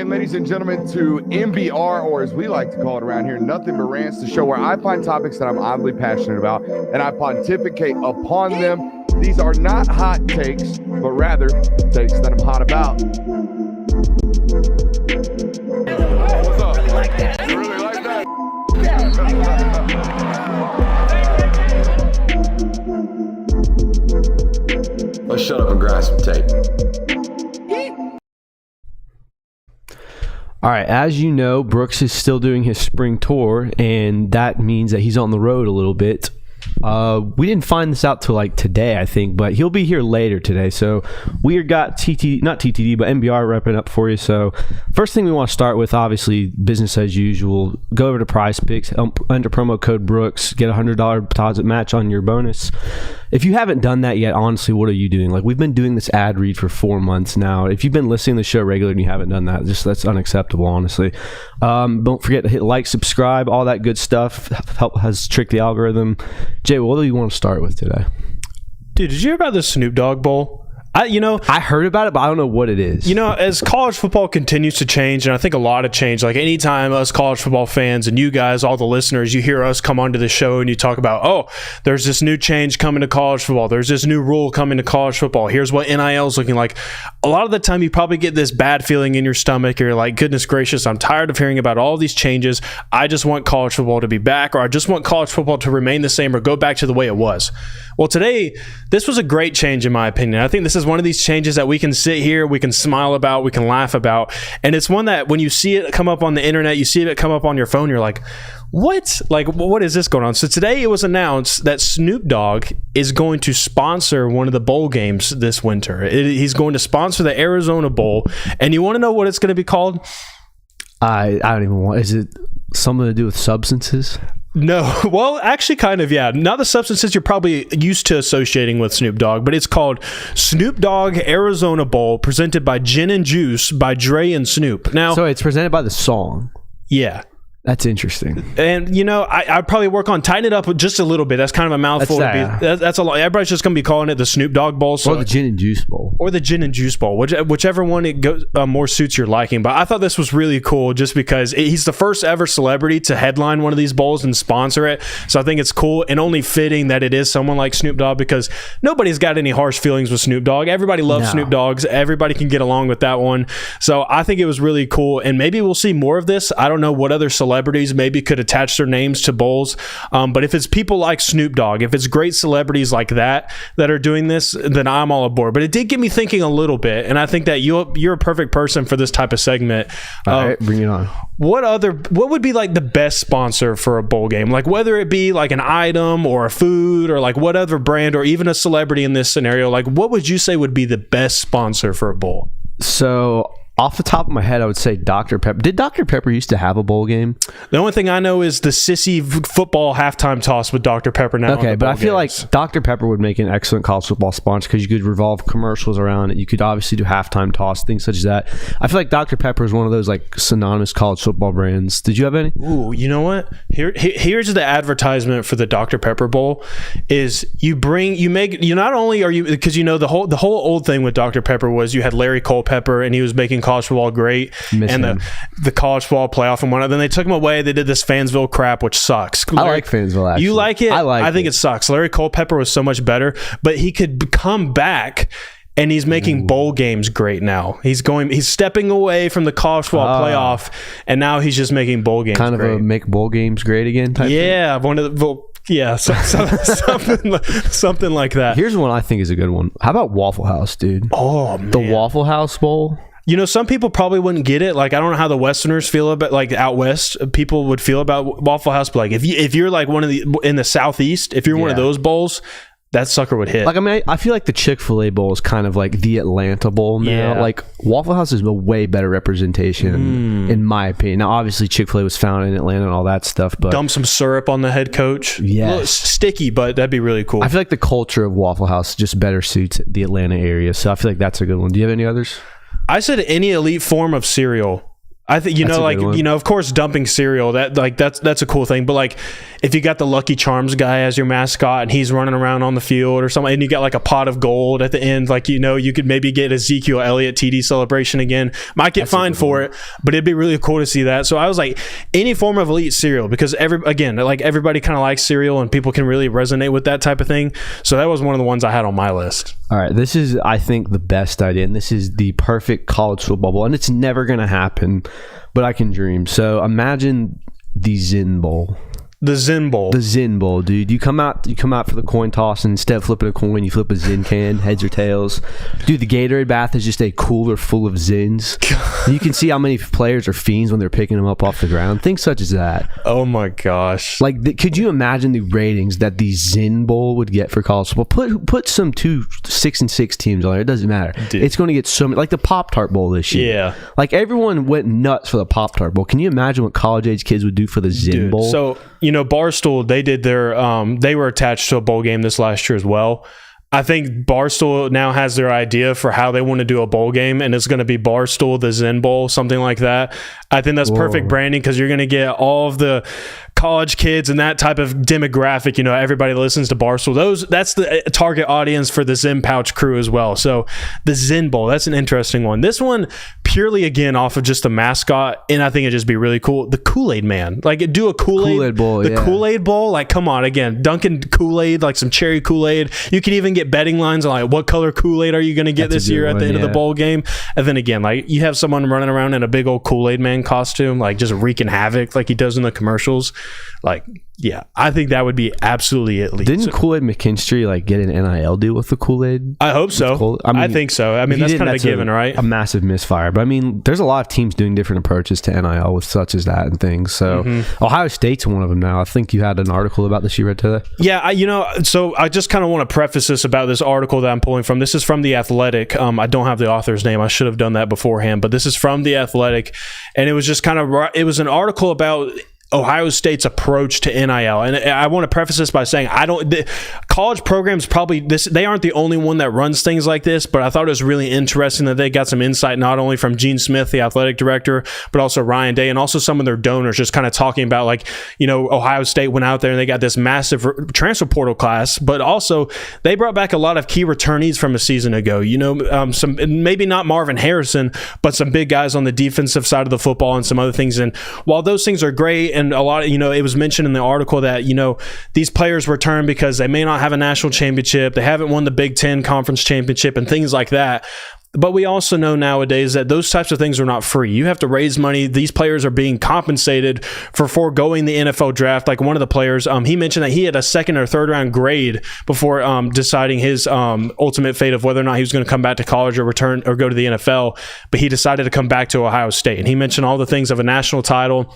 in, ladies and gentlemen, to MBR, or as we like to call it around here, Nothing But Rants, the show where I find topics that I'm oddly passionate about and I pontificate upon them. These are not hot takes, but rather takes that I'm hot about. What's up? Really like that. You really like that? Let's shut up and grind some tape. All right, as you know, Brooks is still doing his spring tour, and that means that he's on the road a little bit. We didn't find this out till like today, I think, but he'll be here later today. So we got not TTD, but MBR repping up for you. So first thing we want to start with, obviously, business as usual. Go over to Prize Picks, under promo code Brooks, get a $100 deposit match on your bonus. If you haven't done that yet, honestly, what are you doing? Like, we've been doing this ad read for 4 months now. If you've been listening to the show regularly and you haven't done that, that's unacceptable, honestly. Don't forget to hit like, subscribe, all that good stuff. Has tricked the algorithm. Jay, what do you want to start with today? Dude, did you hear about the Snoop Dogg Bowl? I heard about it, but I don't know what it is. As college football continues to change, and I think a lot of change, like anytime us college football fans and you guys, all the listeners, you hear us come onto the show and you talk about, oh, there's this new change coming to college football. There's this new rule coming to college football. Here's what NIL is looking like. A lot of the time you probably get this bad feeling in your stomach. You're like, goodness gracious, I'm tired of hearing about all these changes. I just want college football to be back, or I just want college football to remain the same or go back to the way it was. Well, today, this was a great change in my opinion. I think this is one of these changes that we can sit here, we can smile about, we can laugh about. And it's one that when you see it come up on the internet, you see it come up on your phone, you're like, what? Like, what is this going on? So today it was announced that Snoop Dogg is going to sponsor one of the bowl games this winter. He's going to sponsor the Arizona Bowl. And you want to know what it's going to be called? I don't even want. Is it something to do with substances? No. Well, actually, kind of, yeah. Not the substances you're probably used to associating with Snoop Dogg, but it's called Snoop Dogg Arizona Bowl, presented by Gin and Juice by Dre and Snoop. Now, so it's presented by the song. Yeah. That's interesting. And, I'd probably work on tightening it up just a little bit. That's kind of a mouthful. That's a lot. Everybody's just going to be calling it the Snoop Dogg Bowl. Or the Gin and Juice Bowl. Or the Gin and Juice Bowl. Whichever one it goes, more suits your liking. But I thought this was really cool just because he's the first ever celebrity to headline one of these bowls and sponsor it. So I think it's cool and only fitting that it is someone like Snoop Dogg, because nobody's got any harsh feelings with Snoop Dogg. Everybody loves Snoop Dogg's. Everybody can get along with that one. So I think it was really cool. And maybe we'll see more of this. I don't know what other celebrities maybe could attach their names to bowls, but if it's people like Snoop Dogg, if it's great celebrities like that are doing this, then I'm all aboard. But it did get me thinking a little bit, and I think that you're a perfect person for this type of segment. All right, bring it on. What would be like the best sponsor for a bowl game? Like whether it be like an item or a food or like what other brand or even a celebrity in this scenario, like what would you say would be the best sponsor for a bowl? So off the top of my head, I would say Dr. Pepper. Did Dr. Pepper used to have a bowl game? The only thing I know is the sissy football halftime toss with Dr. Pepper now. Okay, but I feel like Dr. Pepper would make an excellent college football sponsor because you could revolve commercials around it. You could obviously do halftime toss, things such as that. I feel like Dr. Pepper is one of those like synonymous college football brands. Did you have any? Ooh, you know what? Here's the advertisement for the Dr. Pepper Bowl is not only are you, because the whole old thing with Dr. Pepper was you had Larry Culpepper and he was making college football great, and the college football playoff and whatnot. Then they took him away. They did this Fansville crap, which sucks. I like Fansville, actually. You like it? I think it sucks. Larry Culpepper was so much better, but he could come back. And he's making bowl games great now. He's stepping away from the college football playoff, and now he's just making bowl games kind of great. A make bowl games great again type thing? Something like that. Here's one I think is a good one. How about Waffle House, dude? Oh, man. The Waffle House Bowl. Some people probably wouldn't get it. Like, I don't know how the Westerners feel about, like, out West, people would feel about Waffle House. But, like, if you're, like, in the Southeast, if you're one of those bowls, that sucker would hit. Like, I mean, I feel like the Chick-fil-A Bowl is kind of like the Atlanta Bowl now. Yeah. Like, Waffle House is a way better representation, in my opinion. Now, obviously, Chick-fil-A was founded in Atlanta and all that stuff, but... Dump some syrup on the head coach. Yes. Sticky, but that'd be really cool. I feel like the culture of Waffle House just better suits the Atlanta area, so I feel like that's a good one. Do you have any others? I said any elite form of cereal. I think, of course, dumping cereal, that's a cool thing. But like, if you got the Lucky Charms guy as your mascot and he's running around on the field or something, and you got like a pot of gold at the end, like, you could maybe get Ezekiel Elliott TD celebration again. Might get fined for it, but it'd be really cool to see that. So I was like, any form of elite cereal, because everybody kind of likes cereal and people can really resonate with that type of thing. So that was one of the ones I had on my list. All right, this is, I think, the best idea, and this is the perfect college football bowl, and it's never going to happen, but I can dream. So imagine the Zen Bowl. The Zen Bowl. The Zen Bowl, dude. You come out for the coin toss, and instead of flipping a coin, you flip a Zen can, heads or tails. Dude, the Gatorade bath is just a cooler full of Zens. You can see how many players are fiends when they're picking them up off the ground. Things such as that. Oh my gosh. Like, could you imagine the ratings that the Zen Bowl would get for college football? Put some 6-6 teams on there. It doesn't matter. Dude. It's going to get so many. Like the Pop-Tart Bowl this year. Yeah. Like, everyone went nuts for the Pop-Tart Bowl. Can you imagine what college-age kids would do for the Zen Bowl? So, Barstool, they did they were attached to a bowl game this last year as well. I think Barstool now has their idea for how they want to do a bowl game, and it's going to be Barstool, the Zen Bowl, something like that. I think that's perfect branding, because you're going to get all of the college kids and that type of demographic. Everybody listens to Barstool. That's the target audience for the Zen Pouch crew as well. So the Zen Bowl, that's an interesting one. This one, purely again off of just the mascot, and I think it'd just be really cool. The Kool-Aid Man, like do a Kool-Aid Bowl, Kool-Aid Bowl. Like, come on, again, Dunkin' Kool-Aid, like some cherry Kool-Aid. You could even get betting lines on like what color Kool-Aid are you going to get this year at the end of the bowl game. And then again, like you have someone running around in a big old Kool-Aid Man costume, like just wreaking havoc like he does in the commercials. Like, yeah, I think that would be absolutely elite. Didn't Kool-Aid McKinstry like get an NIL deal with the Kool-Aid? I hope so. I think so. I mean, that's kind of a given, right? A massive misfire. But I mean, there's a lot of teams doing different approaches to NIL with such as that and things. So Ohio State's one of them now. I think you had an article about this you read today. Yeah, so I just kind of want to preface this about this article that I'm pulling from. This is from The Athletic. I don't have the author's name. I should have done that beforehand. But this is from The Athletic. And it was just it was an article about Ohio State's approach to NIL. And I want to preface this by saying college programs they aren't the only one that runs things like this, but I thought it was really interesting that they got some insight not only from Gene Smith, the athletic director, but also Ryan Day and also some of their donors, just kind of talking about like, Ohio State went out there and they got this massive transfer portal class, but also they brought back a lot of key returnees from a season ago. Some, maybe not Marvin Harrison, but some big guys on the defensive side of the football and some other things. And while those things are great, and a lot of, it was mentioned in the article that, these players return because they may not have a national championship. They haven't won the Big Ten conference championship and things like that. But we also know nowadays that those types of things are not free. You have to raise money. These players are being compensated for foregoing the NFL draft. Like one of the players, he mentioned that he had a second or third round grade before deciding his ultimate fate of whether or not he was going to come back to college or return or go to the NFL. But he decided to come back to Ohio State. And he mentioned all the things of a national title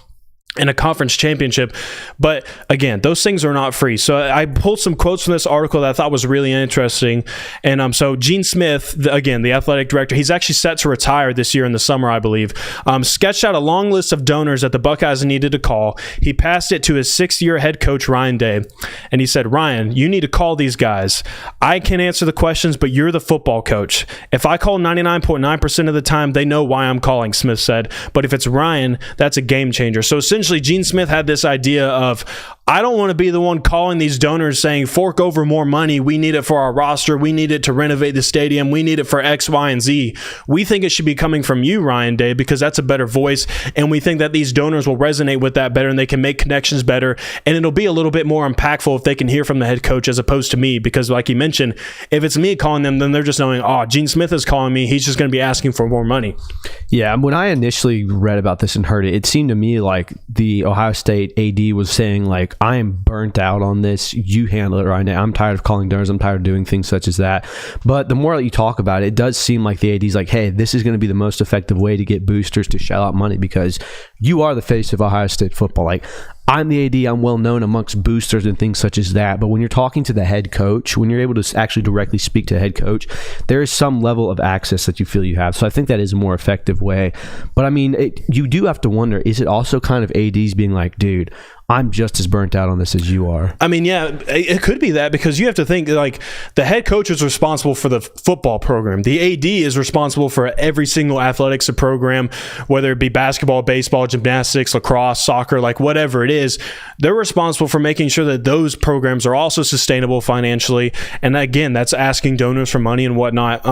and a conference championship. But again, those things are not free. So I pulled some quotes from this article that I thought was really interesting. And so Gene Smith, again, the athletic director, he's actually set to retire this year in the summer, I believe, sketched out a long list of donors that the Buckeyes needed to call. He passed it to his 6th-year head coach, Ryan Day. And he said, Ryan, you need to call these guys. I can answer the questions, but you're the football coach. If I call 99.9% of the time, they know why I'm calling, Smith said. But if it's Ryan, that's a game changer. So essentially, Gene Smith had this idea of, I don't want to be the one calling these donors saying, fork over more money. We need it for our roster. We need it to renovate the stadium. We need it for X, Y, and Z. We think it should be coming from you, Ryan Day, because that's a better voice. And we think that these donors will resonate with that better and they can make connections better. And it'll be a little bit more impactful if they can hear from the head coach as opposed to me. Because like you mentioned, if it's me calling them, then they're just knowing, oh, Gene Smith is calling me. He's just going to be asking for more money. Yeah, when I initially read about this and heard it, it seemed to me like the Ohio State AD was saying, like, I am burnt out on this. You handle it right now. I'm tired of calling donors. I'm tired of doing things such as that. But the more that you talk about it, it does seem like the AD's like, hey, this is going to be the most effective way to get boosters to shell out money because you are the face of Ohio State football. Like, I'm the AD. I'm well known amongst boosters and things such as that. But when you're talking to the head coach, when you're able to actually directly speak to the head coach, there is some level of access that you feel you have. So I think that is a more effective way. But I mean, you do have to wonder, is it also kind of ADs being like, dude, I'm just as burnt out on this as you are. I mean, yeah, it could be that, because you have to think, like, the head coach is responsible for the football program. The AD is responsible for every single athletics program, whether it be basketball, baseball, gymnastics, lacrosse, soccer, like whatever it is. They're responsible for making sure that those programs are also sustainable financially. And again, that's asking donors for money and whatnot.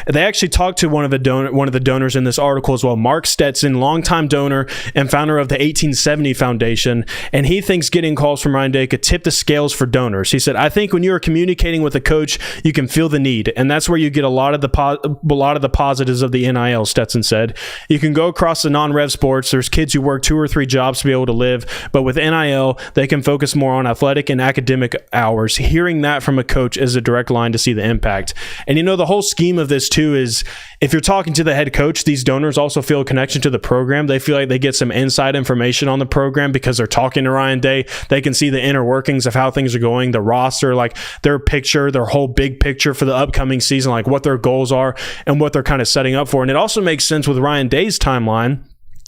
They actually talked to one of the donors in this article as well, Mark Stetson, longtime donor and founder of the 1870 Foundation. And he thinks getting calls from Ryan Day could tip the scales for donors. He said, "I think when you are communicating with a coach, you can feel the need, and that's where you get a lot of the positives of the NIL." Stetson said, "You can go across the non-rev sports. There's kids who work 2 or 3 jobs to be able to live, but with NIL, they can focus more on athletic and academic hours." Hearing that from a coach is a direct line to see the impact. And the whole scheme of this too is, if you're talking to the head coach, these donors also feel a connection to the program. They feel like they get some inside information on the program because they're talking to Ryan Day. They can see the inner workings of how things are going, the roster, like their picture, their whole big picture for the upcoming season, like what their goals are and what they're kind of setting up for. And it also makes sense with Ryan Day's timeline,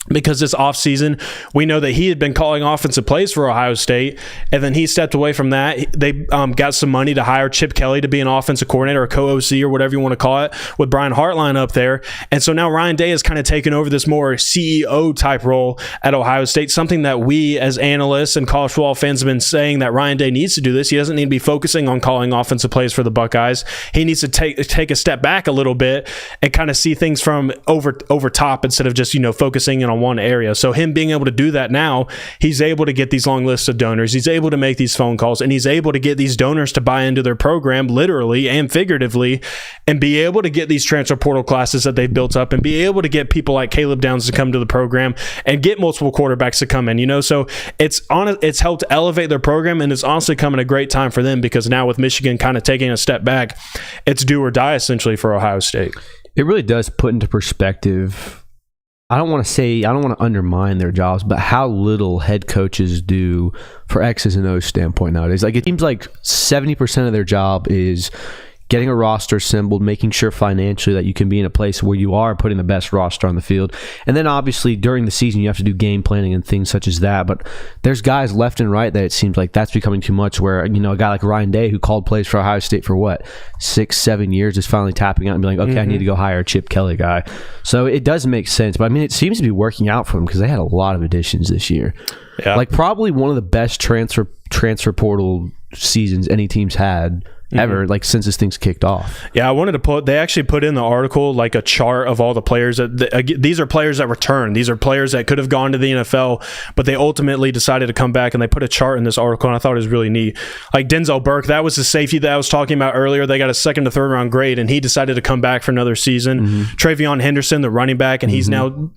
because this offseason, we know that he had been calling offensive plays for Ohio State, and then he stepped away from that. They got some money to hire Chip Kelly to be an offensive coordinator, or co-OC, or whatever you want to call it, with Brian Hartline up there. And so now Ryan Day has kind of taken over this more CEO type role at Ohio State, something that we as analysts and college football fans have been saying that Ryan Day needs to do this. He doesn't need to be focusing on calling offensive plays for the Buckeyes. He needs to take a step back a little bit and kind of see things from over top, instead of just focusing on one area. So him being able to do that now, he's able to get these long lists of donors. He's able to make these phone calls, and he's able to get these donors to buy into their program, literally and figuratively, and be able to get these transfer portal classes that they've built up, and be able to get people like Caleb Downs to come to the program, and get multiple quarterbacks to come in. So it's helped elevate their program, and it's honestly coming a great time for them, because now with Michigan kind of taking a step back, it's do or die essentially for Ohio State. It really does put into perspective. I don't want to undermine their jobs, but how little head coaches do for X's and O's standpoint nowadays. Like, it seems like 70% of their job is getting a roster assembled, making sure financially that you can be in a place where you are putting the best roster on the field. And then obviously during the season, you have to do game planning and things such as that. But there's guys left and right that it seems like that's becoming too much, where, a guy like Ryan Day, who called plays for Ohio State for 6-7 years, is finally tapping out and being like, okay, I need to go hire a Chip Kelly guy. So it does make sense. But I mean, it seems to be working out for them, because they had a lot of additions this year. Yeah. Like, probably one of the best transfer portal seasons any team's had ever, like, since this thing's kicked off. Yeah, I wanted to they actually put in the article like a chart of all the players these are players that return. These are players that could have gone to the NFL, but they ultimately decided to come back, and they put a chart in this article, and I thought it was really neat. Like Denzel Burke, that was the safety that I was talking about earlier. They got a 2nd to 3rd round grade, and he decided to come back for another season. Travion Henderson, the running back, and he's now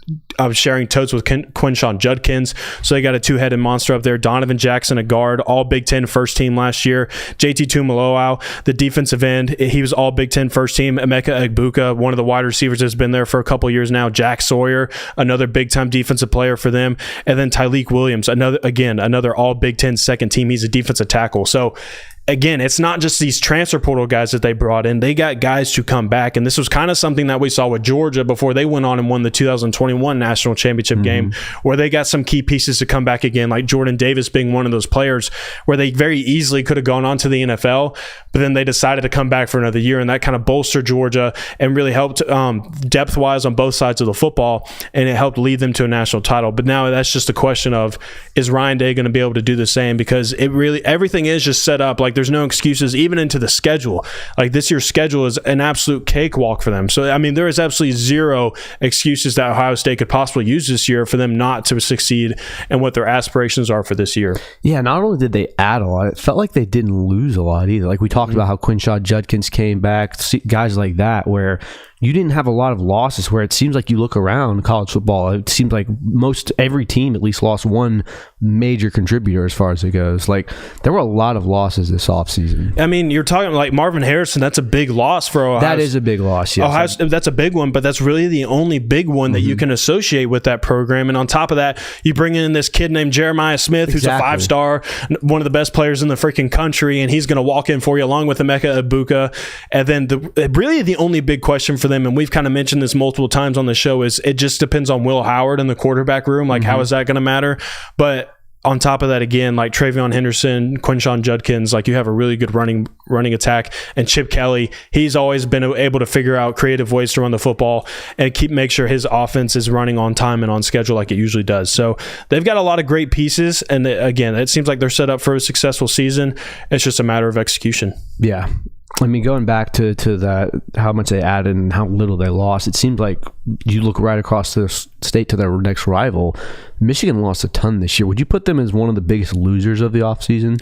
sharing totes with Quinshon Judkins. So they got a 2-headed monster up there. Donovan Jackson, a guard, all Big Ten first team last year. JT Tuimoloau, the defensive end, he was all Big Ten first team. Emeka Egbuka, one of the wide receivers, has been there for a couple years now. Jack Sawyer, another big time defensive player for them. And then Tyleek Williams, another all Big Ten second team. He's a defensive tackle. So again, it's not just these transfer portal guys that they brought in. They got guys to come back. And this was kind of something that we saw with Georgia before they went on and won the 2021 national championship game, where they got some key pieces to come back again, like Jordan Davis being one of those players where they very easily could have gone on to the NFL, but then they decided to come back for another year. And that kind of bolstered Georgia and really helped depth-wise on both sides of the football, and it helped lead them to a national title. But now that's just a question of, is Ryan Day going to be able to do the same? Because everything is just set up. Like, there's no excuses, even into the schedule. Like, this year's schedule is an absolute cakewalk for them. So, I mean, there is absolutely zero excuses that Ohio State could possibly use this year for them not to succeed and what their aspirations are for this year. Yeah, not only did they add a lot, it felt like they didn't lose a lot either. Like, we talked about how Quinshon Judkins came back, guys like that, where you didn't have a lot of losses, where it seems like you look around college football, it seems like every team at least lost one major contributor as far as it goes. Like, there were a lot of losses this offseason. I mean, you're talking like Marvin Harrison, that's a big loss for Ohio. That is a big loss, yes. That's a big one, but that's really the only big one that you can associate with that program. And on top of that, you bring in this kid named Jeremiah Smith, who's a 5-star, one of the best players in the freaking country, and he's going to walk in for you along with Emeka Egbuka. And then really the only big question for them, and we've kind of mentioned this multiple times on the show, is it just depends on Will Howard in the quarterback room. Like, how is that going to matter? But on top of that, again, like Travion Henderson, Quinshon Judkins, like you have a really good running attack. And Chip Kelly, he's always been able to figure out creative ways to run the football and make sure his offense is running on time and on schedule like it usually does. So they've got a lot of great pieces. And again, it seems like they're set up for a successful season. It's just a matter of execution. Yeah. I mean, going back to that, how much they added and how little they lost, it seems like you look right across the state to their next rival. Michigan lost a ton this year. Would you put them as one of the biggest losers of the offseason?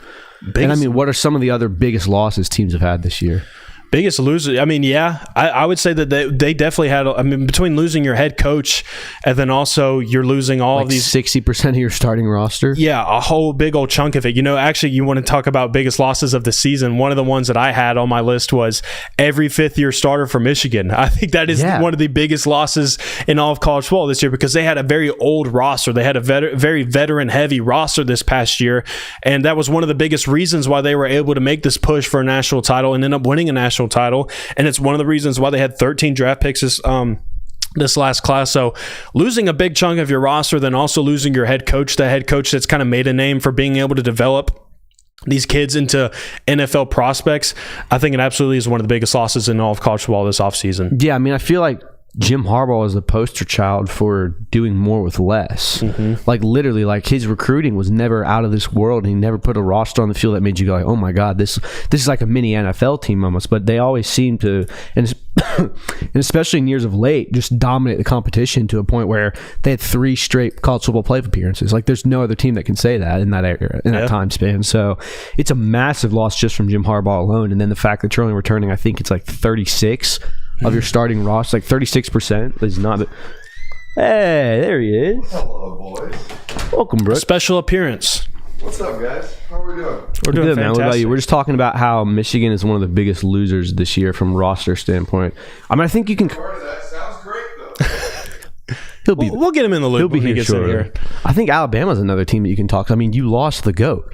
And I mean, what are some of the other biggest losses teams have had this year? Biggest loser. I mean, yeah, I would say that they definitely had. I mean, between losing your head coach and then also you're losing all of these 60% of your starting roster. Yeah, a whole big old chunk of it. You know, actually, you want to talk about biggest losses of the season. One of the ones that I had on my list was every fifth-year starter for Michigan. I think that is one of the biggest losses in all of college football this year because they had a very old roster. They had a very veteran-heavy roster this past year, and that was one of the biggest reasons why they were able to make this push for a national title and end up winning a national title. And it's one of the reasons why they had 13 draft picks this last class. So losing a big chunk of your roster, then also losing your head coach, the head coach that's kind of made a name for being able to develop these kids into NFL prospects, I think it absolutely is one of the biggest losses in all of college football this offseason. Yeah, I mean, I feel like Jim Harbaugh is the poster child for doing more with less. Like literally, like his recruiting was never out of this world. And he never put a roster on the field that made you go like, oh my God, this is like a mini NFL team almost. But they always seem to, and especially in years of late, just dominate the competition to a point where they had 3 straight college football playoff appearances. Like there's no other team that can say that in that era, in that time span. So it's a massive loss just from Jim Harbaugh alone. And then the fact that you're only returning, I think it's like 36 of your starting roster, like 36% is not. Hey, there he is. Hello, boys. Welcome, Brooks. Special appearance. What's up, guys? How are we doing? We're doing good, man. What about you? fantastic. We're just talking about how Michigan is one of the biggest losers this year from roster standpoint. I mean, I think you can. That sounds great, though. We'll get him in the loop He'll be when he here gets in shortly. here. I think Alabama's another team that you can talk. I mean, you lost the GOAT.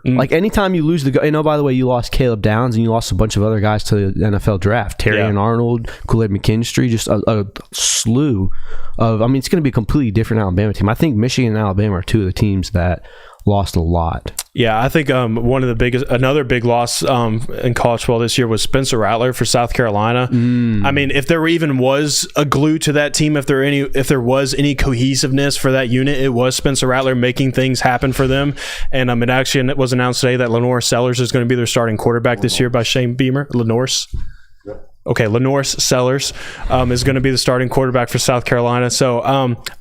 Like anytime you lose the GOAT, and oh, by the way, you lost Caleb Downs and you lost a bunch of other guys to the NFL draft. Terry and Arnold, Kool-Aid McKinstry, just a slew of. I mean, it's going to be a completely different Alabama team. I think Michigan and Alabama are two of the teams that lost a lot. Yeah, I think another big loss in college football this year was Spencer Rattler for South Carolina. I mean, if there even was a glue to that team, if there was any cohesiveness for that unit, it was Spencer Rattler making things happen for them. And it was announced today that Lenore Sellers is going to be their starting quarterback this year by Shane Beamer. Lenore Sellers is going to be the starting quarterback for South Carolina. So,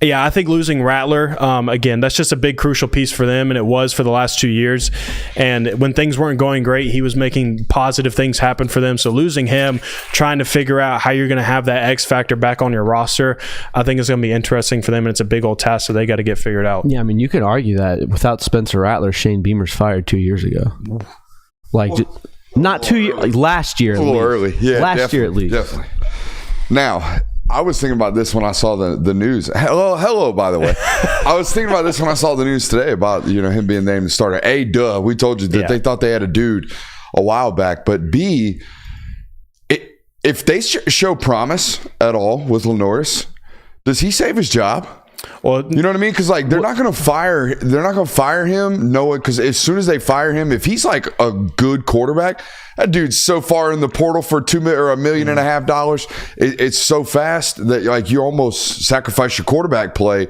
I think losing Rattler, again, that's just a big crucial piece for them, and it was for the last 2 years. And when things weren't going great, he was making positive things happen for them. So losing him, trying to figure out how you're going to have that X factor back on your roster, I think is going to be interesting for them, and it's a big old task, so they got to get figured out. Yeah, I mean, you could argue that without Spencer Rattler, Shane Beamer's fired 2 years ago. Not 2 years, last year. A little early. Yeah, last year at least. Definitely. Now, I was thinking about this when I saw the news. Hello, by the way. I was thinking about this when I saw the news today about him being named the starter. A, duh, we told you that they thought they had a dude a while back. But B, if they show promise at all with Lenoris, does he save his job? Well, you know what I mean? Because they're not going to fire him. No, because as soon as they fire him, if he's like a good quarterback, that dude's so far in the portal for $1.5 million. It's so fast that you almost sacrifice your quarterback play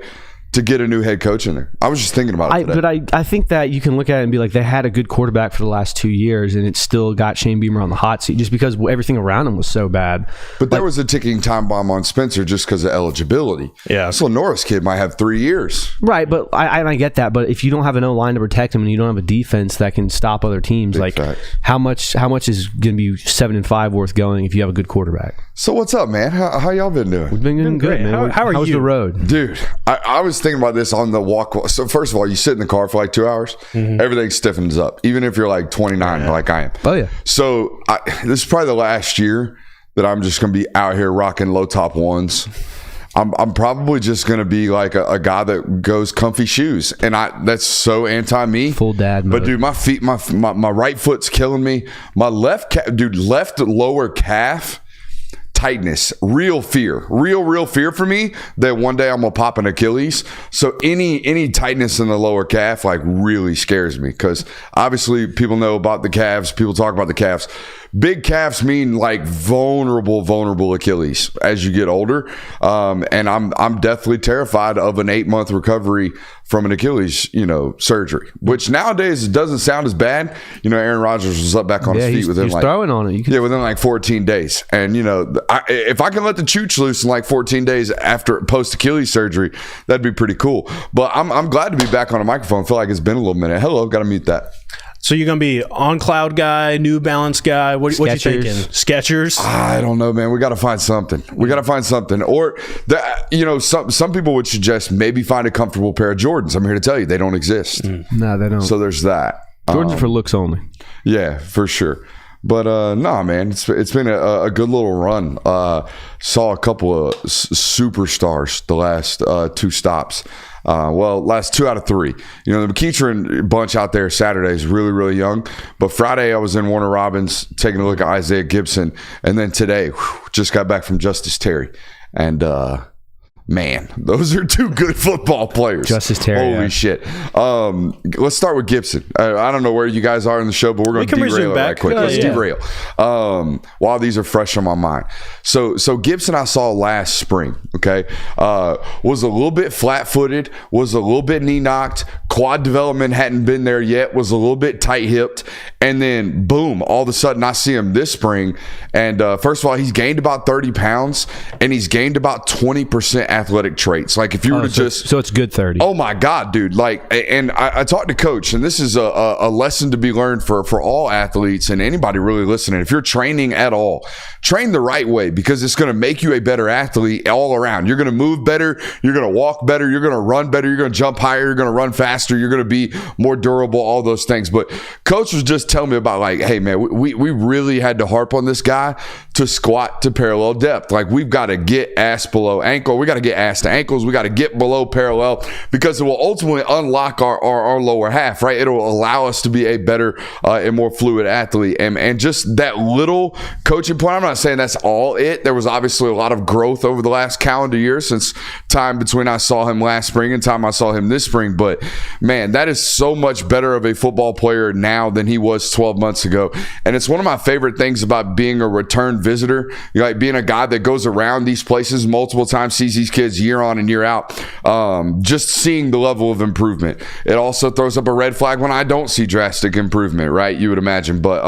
to get a new head coach in there. I was just thinking about it today. But I think that you can look at it and be like, they had a good quarterback for the last 2 years, and it still got Shane Beamer on the hot seat just because everything around him was so bad. But there was a ticking time bomb on Spencer just because of eligibility. Yeah. This Lenoris kid might have 3 years. Right, but I get that. But if you don't have an O-line to protect him and you don't have a defense that can stop other teams, Big facts. how much is going to be 7-5 worth going if you have a good quarterback? So what's up, man? How y'all been doing? We've been doing good, man. How are How's you? the road? Dude, I was thinking about this on the walk. So first of all, you sit in the car for like 2 hours, everything stiffens up, even if you're like 29 like I am. Oh, yeah. So this is probably the last year that I'm just going to be out here rocking low top ones. I'm probably just going to be like a guy that goes comfy shoes. And that's so anti-me. Full dad mode. But dude, my feet, my right foot's killing me. My left lower calf tightness, real fear for me that one day I'm gonna pop an Achilles. So any tightness in the lower calf like really scares me, because obviously people know about the calves, people talk about the calves. Big calves mean like vulnerable Achilles as you get older, and I'm definitely terrified of an 8-month recovery from an Achilles, surgery. Which nowadays it doesn't sound as bad. Aaron Rodgers was up back on his feet within throwing on it. Within like 14 days. And if I can let the chooch loose in like 14 days after post Achilles surgery, that'd be pretty cool. But I'm glad to be back on a microphone. I feel like it's been a little minute. Hello, got to mute that. So you're going to be on Cloud guy, New Balance guy. What you thinking? Skechers? I don't know, man. We got to find something. Or, some people would suggest maybe find a comfortable pair of Jordans. I'm here to tell you, they don't exist. No, they don't. So there's that. Jordans for looks only. Yeah, for sure. But man, it's been a good little run. Saw a couple of superstars the last 2 stops. Last 2 out of 3. The McEachern bunch out there Saturday is really, really young. But Friday I was in Warner Robbins taking a look at Isaiah Gibson. And then today, just got back from Justice Terry. And man, those are 2 good football players. Justice Terry. Holy shit. Let's start with Gibson. I don't know where you guys are in the show, but we're going to derail it right quick. Let's derail. While these are fresh on my mind. So Gibson I saw last spring, okay, was a little bit flat-footed, was a little bit knee-knocked, quad development hadn't been there yet, was a little bit tight-hipped, and then boom, all of a sudden I see him this spring, and first of all, he's gained about 30 pounds, and he's gained about 20% athletic traits. Like if you were to so it's good 30. Oh my God, dude. Like, and I talked to Coach, and this is a lesson to be learned for all athletes and anybody really listening. If you're training at all, train the right way, because it's going to make you a better athlete all around. You're going to move better. You're going to walk better. You're going to run better. You're going to jump higher. You're going to run faster. You're going to be more durable, all those things. But Coach was just telling me about like, hey man, we really had to harp on this guy to squat to parallel depth. Like we've got to get ass below ankle. We got to get ass to ankles. We got to get below parallel, because it will ultimately unlock our lower half, right? It'll allow us to be a better and more fluid athlete. And just that little coaching point, I'm not saying that's all it. There was obviously a lot of growth over the last calendar year since time between I saw him last spring and time I saw him this spring. But man, that is so much better of a football player now than he was 12 months ago. And it's one of my favorite things about being a return visitor, like being a guy that goes around these places multiple times, sees these kids year on and year out, just seeing the level of improvement. It also throws up a red flag when I don't see drastic improvement, right? You would imagine. But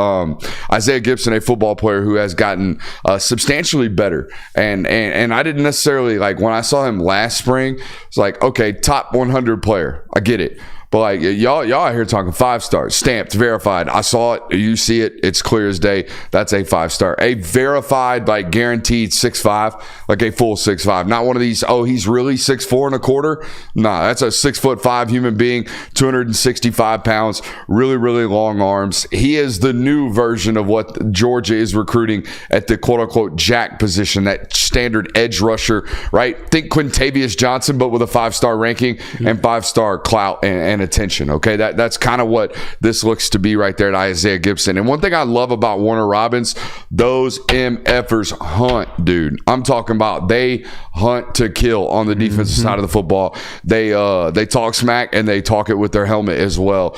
Isaiah Gibson, a football player who has gotten substantially better. And I didn't necessarily, like when I saw him last spring, it's like, okay, top 100 player. I get it. But like y'all out here talking 5 stars, stamped, verified. I saw it. You see it. It's clear as day. That's a 5-star. A verified, like guaranteed 6'5", like a full 6'5". Not one of these, oh, he's really 6'4 and a quarter. Nah, that's a 6'5" human being, 265 pounds, really, really long arms. He is the new version of what Georgia is recruiting at the quote unquote jack position, that standard edge rusher, right? Think Quintavious Johnson, but with a 5-star ranking and 5-star clout and attention. Okay, that's kind of what this looks to be right there at Isaiah Gibson. And one thing I love about Warner Robbins, those MFers hunt, dude. I'm talking about they hunt to kill on the defensive side of the football. They talk smack and they talk it with their helmet as well.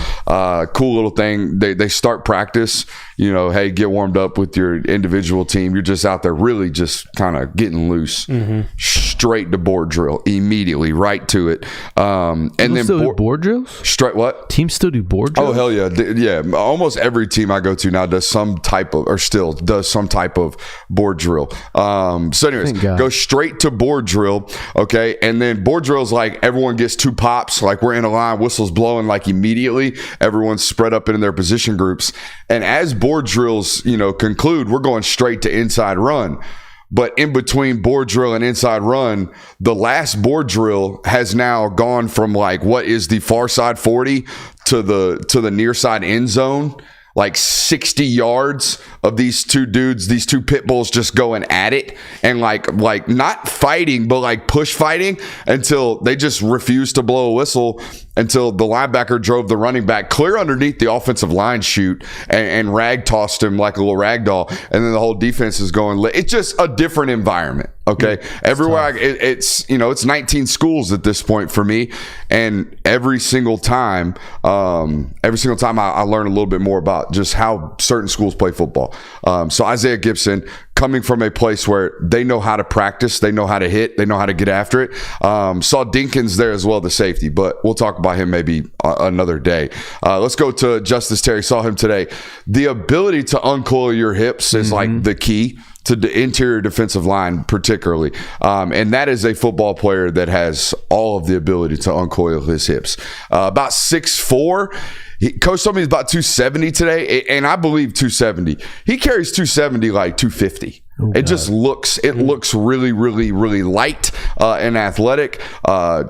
Cool little thing. They start practice, hey, get warmed up with your individual team. You're just out there really just kind of getting loose. Straight to board drill immediately, right to it. And then still board drills? Straight what? Teams still do board drills? Oh, hell yeah. Yeah. Almost every team I go to now does some type of board drill. So anyways, go straight to board drill. Okay. And then board drill is like everyone gets 2 pops. Like we're in a line, whistles blowing like immediately. Everyone's spread up in their position groups. And as board drills, conclude, we're going straight to inside run. But in between board drill and inside run, the last board drill has now gone from like what is the far side 40 to the near side end zone, like 60 yards of these 2 dudes, these 2 pit bulls just going at it and like not fighting, but like push fighting until they just refuse to blow a whistle. until the linebacker drove the running back clear underneath the offensive line chute and rag tossed him like a little rag doll. And then the whole defense is going. It's just a different environment. Okay. Everywhere it's 19 schools at this point for me. And every single time I learn a little bit more about just how certain schools play football. So Isaiah Gibson, coming from a place where they know how to practice, they know how to hit, they know how to get after it. Saw Dinkins there as well, the safety, but we'll talk about him maybe another day. Let's go to Justice Terry. Saw him today. The ability to uncoil your hips is like the key to the interior defensive line particularly. And that is a football player that has all of the ability to uncoil his hips. About 6'4". Coach told me he's about 270 today, and I believe 270. He carries 270 like 250. It just looks really, really, really light and athletic.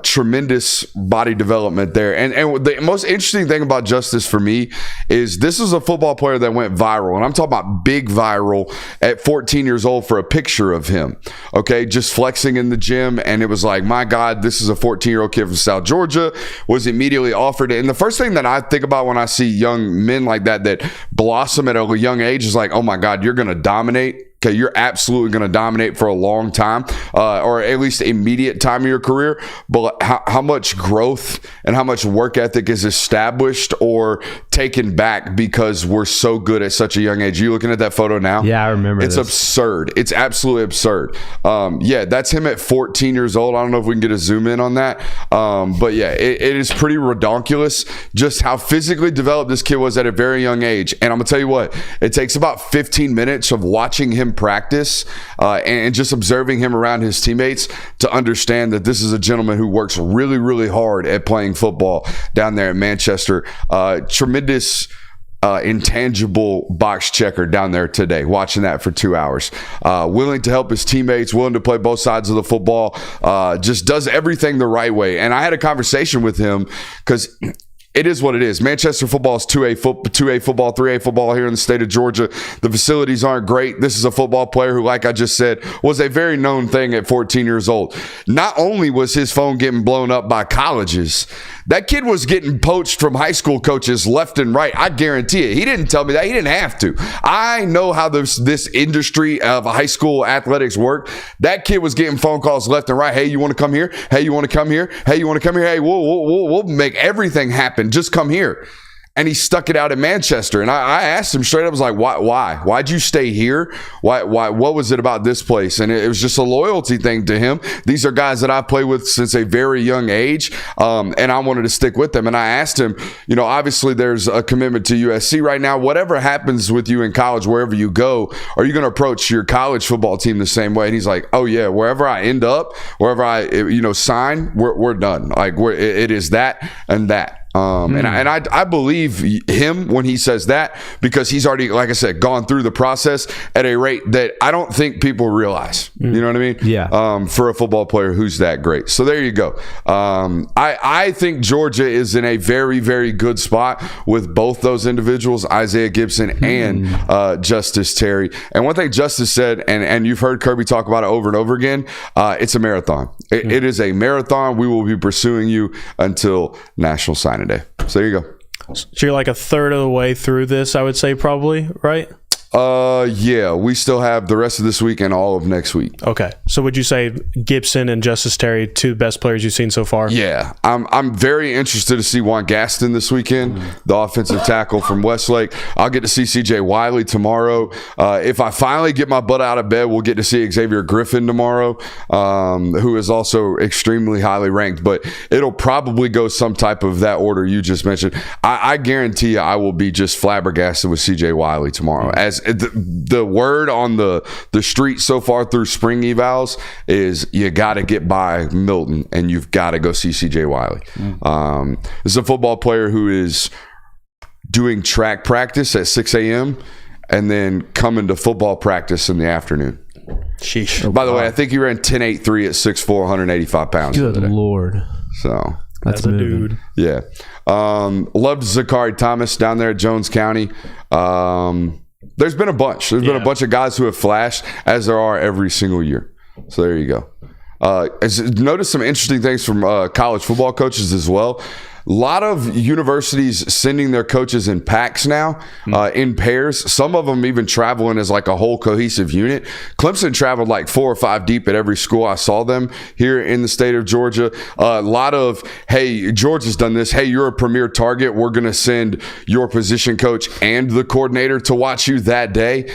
Tremendous body development there. And the most interesting thing about Justice for me is this is a football player that went viral. And I'm talking about big viral at 14 years old for a picture of him. Okay, just flexing in the gym. And it was like, my God, this is a 14-year-old kid from South Georgia. Was immediately offered it. And the first thing that I think about when I see young men like that blossom at a young age is like, oh my God, you're going to dominate. Okay, you're absolutely going to dominate for a long time, or at least immediate time of your career. But how much growth and how much work ethic is established or taken back because we're so good at such a young age? You looking at that photo now? Yeah, I remember. It's absurd. It's absolutely absurd. Yeah, that's him at 14 years old. I don't know if we can get a zoom in on that. But yeah, it is pretty redonkulous just how physically developed this kid was at a very young age. And I'm going to tell you what, it takes about 15 minutes of watching him practice and just observing him around his teammates to understand that this is a gentleman who works really, really hard at playing football down there in Manchester. Tremendous intangible box checker down there today, watching that for 2 hours. Willing to help his teammates, willing to play both sides of the football, just does everything the right way. And I had a conversation with him because it is what it is. Manchester football is 2A football, 3A football here in the state of Georgia. The facilities aren't great. This is a football player who, like I just said, was a very known thing at 14 years old. Not only was his phone getting blown up by colleges, that kid was getting poached from high school coaches left and right. I guarantee it. He didn't tell me that. He didn't have to. I know how this industry of high school athletics work. That kid was getting phone calls left and right. Hey, you want to come here? Hey, you want to come here? Hey, you want to come here? Hey, we'll make everything happen. Just come here. And he stuck it out in Manchester. And I asked him straight up, I was like, why? Why'd you stay here? Why? What was it about this place? And it was just a loyalty thing to him. These are guys that I play with since a very young age. And I wanted to stick with them. And I asked him, obviously there's a commitment to USC right now. Whatever happens with you in college, wherever you go, are you going to approach your college football team the same way? And he's like, oh yeah, wherever I end up, wherever I, sign, we're done. Like it is that and that. And I believe him when he says that because he's already, like I said, gone through the process at a rate that I don't think people realize. You know what I mean? Yeah. For a football player who's that great. So there you go. I think Georgia is in a very, very good spot with both those individuals, Isaiah Gibson and Justice Terry. And one thing Justice said, and you've heard Kirby talk about it over and over again, it's a marathon. It is a marathon. We will be pursuing you until National Signing Day. So there you go. So you're like a third of the way through this, I would say, probably, right? Yeah, we still have the rest of this week and all of next week. Okay. So would you say Gibson and Justice Terry, two best players you've seen so far? Yeah. I'm very interested to see Juan Gaston this weekend, the offensive tackle from Westlake. I'll get to see CJ Wiley tomorrow. If I finally get my butt out of bed, we'll get to see Xavier Griffin tomorrow, who is also extremely highly ranked, but it'll probably go some type of that order you just mentioned. I guarantee you I will be just flabbergasted with CJ Wiley tomorrow. As the word on the street so far through spring evals is you got to get by Milton and you've got to go see CJ Wiley. This is a football player who is doing track practice at 6 a.m. and then coming to football practice in the afternoon. Sheesh. By the way, I think he ran 10.83 at 6'4", 185 pounds. Good Lord. So that's a dude. Yeah. Loved Zachary Thomas down there at Jones County. There's been a bunch. There's been a bunch of guys who have flashed, as there are every single year. So there you go. Notice some interesting things from college football coaches as well. lot of universities sending their coaches in packs now, in pairs. Some of them even traveling as like a whole cohesive unit. Clemson traveled like 4 or 5 deep at every school. I saw them here in the state of Georgia. A lot of, hey, Georgia's done this. Hey, you're a premier target. We're going to send your position coach and the coordinator to watch you that day,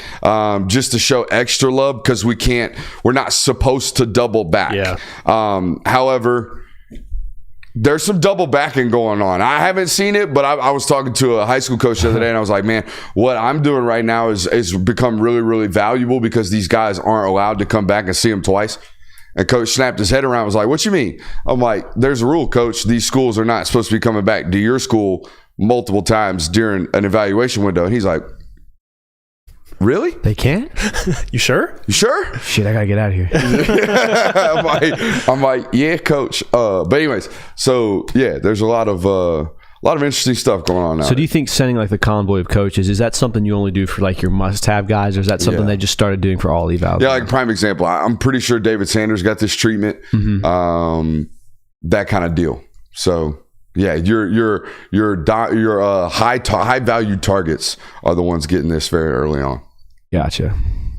just to show extra love, because we're not supposed to double back. Yeah. However, there's some double backing going on. I haven't seen it, but I was talking to a high school coach the other day, and I was like, man, what I'm doing right now is become really, really valuable, because these guys aren't allowed to come back and see them twice. And coach snapped his head around and was like, what you mean? I'm like, there's a rule, coach. These schools are not supposed to be coming back to your school multiple times during an evaluation window. And he's like, really? They can't? You sure? You sure? Shit, I gotta get out of here. I'm like, yeah, coach. But anyways, so yeah, there's a lot of interesting stuff going on now. So do you think sending like the convoy of coaches, is that something you only do for like your must-have guys, or is that something they just started doing for all evals? Yeah, like prime example. I'm pretty sure David Sanders got this treatment, that kind of deal. So yeah, your high value targets are the ones getting this very early on. Gotcha.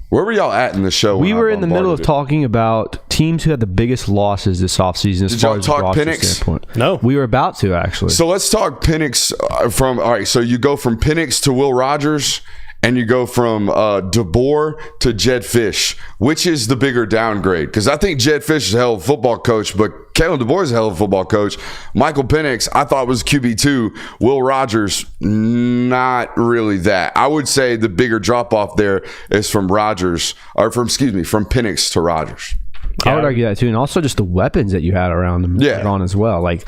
Where were y'all at in the show? We were in the middle of talking about teams who had the biggest losses this offseason. Did y'all talk Penix? No. We were about to, actually. So let's talk Penix all right, so you go from Penix to Will Rogers, and you go from DeBoer to Jed Fish. Which is the bigger downgrade? Because I think Jed Fish is a hell of a football coach, but Kalen DeBoer is a hell of a football coach. Michael Penix, I thought was QB2. Will Rogers, not really that. I would say the bigger drop-off there is from Penix to Rogers. I would argue that too. And also just the weapons that you had around them on as well. Like,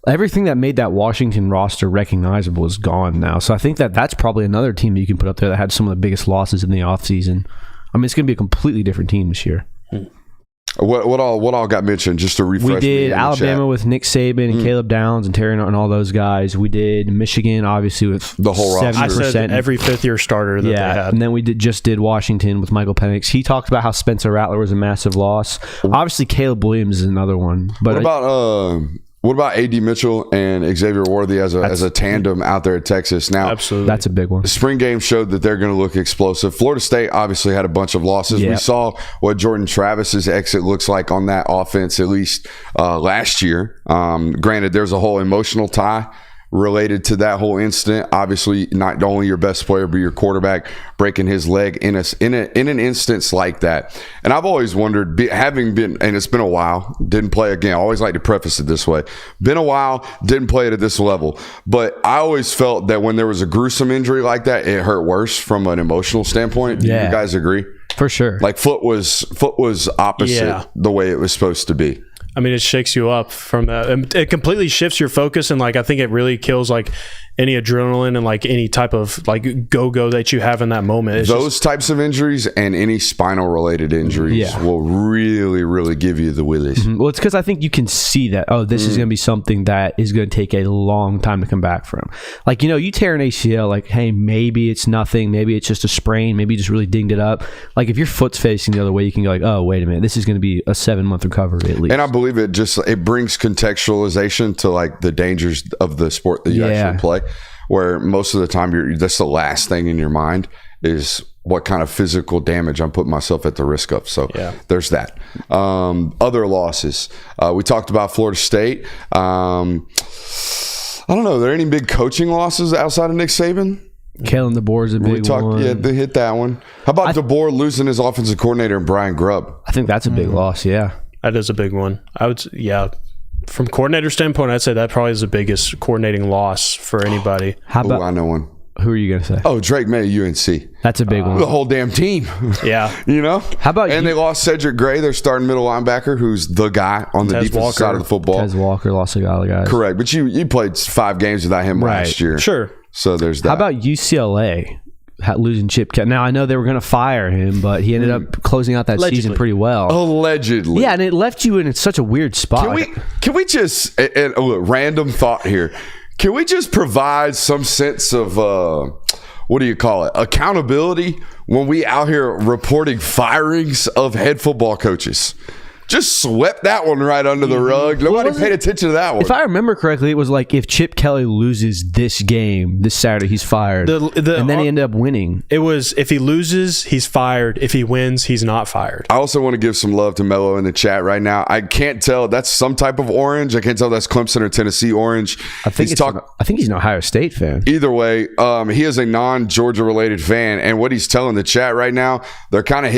everything that made that Washington roster recognizable is gone now. So I think that's probably another team that you can put up there that had some of the biggest losses in the offseason. I mean, it's going to be a completely different team this year. What all got mentioned, just to refresh? We did Alabama with Nick Saban and Caleb Downs and Terry and all those guys. We did Michigan, obviously, with the whole roster. I said every fifth-year starter that they had. And then we did Washington with Michael Penix. He talked about how Spencer Rattler was a massive loss. Obviously, Caleb Williams is another one. But what about A.D. Mitchell and Xavier Worthy as a tandem out there at Texas? Now, absolutely, that's a big one. The spring game showed that they're going to look explosive. Florida State obviously had a bunch of losses. We saw what Jordan Travis's exit looks like on that offense, at least last year. Granted, there's a whole emotional tie related to that whole incident. Obviously, not only your best player, but your quarterback breaking his leg in an instance like that. And I've always wondered, having been, and it's been a while, didn't play again. I always like to preface it this way. Been a while, didn't play it at this level. But I always felt that when there was a gruesome injury like that, it hurt worse from an emotional standpoint. Do you guys agree? For sure. Like foot was opposite the way it was supposed to be. I mean, it shakes you up from that. It completely shifts your focus, and like I think it really kills like any adrenaline and like any type of like go that you have in that moment. It's those types of injuries and any spinal related injuries will really, really give you the willies. Well, it's because I think you can see that, this is going to be something that is going to take a long time to come back from. Like, you tear an ACL, like, hey, maybe it's nothing. Maybe it's just a sprain. Maybe you just really dinged it up. Like, if your foot's facing the other way, you can go like, oh, wait a minute. This is going to be a 7-month recovery at least. And I believe it brings contextualization to like the dangers of the sport that you actually play. Where most of the time that's the last thing in your mind is what kind of physical damage I'm putting myself at the risk of. So there's that. Other losses. We talked about Florida State. I don't know. Are there any big coaching losses outside of Nick Saban? Kalen DeBoer is a big one. Yeah, they hit that one. How about DeBoer losing his offensive coordinator and Brian Grubb? I think that's a big loss, yeah. That is a big one. From coordinator standpoint, I'd say that probably is the biggest coordinating loss for anybody. How about? I know one. Who are you going to say? Oh, Drake May, UNC. That's a big one. The whole damn team. Yeah. How about they lost Cedric Gray, their starting middle linebacker, who's the guy on the defensive side of the football. Tez Walker lost a lot of guys. Correct. But you played 5 games without him last year. Sure. So there's that. How about UCLA? Losing Chip Kelly. Now I know they were going to fire him, but he ended up closing out that season pretty well. Allegedly, yeah, and it left you in such a weird spot. Can we just random thought here? Can we just provide some sense of what do you call it? Accountability when we out here reporting firings of head football coaches? just swept that one right under the rug. Nobody paid attention to that one. If I remember correctly, it was like if Chip Kelly loses this game this Saturday, he's fired, and then he ended up winning. It was if he loses, he's fired. If he wins, he's not fired. I also want to give some love to Mello in the chat right now. I can't tell. That's some type of orange. I can't tell that's Clemson or Tennessee orange. I think he's an Ohio State fan. Either way, he is a non-Georgia related fan, and what he's telling the chat right now, they're kind of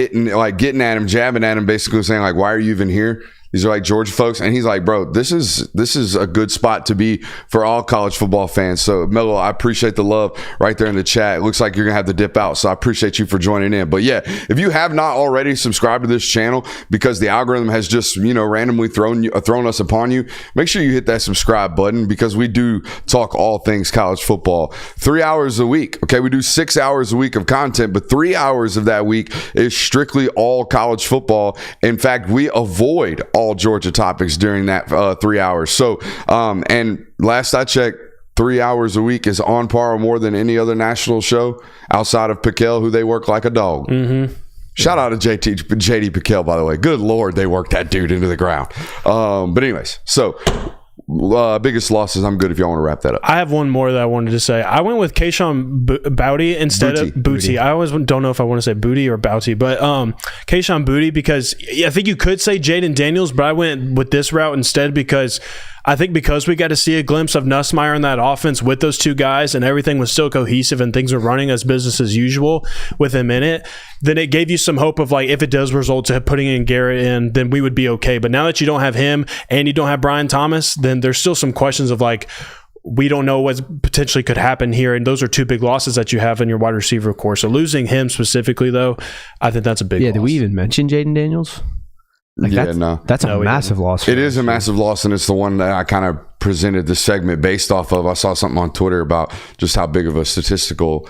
getting at him, jabbing at him, basically saying like, "Why are you even here?" These are like Georgia folks, and he's like, "Bro, this is a good spot to be for all college football fans." So, Mello, I appreciate the love right there in the chat. It looks like you're gonna have to dip out, so I appreciate you for joining in. But yeah, if you have not already subscribed to this channel because the algorithm has just randomly thrown us upon you, make sure you hit that subscribe button because we do talk all things college football 3 hours a week. Okay, we do 6 hours a week of content, but 3 hours of that week is strictly all college football. In fact, we avoid all Georgia topics during that 3 hours. So, and last I checked, 3 hours a week is on par or more than any other national show outside of Piquel, who they work like a dog. Mm-hmm. Shout out to JD Piquel, by the way. Good Lord, they worked that dude into the ground. But anyways, so biggest losses. I'm good if y'all want to wrap that up. I have one more that I wanted to say. I went with Kayshon Boutte instead of Booty. I always don't know if I want to say Booty or Boutte, but Kayshon Boutte, because I think you could say Jaden Daniels, but I went with this route instead because I think because we got to see a glimpse of Nussmeier in that offense with those two guys and everything was still cohesive and things were running as business as usual with him in it, then it gave you some hope of like if it does result to putting in Garrett in, then we would be okay. But now that you don't have him and you don't have Brian Thomas, then there's still some questions of like, we don't know what potentially could happen here. And those are two big losses that you have in your wide receiver core. So losing him specifically, though, I think that's a big loss. Did we even mention Jaden Daniels? That's a massive loss. It is a massive loss, and it's the one that I kind of presented the segment based off of. I saw something on Twitter about just how big of a statistical,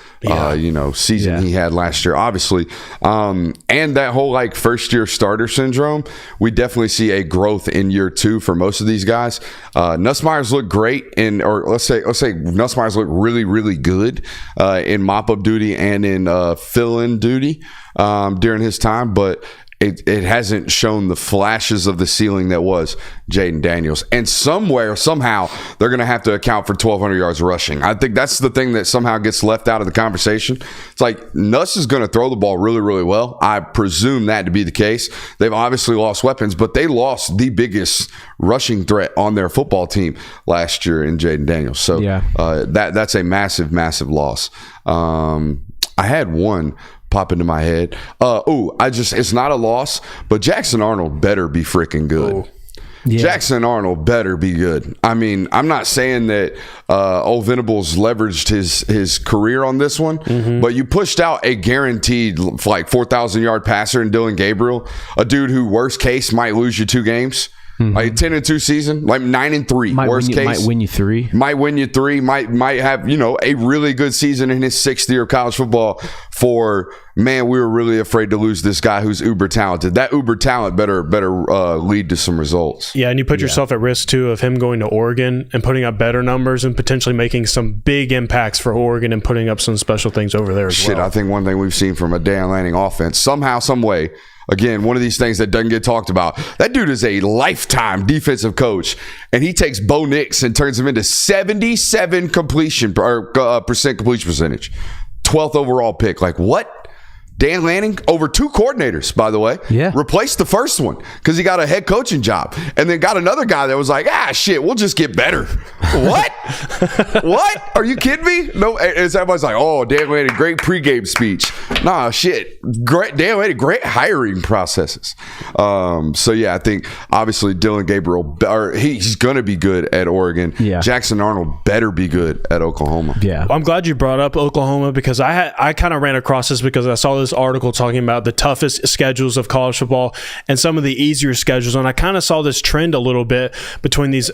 season he had last year, obviously. And that whole like first year starter syndrome, we definitely see a growth in year two for most of these guys. Nussmeier's look great let's say Nussmeier's look really, really good in mop-up duty and in fill-in duty during his time, but it hasn't shown the flashes of the ceiling that was Jaden Daniels. And somehow, they're going to have to account for 1,200 yards rushing. I think that's the thing that somehow gets left out of the conversation. It's like Nuss is going to throw the ball really, really well. I presume that to be the case. They've obviously lost weapons, but they lost the biggest rushing threat on their football team last year in Jaden Daniels. So that's a massive, massive loss. I had one pop into my head. It's not a loss, but Jackson Arnold better be freaking good. Oh. Yeah. Jackson Arnold better be good. I mean, I'm not saying that Old Venables leveraged his career on this one, but you pushed out a guaranteed like 4,000 yard passer in Dylan Gabriel, a dude who worst case might lose you 2 games. Like 10-2 season, like 9-3. Worst case, might win you 3. Might win you 3. Might have a really good season in his 6th year of college football. We were really afraid to lose this guy who's uber talented. That uber talent better lead to some results. Yeah, and you put yourself at risk too of him going to Oregon and putting up better numbers and potentially making some big impacts for Oregon and putting up some special things over there as well. I think one thing we've seen from a Dan Lanning offense, somehow, some way. Again, one of these things that doesn't get talked about. That dude is a lifetime defensive coach, and he takes Bo Nix and turns him into 77% completion percentage. 12th overall pick. Like, what? Dan Lanning, over 2 coordinators, by the way. Yeah. Replaced the first one because he got a head coaching job. And then got another guy that was like, shit, we'll just get better. What? What? Are you kidding me? No. Everybody's like, oh, Dan Lanning, great pregame speech. Nah, shit. Great. Dan Lanning, great hiring processes. I think obviously Dylan Gabriel, he's going to be good at Oregon. Yeah. Jackson Arnold better be good at Oklahoma. Yeah. I'm glad you brought up Oklahoma because I kind of ran across this because I saw this article talking about the toughest schedules of college football and some of the easier schedules, and I kind of saw this trend a little bit between these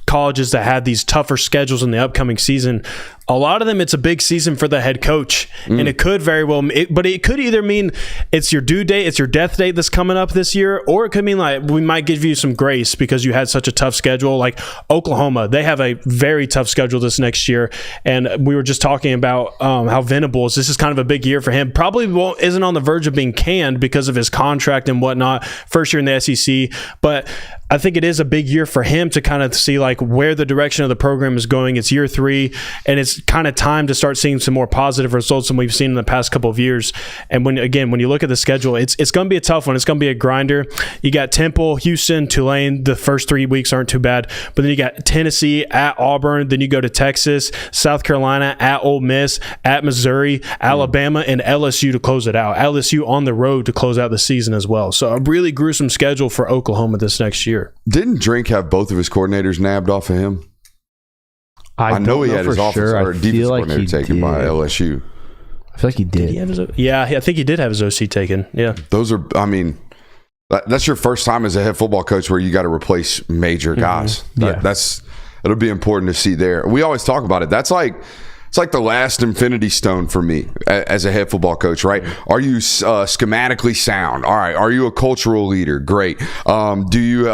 colleges that had these tougher schedules in the upcoming season. a lot of them, it's a big season for the head coach, and it could very well, but it could either mean it's your due date, it's your death date that's coming up this year, or it could mean like we might give you some grace because you had such a tough schedule. Like Oklahoma, they have a very tough schedule this next year, and we were just talking about how Venables, this is kind of a big year for him. Probably isn't on the verge of being canned because of his contract and whatnot. First year in the SEC, but I think it is a big year for him to kind of see like where the direction of the program is going. It's year 3, and it's kind of time to start seeing some more positive results than we've seen in the past couple of years. And when you look at the schedule, it's going to be a tough one. It's going to be a grinder. You got Temple, Houston, Tulane. The first 3 weeks aren't too bad, but then you got Tennessee at Auburn. Then you go to Texas, South Carolina at Ole Miss, at Missouri, Alabama, and LSU to close it out. LSU on the road to close out the season as well. So a really gruesome schedule for Oklahoma this next year. Didn't Drink have both of his coordinators nabbed off of him? I know he had his offensive or defense coordinator taken by LSU. I feel like he did. I think he did have his OC taken. Yeah. Those are, I mean, that's your first time as a head football coach where you got to replace major guys. It'll be important to see there. We always talk about it. It's like the last infinity stone for me as a head football coach, right? Are you schematically sound? All right. Are you a cultural leader? Great. Do you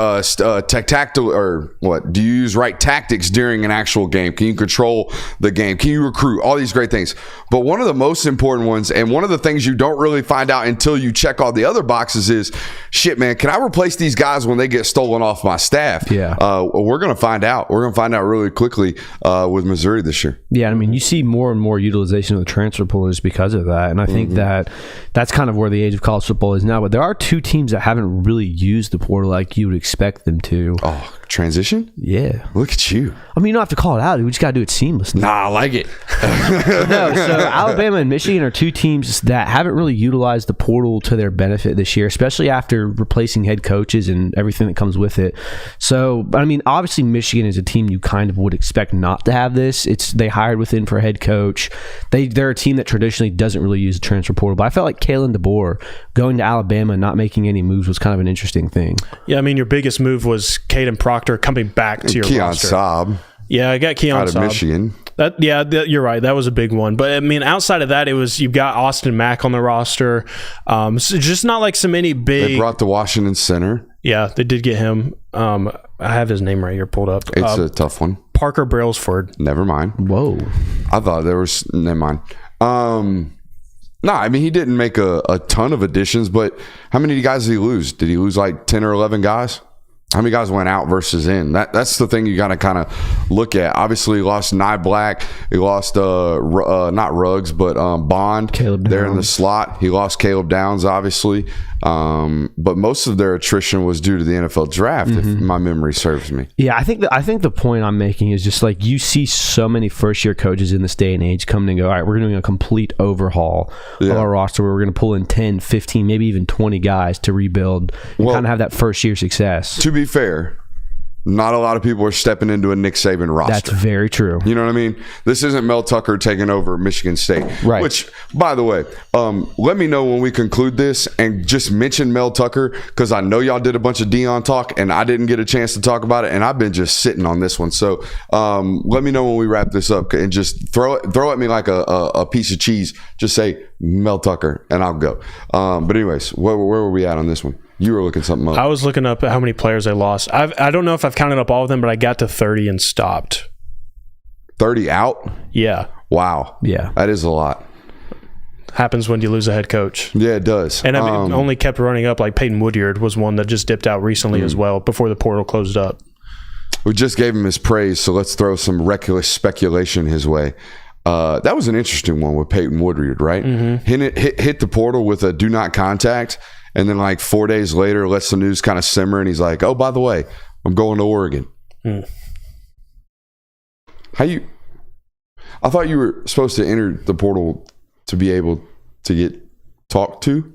tactical or what? Do you use right tactics during an actual game? Can you control the game? Can you recruit? All these great things. But one of the most important ones, and one of the things you don't really find out until you check all the other boxes is, shit, man, can I replace these guys when they get stolen off my staff? Yeah. We're going to find out. We're going to find out really quickly with Missouri this year. Yeah, I mean, you see more and more utilization of the transfer portal is because of that, and I think that's kind of where the age of college football is now. But there are 2 teams that haven't really used the portal like you would expect them to. Oh, transition? Yeah. Look at you. I mean, you don't have to call it out. We just got to do it seamlessly. Nah, I like it. No, so Alabama and Michigan are 2 teams that haven't really utilized the portal to their benefit this year, especially after replacing head coaches and everything that comes with it. So, I mean, obviously Michigan is a team you kind of would expect not to have this. They hired within for a head coach. They're a team that traditionally doesn't really use the transfer portal, but I felt like Kalen DeBoer going to Alabama and not making any moves was kind of an interesting thing. Yeah, I mean, your biggest move was Caden Proctor coming back to your roster. Keon Saab. Yeah, I got Keon out of Saab. Michigan. You're right. That was a big one. But I mean, outside of that, you've got Austin Mack on the roster. So just not like so many big. They brought the Washington center. Yeah, they did get him. I have his name right here pulled up. It's a tough one. Parker Brailsford. Never mind. Whoa. I thought there was. Never mind. No, I mean, he didn't make a ton of additions, but how many guys did he lose? Did he lose like 10 or 11 guys? How many guys went out versus in? That's the thing you got to kind of look at. Obviously, he lost Nye Black. He lost not Ruggs, but Bond. Caleb there Downs. in the slot. He lost Caleb Downs, obviously. But most of their attrition was due to the NFL draft, if my memory serves me. Yeah, I think the point I'm making is just like you see so many first-year coaches in this day and age come and go, all right, we're doing a complete overhaul of our roster where we're going to pull in 10, 15, maybe even 20 guys to rebuild and kind of have that first-year success. To be fair, not a lot of people are stepping into a Nick Saban roster. That's very true. You know what I mean? This isn't Mel Tucker taking over Michigan State. Right. Which, by the way, let me know when we conclude this and just mention Mel Tucker, because I know y'all did a bunch of Deion talk and I didn't get a chance to talk about it, and I've been just sitting on this one. So let me know when we wrap this up and just throw at me like a piece of cheese. Just say Mel Tucker and I'll go. But anyways, where were we at on this one? You were looking something up. I was looking up how many players they lost. I don't know if I've counted up all of them, but I got to 30 and stopped. 30 out? Yeah. Wow. Yeah. That is a lot. Happens when you lose a head coach. Yeah, it does. And I mean, only kept running up. Like Peyton Woodyard was one that just dipped out recently as well before the portal closed up. We just gave him his praise, so let's throw some reckless speculation his way. That was an interesting one with Peyton Woodyard, right? Hit the portal with a do not contact, and then like 4 days later lets the news kind of simmer, and he's like, oh, by the way, I'm going to Oregon. I thought you were supposed to enter the portal to be able to get talked to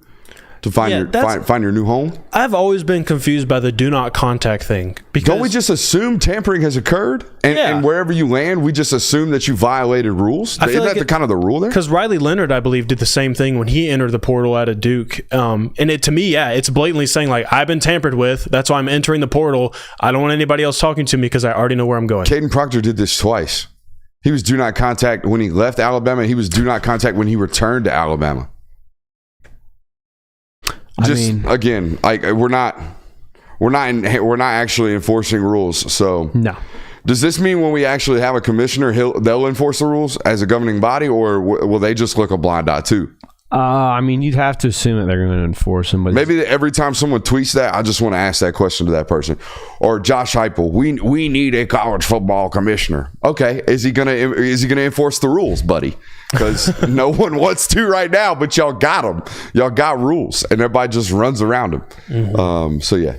find your new home. I've always been confused by the do not contact thing. Because don't we just assume tampering has occurred? And wherever you land, we just assume that you violated rules? Isn't that kind of the rule there? Because Riley Leonard, I believe, did the same thing when he entered the portal out of Duke. And to me, it's blatantly saying, like, I've been tampered with. That's why I'm entering the portal. I don't want anybody else talking to me because I already know where I'm going. Caden Proctor did this twice. He was do not contact when he left Alabama. He was do not contact when he returned to Alabama. Again, like we're not actually enforcing rules. So No. Does this mean when we actually have a commissioner, they'll enforce the rules as a governing body, or will they just look a blind eye too? You'd have to assume that they're going to enforce them. But maybe every time someone tweets that, I just want to ask that question to that person. Or Josh Heupel, we need a college football commissioner. Okay, is he gonna enforce the rules, buddy? Because no one wants to right now, but y'all got them. Y'all got rules, and everybody just runs around them. Mm-hmm. So yeah,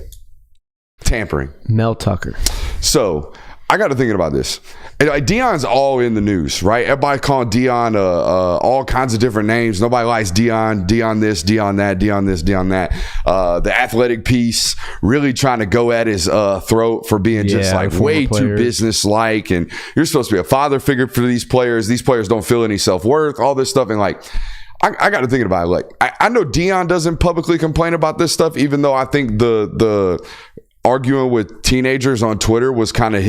tampering. Mel Tucker. So I got to thinking about this. Deion's all in the news, right? Everybody calling Deion all kinds of different names. Nobody likes Deion. Deion this, Deion that, Deion this, Deion that. The athletic piece really trying to go at his throat for being just like way too business-like. And you're supposed to be a father figure for these players. These players don't feel any self-worth, all this stuff. And like, I got to thinking about it. Like, I know Deion doesn't publicly complain about this stuff, even though I think the arguing with teenagers on Twitter was kind of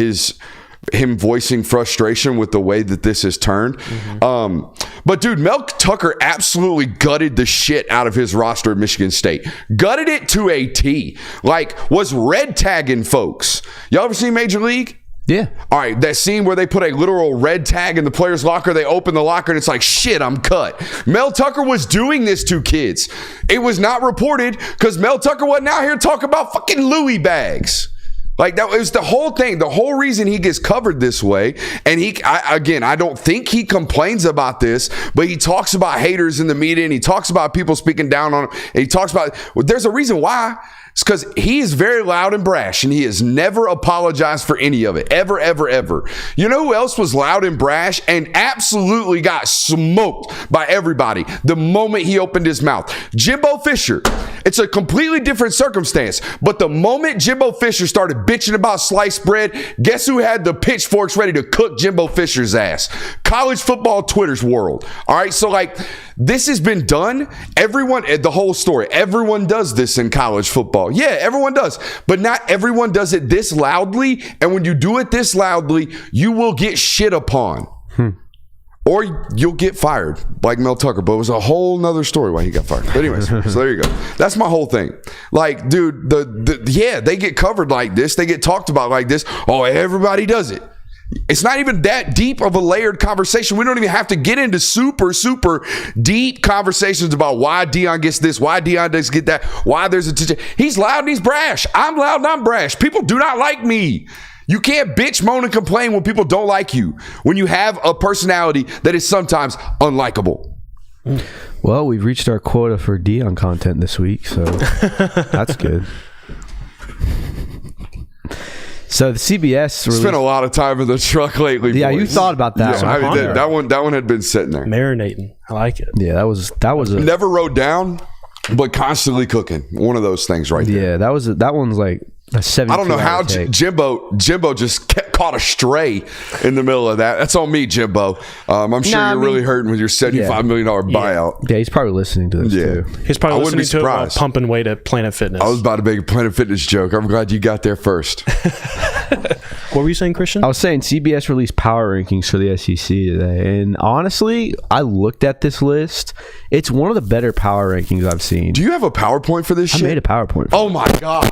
him voicing frustration with the way that this has turned. Mm-hmm. But dude, Mel Tucker absolutely gutted the shit out of his roster at Michigan State. Gutted it to a T. Like, was red tagging folks. Y'all ever seen Major League? Yeah. All right, that scene where they put a literal red tag in the player's locker, they open the locker and it's like, shit, I'm cut. Mel Tucker was doing this to kids. It was not reported because Mel Tucker wasn't out here talking about fucking Louis bags. Like, that was the whole thing. The whole reason he gets covered this way. And I don't think he complains about this, but he talks about haters in the media and he talks about people speaking down on him. And he talks about, there's a reason why. It's because he is very loud and brash, and he has never apologized for any of it. Ever, ever, ever. You know who else was loud and brash and absolutely got smoked by everybody the moment he opened his mouth? Jimbo Fisher. It's a completely different circumstance. But the moment Jimbo Fisher started bitching about sliced bread, guess who had the pitchforks ready to cook Jimbo Fisher's ass? College football Twitter's world. All right, so like, this has been done. Everyone, the whole story, everyone does this in college football. Yeah, everyone does. But not everyone does it this loudly. And when you do it this loudly, you will get shit upon. Or you'll get fired, like Mel Tucker. But it was a whole nother story why he got fired. But anyways, so there you go. That's my whole thing. Like, dude, they get covered like this. They get talked about like this. Oh, everybody does it. It's not even that deep of a layered conversation. We don't even have to get into super, super deep conversations about why Deion gets this, why Deion doesn't get that, why there's a... He's loud and he's brash. I'm loud and I'm brash. People do not like me. You can't bitch, moan, and complain when people don't like you, when you have a personality that is sometimes unlikable. Well, we've reached our quota for Deion content this week, so that's good. So the CBS released, spent a lot of time in the truck lately. Yeah, boys. You thought about that. Yeah, that one had been sitting there, marinating. I like it. Yeah, that was a never wrote down, but constantly cooking. One of those things right there. Yeah, that one's like a 7. I don't know how Jimbo just caught a stray in the middle of that. That's on me, Jimbo. I'm sure you're really hurting with your $75 million buyout. Yeah, he's probably listening to this too. He's probably listening to it while pumping weight at Planet Fitness. I was about to make a Planet Fitness joke. I'm glad you got there first. What were you saying, Christian? I was saying CBS released power rankings for the SEC today, and honestly, I looked at this list. It's one of the better power rankings I've seen. Do you have a PowerPoint for this shit? I made a PowerPoint. Oh my God.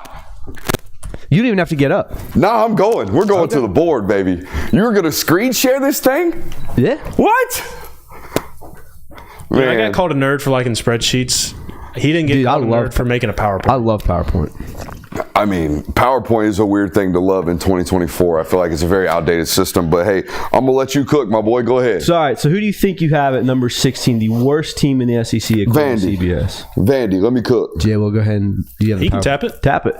You don't even have to get up. Nah, I'm going. We're going to the board, baby. You're going to screen share this thing? Yeah. What? Man, I got called a nerd for liking spreadsheets. He didn't get called a nerd for making a PowerPoint. I love PowerPoint. I mean, PowerPoint is a weird thing to love in 2024. I feel like it's a very outdated system. But hey, I'm going to let you cook, my boy. Go ahead. So, all right. So who do you think you have at number 16, the worst team in the SEC according to CBS? Vandy, let me cook. Jay, we'll go ahead and... He can tap it? Tap it.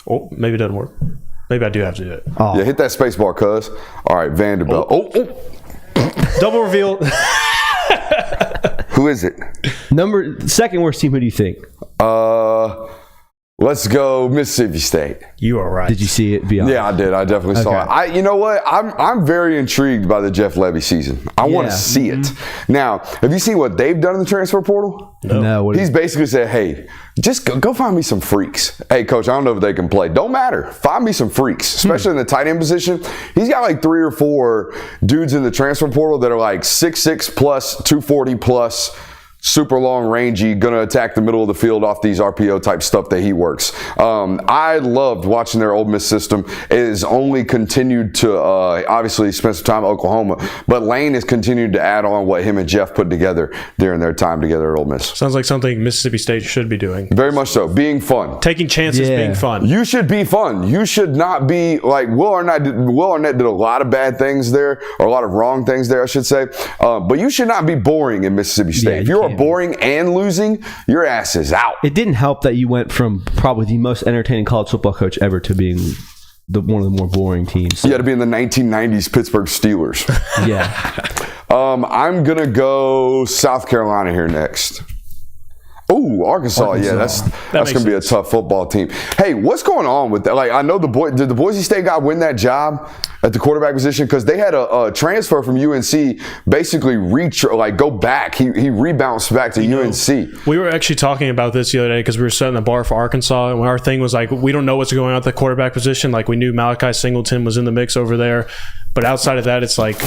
Oh, maybe it doesn't work. Maybe I do have to do it. Oh. Yeah, hit that space bar, cuz. All right, Vanderbilt. Oh. Double reveal. Who is it? Second worst team, who do you think? Let's go Mississippi State. You are right. Did you see it? Yeah, I did. I definitely saw it. You know what? I'm very intrigued by the Jeff Levy season. I want to see it. Now, have you seen what they've done in the transfer portal? No. He's basically said, hey, just go find me some freaks. Hey, coach, I don't know if they can play. Don't matter. Find me some freaks, especially in the tight end position. He's got like 3 or 4 dudes in the transfer portal that are like 6'6 plus, 240 plus, super long rangy, gonna attack the middle of the field off these RPO type stuff that he works. I loved watching their Ole Miss system. It has only continued to obviously spend some time at Oklahoma, but Lane has continued to add on what him and Jeff put together during their time together at Ole Miss. Sounds like something Mississippi State should be doing. Very much so. Being fun. Taking chances, being fun. You should be fun. You should not be like Will Arnett did a lot of bad things there, or a lot of wrong things there, I should say. But you should not be boring in Mississippi State. If you're boring and losing, your ass is out. It didn't help that you went from probably the most entertaining college football coach ever to being one of the more boring teams. You had to be in the 1990s Pittsburgh Steelers. Yeah. I'm going to go South Carolina here next. Oh, Arkansas. Yeah, that's going to be a tough football team. Hey, what's going on with that? Like, I know did the Boise State guy win that job at the quarterback position? Because they had a transfer from UNC basically go back. He rebounced back to UNC. We were actually talking about this the other day because we were setting the bar for Arkansas, and our thing was like, we don't know what's going on at the quarterback position. Like, we knew Malachi Singleton was in the mix over there, but outside of that, it's like,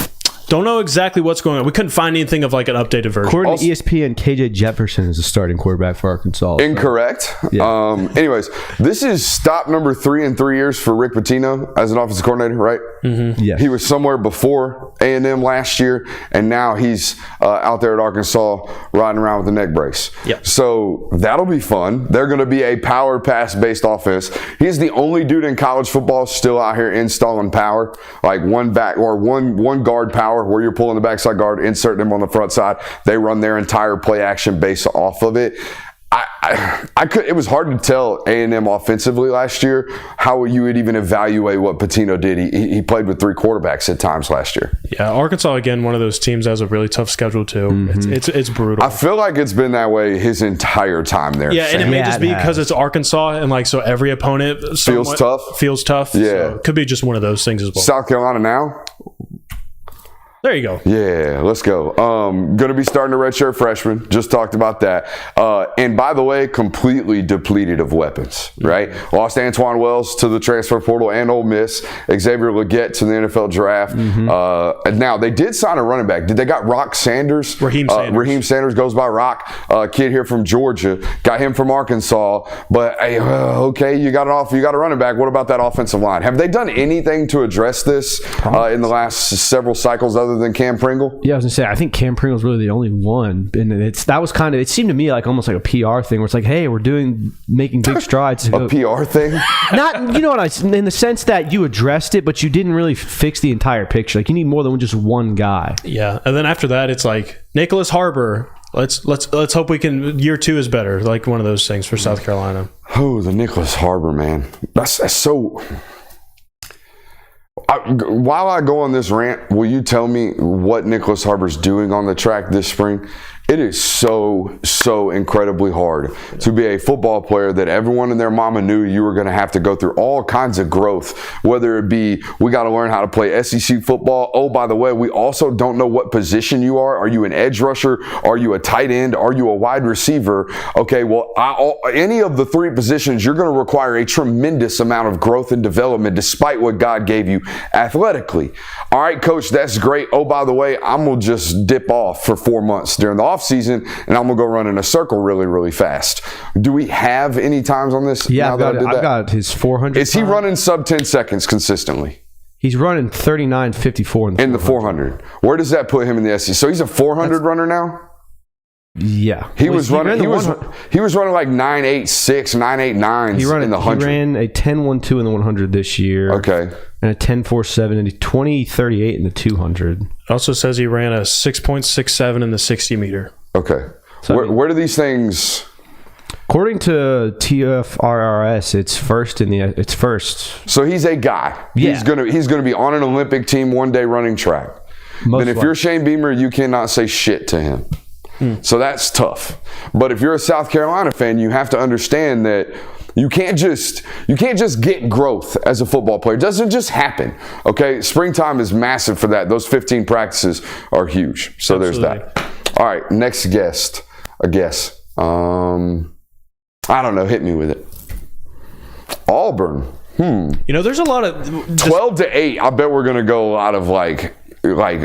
don't know exactly what's going on. We couldn't find anything of like an updated version. According to ESPN, KJ Jefferson is the starting quarterback for Arkansas. Incorrect. Yeah. Anyways, this is stop number 3 in 3 years for Rick Pitino as an offensive coordinator, right? Mm-hmm. Yeah. He was somewhere before A&M last year, and now he's out there at Arkansas riding around with a neck brace. Yep. So that'll be fun. They're going to be a power pass-based offense. He's the only dude in college football still out here installing power, like one back or one guard power, where you're pulling the backside guard, inserting them on the front side. They run their entire play action based off of it. It was hard to tell A&M offensively last year how you would even evaluate what Pitino did. He played with 3 quarterbacks at times last year. Yeah, Arkansas, again, one of those teams that has a really tough schedule too. Mm-hmm. It's brutal. I feel like it's been that way his entire time there. Yeah, and it may just be because it's Arkansas, and like so every opponent feels tough. Yeah, so it could be just one of those things as well. South Carolina now. There you go. Yeah, let's go. Going to be starting a redshirt freshman. Just talked about that. And by the way, completely depleted of weapons, right? Lost Antoine Wells to the transfer portal and Ole Miss. Xavier Legette to the NFL draft. Mm-hmm. Now, they did sign a running back. They got Rock Sanders. Raheem Sanders. Raheem Sanders goes by Rock. Kid here from Georgia. Got him from Arkansas. But, okay, you got a running back. What about that offensive line? Have they done anything to address this in the last several cycles other than Cam Pringle? Yeah, I was gonna say I think Cam Pringle's really the only one, and it seemed to me like almost like a PR thing where it's like, hey, we're making big strides. A PR thing? Not, in the sense that you addressed it, but you didn't really fix the entire picture. Like you need more than just one guy. Yeah, and then after that, it's like Nicholas Harbor. Let's hope we can. Year 2 is better. Like one of those things for South Carolina. Oh, the Nicholas Harbor, man. That's so. While I go on this rant, will you tell me what Nicholas Harbor's doing on the track this spring? It is so incredibly hard to be a football player that everyone and their mama knew you were going to have to go through all kinds of growth, whether it be we got to learn how to play SEC football. Oh, by the way, we also don't know what position you are. Are you an edge rusher? Are you a tight end? Are you a wide receiver? Okay, well, any of the 3 positions, you're going to require a tremendous amount of growth and development despite what God gave you athletically. All right, coach, that's great. Oh, by the way, I'm going to just dip off for 4 months during the offseason, and I'm going to go run in a circle really, really fast. Do we have any times on this? Yeah, I've got his 400. Is he running sub 10 seconds consistently? He's running 39.54 in the 400. Where does that put him in the SEC? So he's a 400 runner now? Yeah. He was running like 9.86, 9.89 in the 100. He ran a 10.12 in the 100 this year. Okay. And a 10.47 and a 20.38 in the 200. It also says he ran a 6.67 in the 60 meter. Okay. So where do these things? According to TFRRS, it's first. So he's a guy. Yeah. He's gonna be on an Olympic team one day running track. Then if you're Shane Beamer, you cannot say shit to him. So that's tough. But if you're a South Carolina fan, you have to understand that You can't just get growth as a football player. It doesn't just happen. Okay, springtime is massive for that. Those 15 practices are huge. So Absolutely. There's that. All right, next guest. A guess. I don't know. Hit me with it. Auburn. There's a lot of 12-8. I bet we're gonna go a lot of like,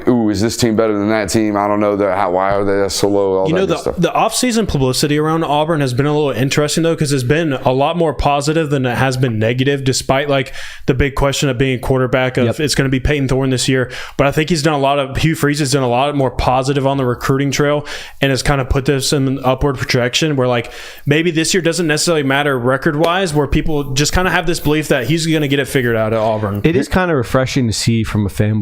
ooh, is this team better than that team? I don't know why are they so low? All that stuff. The off-season publicity around Auburn has been a little interesting though, because it's been a lot more positive than it has been negative, despite like the big question of being a quarterback of it's going to be Peyton Thorne this year. But I think Hugh Freeze has done a lot more positive on the recruiting trail and has kind of put this in an upward projection where like maybe this year doesn't necessarily matter record-wise, where people just kind of have this belief that he's going to get it figured out at Auburn. It is kind of refreshing to see from a fan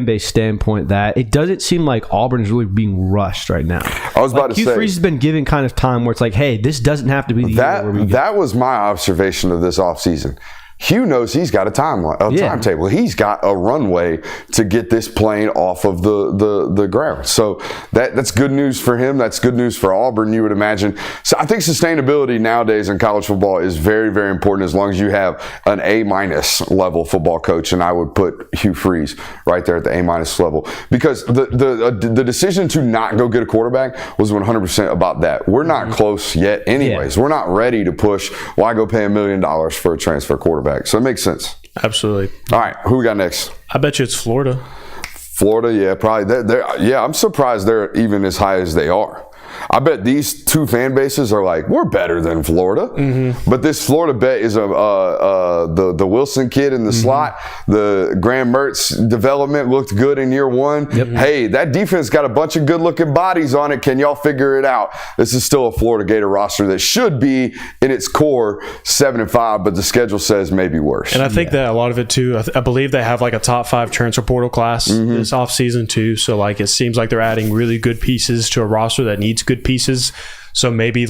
base standpoint that it doesn't seem like Auburn is really being rushed right now. I was about to say, Hugh Freeze has been given kind of time where it's like, hey, this doesn't have to be the year where we go. That was my observation of this offseason. Hugh knows he's got a timetable. He's got a runway to get this plane off of the ground. So that's good news for him. That's good news for Auburn, you would imagine. So I think sustainability nowadays in college football is very, very important as long as you have an A- level football coach. And I would put Hugh Freeze right there at the A- level, because the decision to not go get a quarterback was 100% about that. We're not close yet anyways. We're not ready to push, why go pay $1 million for a transfer quarterback? So it makes sense. Absolutely. All right, who we got next? I bet you it's Florida. Florida, yeah, probably. I'm surprised they're even as high as they are. I bet these two fan bases are like, we're better than Florida. But this Florida bet is the Wilson kid in the slot. The Graham Mertz development looked good in year one. Hey, that defense got a bunch of good-looking bodies on it. Can y'all figure it out? This is still a Florida Gator roster that should be, in its core, 7-5, but the schedule says maybe worse. And I think that a lot of it, too, I believe they have like a top 5 transfer portal class this offseason, too. So, like, it seems like they're adding really good pieces to a roster that needs good pieces. So maybe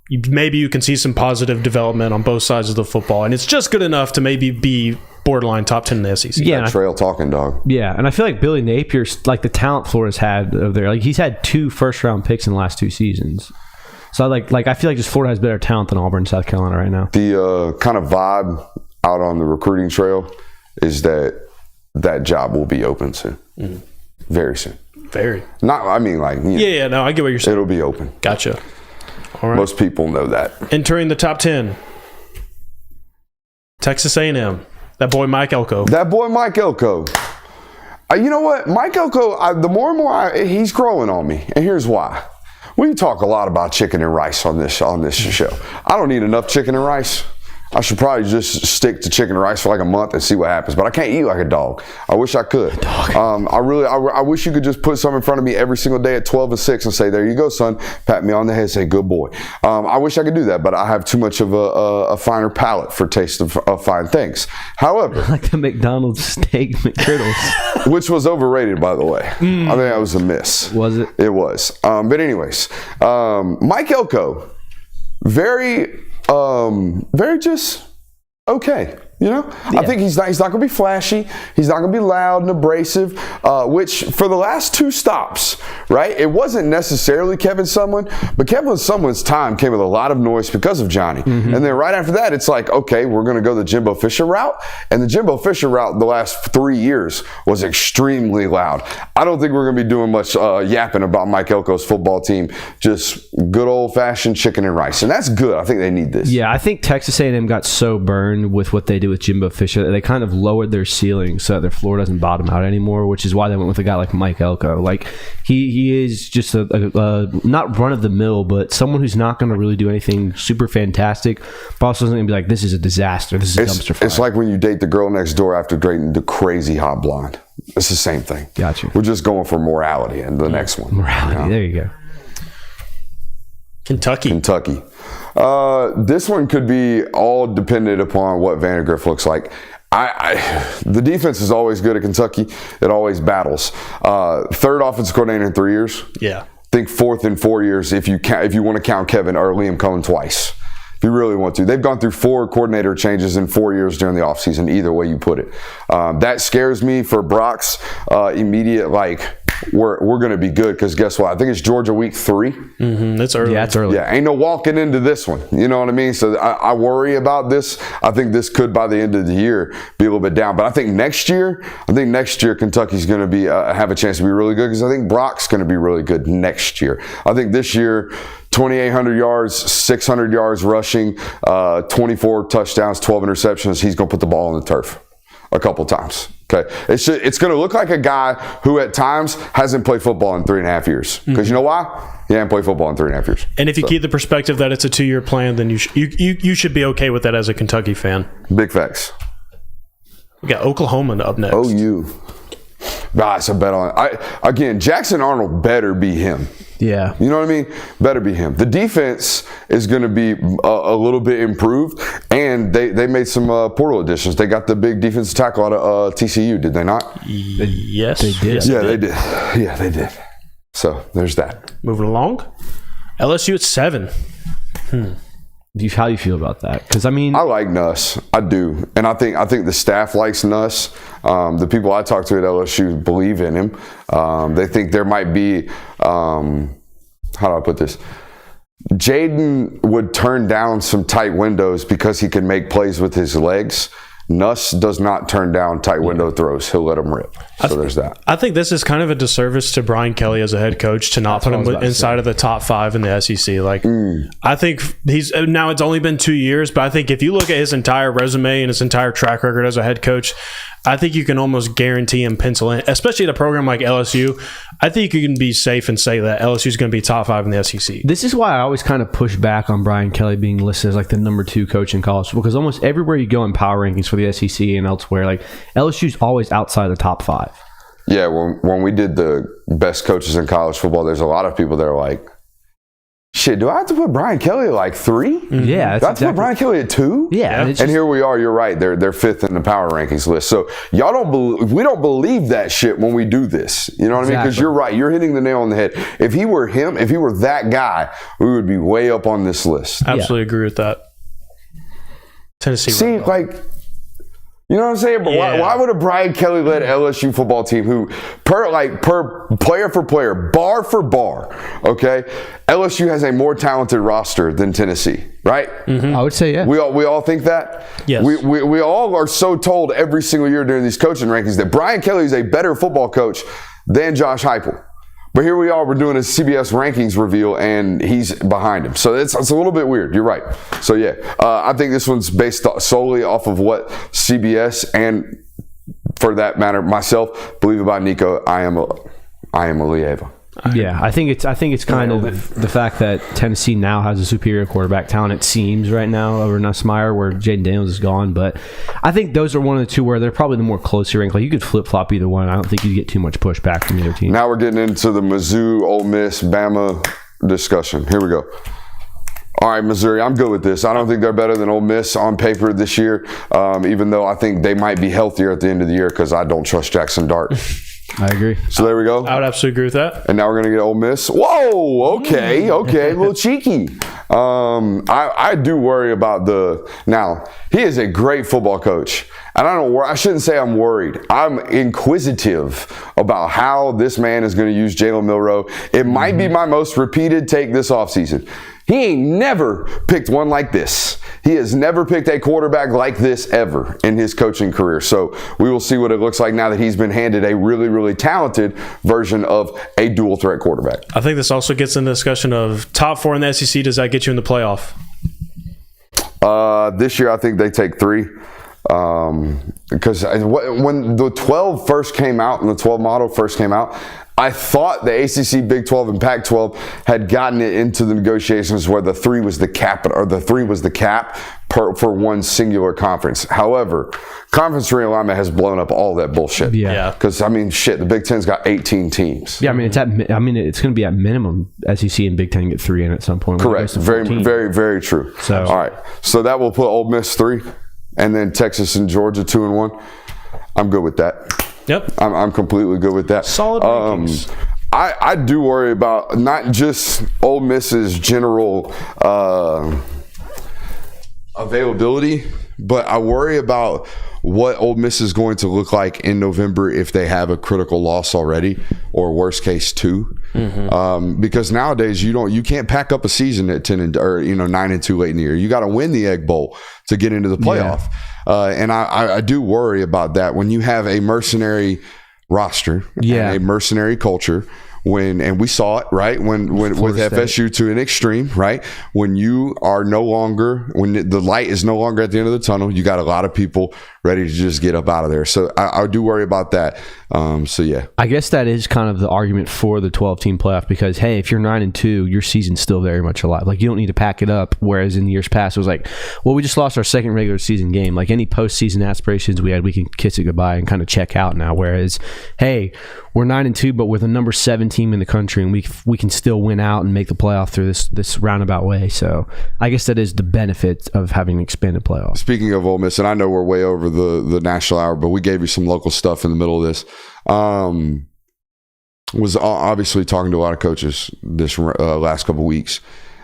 you can see some positive development on both sides of the football, and it's just good enough to maybe be borderline top 10 in the SEC. Yeah, trail talking dog. Yeah, and I feel like Billy Napier's like the talent Florida's had over there. Like he's had 2 first-round picks in the last 2 seasons. So I feel like just Florida has better talent than Auburn, South Carolina right now. The kind of vibe out on the recruiting trail is that job will be open soon, very soon. Very. Not, I mean, like, no, I get what you're saying. It'll be open. Gotcha. All right. Most people know that. Entering the top 10, Texas A&M. That boy Mike Elko. You know what? Mike Elko, the more and more he's growing on me. And here's why. We talk a lot about chicken and rice on this show. I don't need enough chicken and rice. I should probably just stick to chicken and rice for like a month and see what happens. But I can't eat like a dog. I wish I could. I wish you could just put something in front of me every single day at 12 and 6 and say, there you go, son. Pat me on the head, say, good boy. I wish I could do that, but I have too much of a finer palate for taste of fine things. However, like the McDonald's steak McGriddles, which was overrated, by the way. I think that was a miss. Was it? It was. But anyways, Mike Elko, very just okay. You know, I think he's not going to be flashy. He's not going to be loud and abrasive, which for the last 2 stops, right, it wasn't necessarily Kevin Sumlin, but Kevin Sumlin's time came with a lot of noise because of Johnny. And then right after that, it's like, okay, we're going to go the Jimbo Fisher route. And the Jimbo Fisher route the last 3 years was extremely loud. I don't think we're going to be doing much yapping about Mike Elko's football team. Just good old-fashioned chicken and rice. And that's good. I think they need this. Yeah, I think Texas A&M got so burned with what they did with Jimbo Fisher, they kind of lowered their ceiling so that their floor doesn't bottom out anymore, which is why they went with a guy like Mike Elko. Like he is just a not run of the mill, but someone who's not going to really do anything super fantastic, but also isn't going to be like, this is a disaster, this is a dumpster fire. It's like when you date the girl next door after dating the crazy hot blonde. It's the same thing. Gotcha. We're just going for morality in the next one. Morality. There you go. Kentucky. This one could be all dependent upon what Vandegrift looks like. The defense is always good at Kentucky. It always battles. 3rd offensive coordinator in 3 years. Yeah. Think 4th in 4 years if you want to count Kevin or Liam Cohen twice. If you really want to. They've gone through 4 coordinator changes in 4 years during the offseason, either way you put it. That scares me for Brock's immediate, we're going to be good because guess what? I think it's Georgia week 3. That's early. Yeah, it's early. Yeah, ain't no walking into this one. You know what I mean? So I worry about this. I think this could, by the end of the year, be a little bit down. But I think next year Kentucky's going to be have a chance to be really good because I think Brock's going to be really good next year. I think this year, 2,800 yards, 600 yards rushing, 24 touchdowns, 12 interceptions. He's going to put the ball on the turf a couple times. Okay, it's going to look like a guy who at times hasn't played football in 3.5 years. Because you know why? He hasn't played football in 3.5 years. And if you keep the perspective that it's a 2-year plan, then you should be okay with that as a Kentucky fan. Big facts. We got Oklahoma up next. OU. It's a bet on it. Again, Jackson Arnold better be him. Yeah. You know what I mean? Better be him. The defense is going to be a little bit improved, and they made some portal additions. They got the big defensive tackle out of TCU, did they not? Yes. They did. Yeah, they did. Yeah, they did. So there's that. Moving along. LSU at 7. How do you feel about that? Because I like Nuss. I do, and I think the staff likes Nuss. The people I talk to at LSU believe in him. They think there might be. How do I put this? Jaden would turn down some tight windows because he can make plays with his legs. Nuss does not turn down tight window throws. He'll let them rip. So there's that. I think this is kind of a disservice to Brian Kelly as a head coach to not put him inside of the top 5 in the SEC. I think now it's only been 2 years, but I think if you look at his entire resume and his entire track record as a head coach, I think you can almost guarantee him pencil in, especially at a program like LSU. I think you can be safe and say that LSU is going to be top 5 in the SEC. This is why I always kind of push back on Brian Kelly being listed as like the number 2 coach in college football, because almost everywhere you go in power rankings for the SEC and elsewhere, like LSU's always outside the top 5. Yeah, when we did the best coaches in college football, there's a lot of people that are like, shit, do I have to put Brian Kelly at like 3? Yeah. Do I have to put Brian Kelly at 2? Yeah. And here we are, you're right. They're 5th in the power rankings list. So we don't believe that shit when we do this. You know what I mean? Because you're right. You're hitting the nail on the head. If he were him, if he were that guy, we would be way up on this list. Absolutely agree with that. Tennessee. See, you know what I'm saying? But why would a Brian Kelly led LSU football team who per player for player, bar for bar, okay, LSU has a more talented roster than Tennessee, right? I would say, yeah. We all think that? Yes. We all are so told every single year during these coaching rankings that Brian Kelly is a better football coach than Josh Heupel. But here we are, we're doing a CBS rankings reveal, and he's behind him. So it's a little bit weird. You're right. So, yeah, I think this one's based solely off of what CBS and, for that matter, myself believe about Nico. I am a Lieva. Yeah, I think it's kind of the fact that Tennessee now has a superior quarterback talent, it seems, right now over Nussmeier, where Jaden Daniels is gone. But I think those are one of the two where they're probably the more closely ranked. Like, you could flip-flop either one. I don't think you get too much pushback from either team. Now we're getting into the Mizzou, Ole Miss, Bama discussion. Here we go. All right, Missouri, I'm good with this. I don't think they're better than Ole Miss on paper this year, even though I think they might be healthier at the end of the year because I don't trust Jackson Dart. I agree. So there we go. I would absolutely agree with that. And now we're going to get Ole Miss. Whoa, okay, a little cheeky. I do worry about now, he is a great football coach. And I shouldn't say I'm worried. I'm inquisitive about how this man is going to use Jalen Milroe. It might be my most repeated take this offseason. He ain't never picked one like this. He has never picked a quarterback like this ever in his coaching career. So we will see what it looks like now that he's been handed a really, really talented version of a dual threat quarterback. I think this also gets into the discussion of top 4 in the SEC. Does that get you in the playoff? This year, I think they take 3. Because when the 12 first came out and the 12 model first came out, I thought the ACC, Big 12, and Pac-12 had gotten it into the negotiations where the 3 was the cap, for one singular conference. However, conference realignment has blown up all that bullshit. Yeah. Because the Big 10's got 18 teams. Yeah, it's going to be at minimum SEC and Big 10 get 3 in at some point. Correct. Very, very, very true. So, all right. So that will put Ole Miss 3, and then Texas and Georgia 2 and 1. I'm good with that. Yep. I'm completely good with that. Solid rankings. I do worry about not just Ole Miss's general availability, but I worry about what Ole Miss is going to look like in November if they have a critical loss already, or worst case 2. Because nowadays you can't pack up a season at 9-2 late in the year. You got to win the Egg Bowl to get into the playoff. And I do worry about that when you have a mercenary roster and a mercenary culture. And we saw it, right? When with FSU to an extreme, right? When you are when the light is no longer at the end of the tunnel, you got a lot of people ready to just get up out of there. So I do worry about that. I guess that is kind of the argument for the 12-team playoff, because hey, if you're 9-2, your season's still very much alive. Like, you don't need to pack it up. Whereas in the years past, it was like, well, we just lost our second regular season game. Like, any postseason aspirations we had, we can kiss it goodbye and kind of check out now. Whereas, hey, we're 9-2, but we're the number 7 team in the country, and we can still win out and make the playoff through this roundabout way. So I guess that is the benefit of having an expanded playoff. Speaking of Ole Miss, and I know we're way over the national hour, but we gave you some local stuff in the middle of this. Was obviously talking to a lot of coaches this last couple of weeks.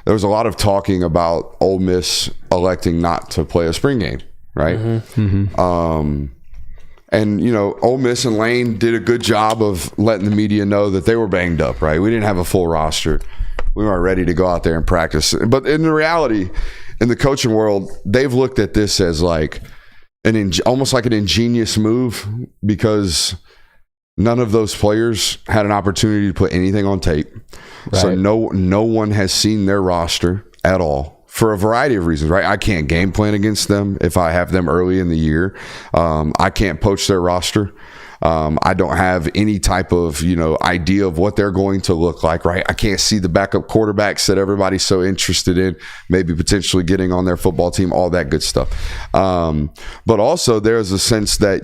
There was a lot of talking about Ole Miss electing not to play a spring game, right? And, Ole Miss and Lane did a good job of letting the media know that they were banged up, right? We didn't have a full roster. We weren't ready to go out there and practice. But in the reality, in the coaching world, they've looked at this as like almost like an ingenious move, because none of those players had an opportunity to put anything on tape. Right. So no one has seen their roster at all, for a variety of reasons, right? I can't game plan against them if I have them early in the year. I can't poach their roster. I don't have any type of, idea of what they're going to look like, right? I can't see the backup quarterbacks that everybody's so interested in, maybe potentially getting on their football team, all that good stuff. But also there's a sense that,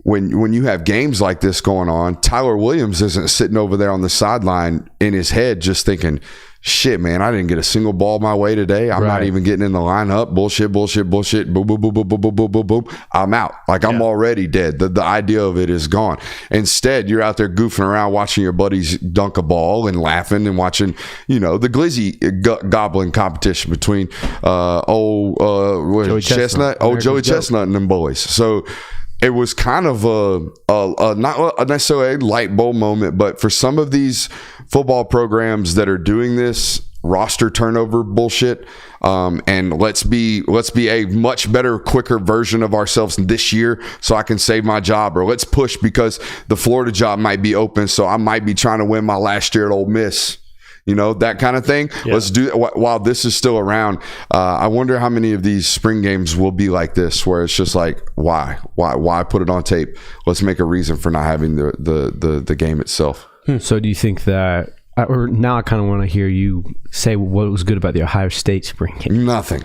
when you have games like this going on, Tyler Williams isn't sitting over there on the sideline in his head just thinking, shit, man, I didn't get a single ball my way today. I'm not even getting in the lineup. Bullshit. Boom, boom, boom, boom, boom, boom, boom, boom, boom. I'm out. Like, I'm already dead. The idea of it is gone. Instead, you're out there goofing around watching your buddies dunk a ball and laughing and watching, the glizzy gobbling competition between Joey Chestnut and them boys. So it was kind of a not necessarily a light bulb moment, but for some of these football programs that are doing this roster turnover bullshit, and let's be a much better, quicker version of ourselves this year so I can save my job, or let's push because the Florida job might be open, so I might be trying to win my last year at Ole Miss. That kind of thing. Yeah. Let's do it while this is still around. I wonder how many of these spring games will be like this, where it's just like, why put it on tape? Let's make a reason for not having the game itself. So do you think that, or now I kind of want to hear you say what was good about the Ohio State spring game? Nothing.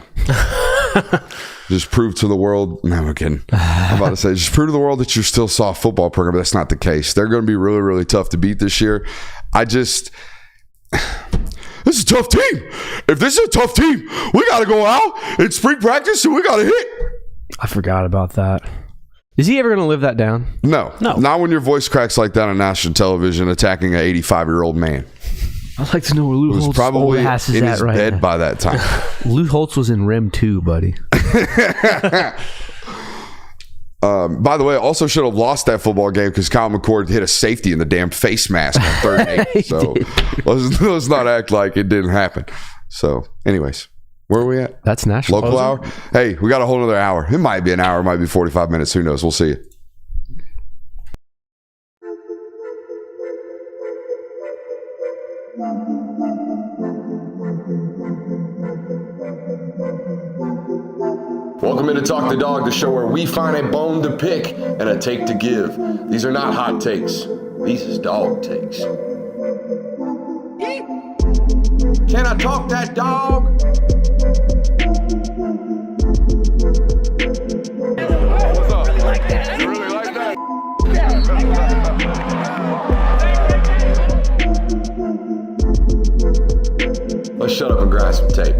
Just prove to the world. No, I'm kidding. I'm about to say, just prove to the world that you're still a soft football program. But that's not the case. They're going to be really, really tough to beat this year. This is a tough team. If this is a tough team, we got to go out. It's spring practice, and we got to hit. I forgot about that. Is he ever going to live that down? No. Not when your voice cracks like that on national television attacking an 85-year-old man. I'd like to know where Lou Holtz was probably in his right bed now. By that time. Lou Holtz was in REM 2, buddy. By the way, I also should have lost that football game because Kyle McCord hit a safety in the damn face mask on 3rd and 8. So let's not act like it didn't happen. So, anyways, where are we at? That's national. Local hour? Hey, we got a whole other hour. It might be an hour. It might be 45 minutes. Who knows? We'll see you. Welcome into Talk the Dog, the show where we find a bone to pick and a take to give. These are not hot takes. These is dog takes. Can I talk that dog? What's up? You really like that? Let's shut up and grind some tape.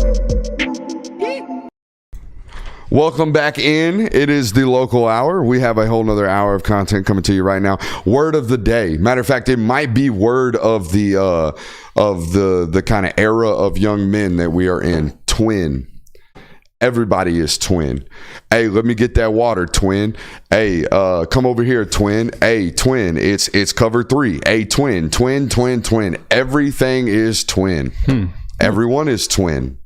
Welcome back in. It is the local hour. We have a whole nother hour of content coming to you right now. Word of the day. Matter of fact, it might be word of the kind of era of young men that we are in. Twin. Everybody is twin. Hey, let me get that water, twin. Hey, come over here, twin. Hey, twin. It's cover 3. Hey, twin. Everything is twin. Everyone is twin.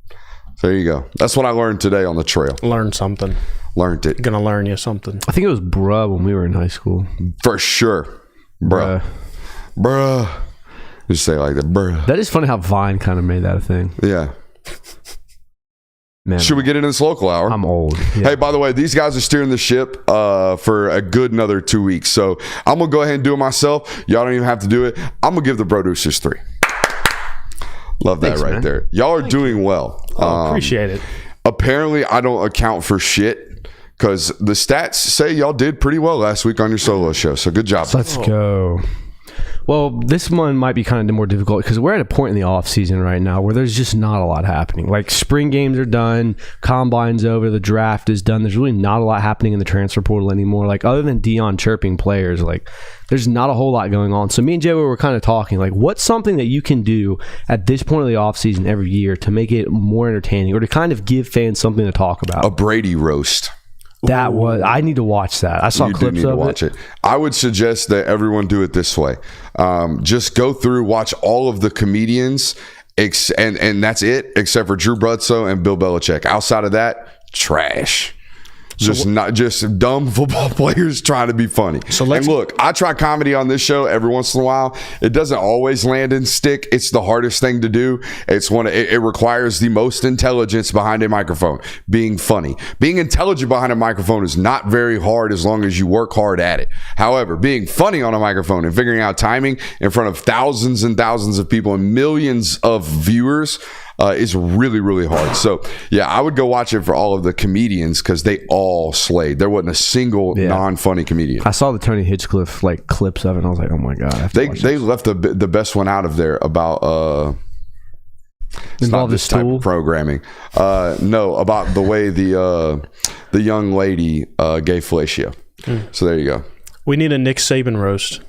There you go. That's what I learned today on the trail. Learned something. Learned it. Gonna learn you something. I think it was bruh when we were in high school. For sure. Bruh. Just say it like that. Bruh. That is funny how Vine kind of made that a thing. Yeah. Man, should we get into this local hour? I'm old. Yeah. Hey, by the way, these guys are steering the ship for a good another 2 weeks. So I'm going to go ahead and do it myself. Y'all don't even have to do it. I'm going to give the producers 3. Love that. Thanks, right man. There. Y'all are doing well. Appreciate it. Apparently, I don't account for shit because the stats say y'all did pretty well last week on your solo show. So good job. Let's go. Well, this one might be kind of more difficult because we're at a point in the off season right now where there's just not a lot happening. Like spring games are done, combine's over, the draft is done. There's really not a lot happening in the transfer portal anymore. Like other than Deion chirping players, like there's not a whole lot going on. So me and Jay were kind of talking like, what's something that you can do at this point of the off season every year to make it more entertaining or to kind of give fans something to talk about? A Brady roast. That was, I need to watch that. I saw you clips do need of to watch it. I would suggest that everyone do it this way. Just go through, watch all of the comedians, and that's it, except for Drew Bledsoe and Bill Belichick. Outside of that, trash. Just dumb football players trying to be funny. And look, I try comedy on this show every once in a while. It doesn't always land and stick. It's the hardest thing to do. It requires the most intelligence behind a microphone. Being funny. Being intelligent behind a microphone is not very hard as long as you work hard at it. However, being funny on a microphone and figuring out timing in front of thousands and thousands of people and millions of viewers is really, really hard. So, yeah, I would go watch it for all of the comedians because they all slayed. There wasn't a single non-funny comedian. I saw the Tony Hinchcliffe like clips of it, and I was like, oh my god! They left the best one out of there about it's not this type of programming. No, about the way the young lady gave fellatio. So there you go. We need a Nick Saban roast.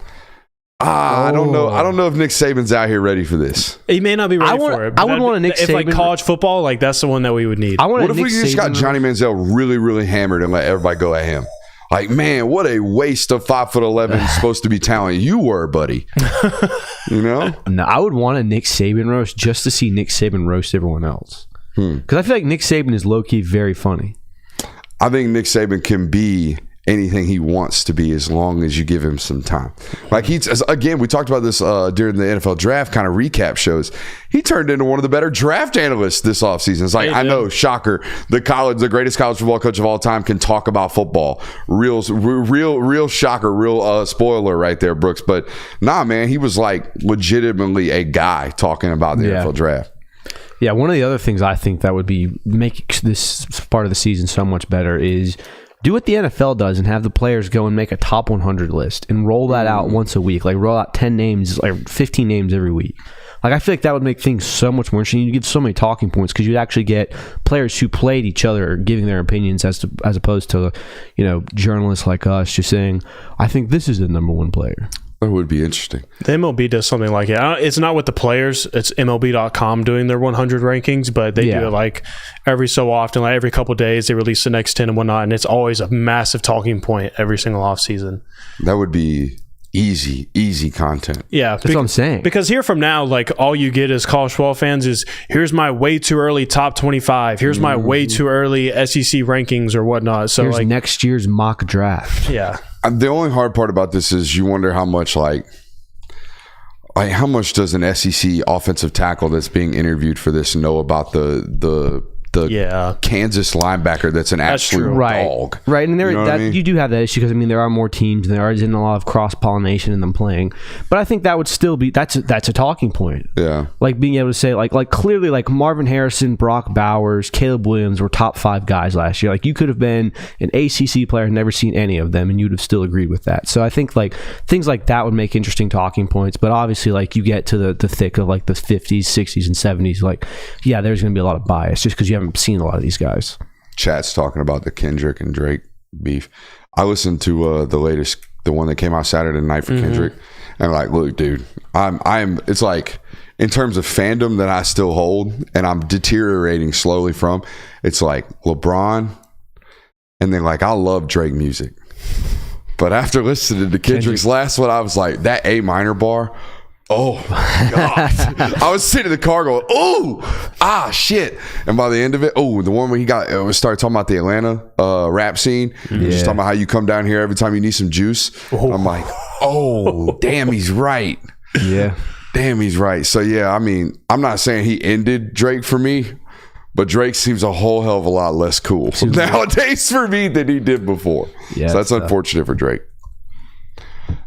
I don't know. I don't know if Nick Saban's out here ready for this. He may not be ready for it. I would want a Nick Saban. If like college football, like that's the one that we would need. What if we just got Johnny Manziel really, really hammered and let everybody go at him? Like, man, what a waste of 5'11" supposed to be talent you were, buddy. You know? No, I would want a Nick Saban roast just to see Nick Saban roast everyone else. Because I feel like Nick Saban is low key very funny. I think Nick Saban can be anything he wants to be as long as you give him some time. Like again, we talked about this during the NFL draft kind of recap shows. He turned into one of the better draft analysts this offseason. It's like, I know, shocker, the greatest college football coach of all time can talk about football. Real shocker, real spoiler right there, Brooks. But nah, man, he was like legitimately a guy talking about the NFL draft. Yeah, one of the other things I think that would be make this part of the season so much better is do what the NFL does and have the players go and make a top 100 list and roll that out once a week. Like roll out 10 names, like 15 names every week. Like I feel like that would make things so much more interesting. You get so many talking points because you'd actually get players who played each other giving their opinions as opposed to, journalists like us just saying, I think this is the number one player. That would be interesting. The MLB does something like it. It's not with the players. It's MLB.com doing their 100 rankings, but they do it like every so often, like every couple of days, they release the next 10 and whatnot, and it's always a massive talking point every single offseason. That would be easy content. Yeah. That's what I'm saying. Because here from now, like all you get as college football fans is, here's my way too early top 25. Here's my way too early SEC rankings or whatnot. So here's like next year's mock draft. Yeah. The only hard part about this is you wonder how much how much does an SEC offensive tackle that's being interviewed for this know about the Kansas linebacker that's an absolute dog. Right, and you you do have that issue because there are more teams and there isn't a lot of cross pollination in them playing. But I think that would still be that's a talking point. Yeah, like being able to say like clearly like Marvin Harrison, Brock Bowers, Caleb Williams were top 5 guys last year. Like you could have been an ACC player and never seen any of them, and you'd have still agreed with that. So I think like things like that would make interesting talking points. But obviously, like you get to the thick of like the 50s, 60s, and 70s. Like there's going to be a lot of bias just because you haven't seen a lot of these guys. Chat's talking about the Kendrick and Drake beef. I listened to the one that came out Saturday night for Kendrick, and I'm like, look, dude, I'm. It's like in terms of fandom that I still hold, and I'm deteriorating slowly from. It's like LeBron, and then like I love Drake music, but after listening to Kendrick's last one, I was like, that A minor bar. Oh my God. I was sitting in the car going, shit. And by the end of it, the one where he started talking about the Atlanta rap scene. Just talking about how you come down here every time you need some juice. I'm like, damn, he's right. Yeah. Damn, he's right. So yeah, I mean, I'm not saying he ended Drake for me, but Drake seems a whole hell of a lot less cool nowadays for me than he did before. Yeah, so that's unfortunate for Drake.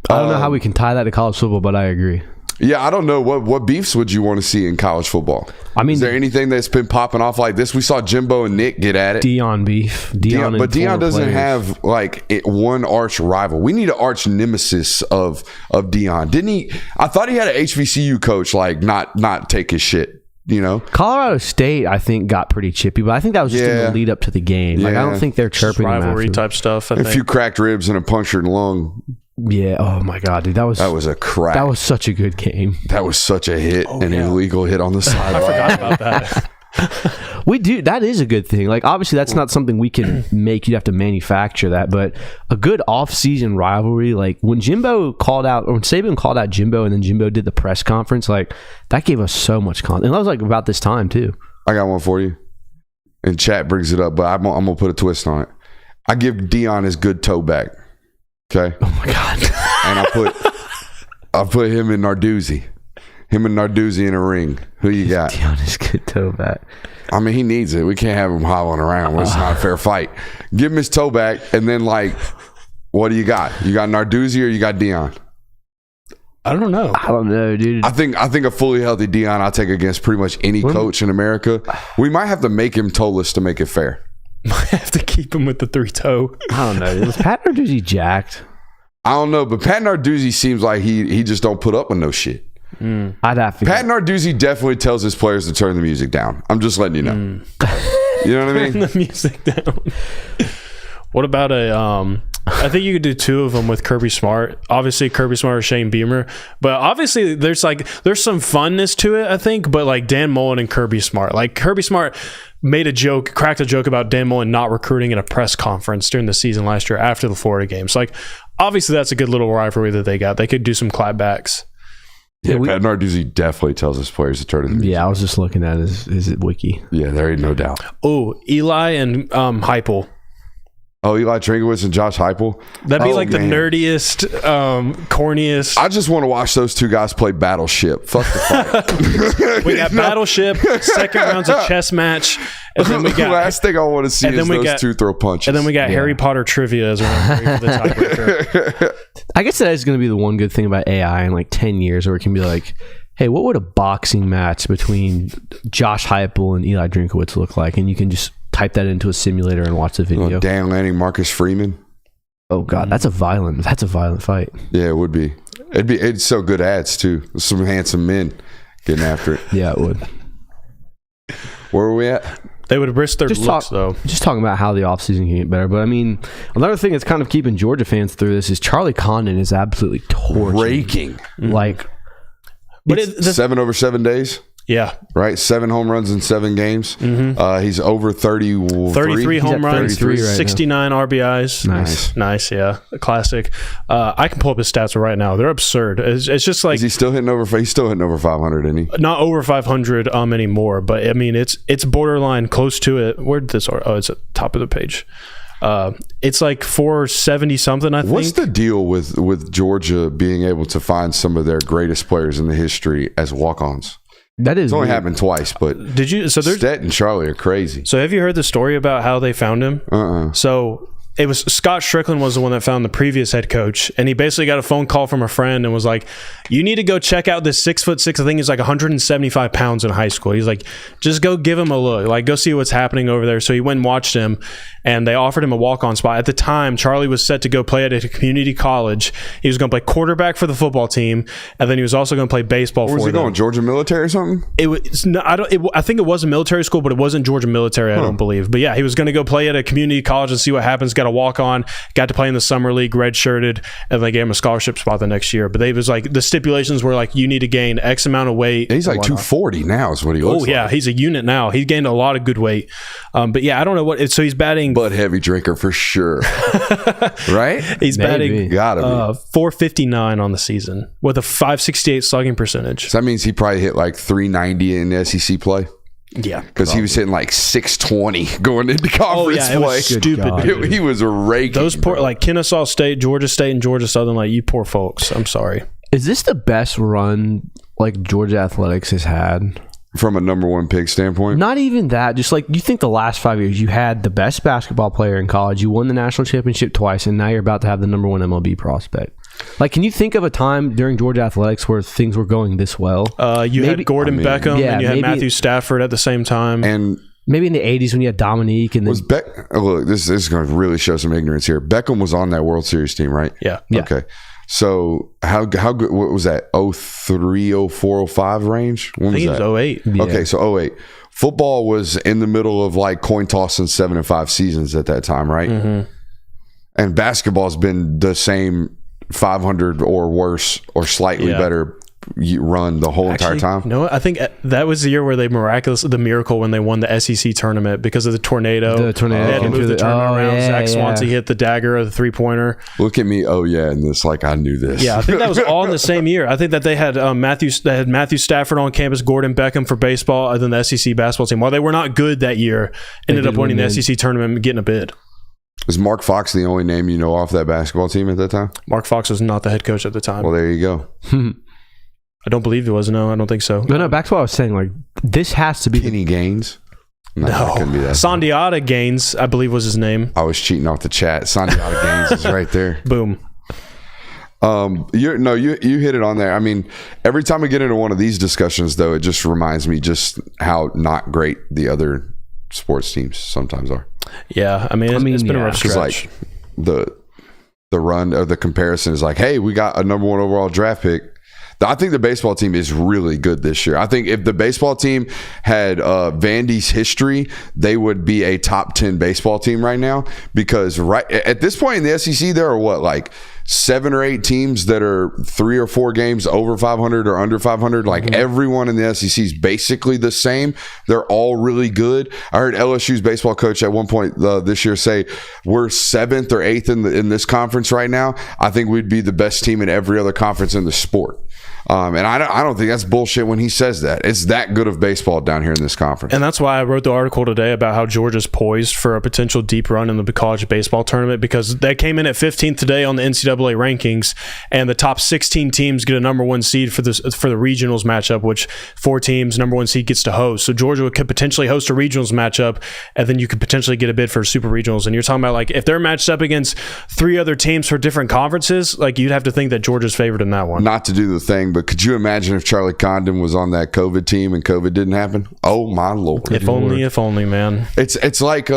I don't know how we can tie that to college football, but I agree. Yeah, I don't know. What beefs would you want to see in college football? I mean, is there anything that's been popping off like this? We saw Jimbo and Nick get at it. Deion beef. But Deion doesn't have like one arch rival. We need an arch nemesis of Deion. Didn't he? I thought he had an HBCU coach like not take his shit. You know, Colorado State, I think, got pretty chippy, but I think that was just in the lead up to the game. Like, I don't think they're chirping rivalry type stuff. A few cracked ribs and a punctured lung. Yeah. Oh my God, dude, that was a crack. That was such a good game. That was such a hit, illegal hit on the sideline. I forgot about that. We do. That is a good thing. Like, obviously, that's not something we can make. You'd have to manufacture that. But a good off-season rivalry, like when Saban called out Jimbo, and then Jimbo did the press conference, like that gave us so much content. And that was like about this time too. I got one for you. And chat brings it up, but I'm gonna put a twist on it. I give Deion his good toe back. Okay. Oh my God. And I put him and Narduzzi. Him and Narduzzi in a ring. Who you got? Deion is good toe back. I mean, he needs it. We can't have him hobbling around. It's not a fair fight. Give him his toe back, and then like, what do you got? You got Narduzzi or you got Deion? I don't know, dude. I think a fully healthy Deion I'll take against pretty much any coach in America. We might have to make him toeless to make it fair. Might have to keep him with the 3-toe. I don't know. Was Pat Narduzzi jacked? I don't know, but Pat Narduzzi seems like he just don't put up with no shit. I'd have to. Pat Narduzzi definitely tells his players to turn the music down. I'm just letting you know. You know what I mean? Turn the music down. What about I think you could do two of them with Kirby Smart. Obviously, Kirby Smart or Shane Beamer. But obviously, there's some funness to it, I think. But like Dan Mullen and Kirby Smart. Like Kirby Smart cracked a joke about Dan Mullen not recruiting in a press conference during the season last year after the Florida games. Like, obviously, that's a good little rivalry that they got. They could do some clapbacks. Yeah, Pat Narduzzi definitely tells his players to turn to the music. Yeah, I was just looking at his wiki. Yeah, there ain't no doubt. Oh, Eli and Heupel. Oh, Eli Trinkowitz and Josh Heupel. That'd be the nerdiest, corniest. I just want to watch those two guys play Battleship. Fuck the fight. We got Battleship, second rounds of chess match, and then we got last thing I want to see is those two throw punches. And then we got Harry Potter trivia as round 3 for the tiebreaker. I guess that is going to be the one good thing about AI in like 10 years, where it can be like, hey, what would a boxing match between Josh Heupel and Eli Drinkowitz look like? And you can just type that into a simulator and watch the video. Dan Lanning, Marcus Freeman. Oh God, that's a violent fight. Yeah, it would be. It's so good ads too. Some handsome men getting after it. Yeah, it would. Where were we at? They would risk their looks, though. Just talking about how the offseason can get better. But, I mean, another thing that's kind of keeping Georgia fans through this is Charlie Condon is absolutely torching. Raking. Like, but 7 over 7 days? Yeah. Right? 7 home runs in 7 games. He's over 33 home runs, 69 RBIs. Nice, yeah. A classic. I can pull up his stats right now. They're absurd. It's just like... Is he still hitting over... He's still hitting over 500, isn't he? Not over 500 anymore, but I mean, it's borderline close to it. Where'd this... Oh, it's at the top of the page. It's like 470 something, I think. What's the deal with Georgia being able to find some of their greatest players in the history as walk-ons? That is it's only happened twice, but did you? So Stet and Charlie are crazy. So have you heard the story about how they found him? So it was Scott Strickland was the one that found the previous head coach, and he basically got a phone call from a friend and was like, "You need to go check out this 6'6". I think he's like 175 pounds in high school." He's like, "Just go give him a look, like go see what's happening over there." So he went and watched him, and they offered him a walk-on spot. At the time, Charlie was set to go play at a community college. He was going to play quarterback for the football team, and then he was also going to play baseball. Where was he going? Georgia military or something? I think it was a military school, but it wasn't Georgia military. I don't believe. But yeah, he was going to go play at a community college and see what happens. Got got a walk-on, got to play in the summer league, redshirted, and they gave him a scholarship spot the next year. But they was like, the stipulations were like, you need to gain X amount of weight. He's like 240 now is what he looks like. Oh, yeah. He's a unit now. He gained a lot of good weight. But yeah, I don't know what. So he's batting. But heavy drinker for sure. Right? He's batting Gotta be. 459 on the season with a 568 slugging percentage. So that means he probably hit like 390 in SEC play. Yeah, because he was hitting like 620 going into conference it play. Was stupid. He was raking. Those poor, like Kennesaw State, Georgia State, and Georgia Southern. Like, you poor folks. I'm sorry. Is this the best run like Georgia athletics has had? From a number one pick standpoint? Not even that. Just like, you think the last 5 years, you had the best basketball player in college, you won the national championship twice, and now you're about to have the number one MLB prospect. Like, can you think of a time during Georgia athletics where things were going this well? You had Gordon Beckham, and you had Matthew Stafford at the same time. And maybe in the 80s when you had Dominique. And then look, this is going to really show some ignorance here. Beckham was on that World Series team, right? Yeah. Okay. So how good? What was that? 03, 04, 05 range? When I think was it was 08. Yeah. Okay, so 08. Football was in the middle of like coin tossing 7 and 5 seasons at that time, right? Mm-hmm. And basketball's been the same 500 or worse or slightly better run the whole entire time. No, I think that was the year where they the miracle when they won the SEC tournament because of the tornado. The tornado. They had to move the tournament around. Zach Swansea hit the dagger of the 3-pointer. Look at me. Oh yeah, and this like I knew this. Yeah, I think that was all in the same year. I think that they had Matthew Stafford on campus, Gordon Beckham for baseball, and then the SEC basketball team. While they were not good that year, ended up winning the SEC tournament and getting a bid. Was Mark Fox the only name you know off that basketball team at that time? Mark Fox was not the head coach at the time. Well, there you go. I don't believe it was. No, I don't think so. No, back to what I was saying. Like, this has to be Kenny Gaines. No, it couldn't be that. Sandiata Gaines, I believe, was his name. I was cheating off the chat. Sandiata Gaines is right there. Boom. You hit it on there. I mean, every time we get into one of these discussions, though, it just reminds me just how not great the other sports teams sometimes are. Yeah, I mean, it's been a rough stretch. Like the run or the comparison is like, hey, we got a number one overall draft pick. I think the baseball team is really good this year. I think if the baseball team had Vandy's history, they would be a top 10 baseball team right now, because right at this point in the SEC, there are like 7 or 8 teams that are 3 or 4 games over 500 or under 500. Like everyone in the SEC is basically the same. They're all really good. I heard LSU's baseball coach at one point this year say, we're 7th or 8th in this conference right now. I think we'd be the best team in every other conference in the sport. And I don't think that's bullshit when he says that. It's that good of baseball down here in this conference. And that's why I wrote the article today about how Georgia's poised for a potential deep run in the college baseball tournament, because they came in at 15th today on the NCAA rankings, and the top 16 teams get a number 1 seed for the regionals matchup, which 4 teams, number 1 seed gets to host. So Georgia could potentially host a regionals matchup, and then you could potentially get a bid for super regionals. And you're talking about, like, if they're matched up against 3 other teams for different conferences, like, you'd have to think that Georgia's favored in that one. Not to do the thing, but could you imagine if Charlie Condon was on that COVID team and COVID didn't happen? Oh my Lord. If only, man. It's like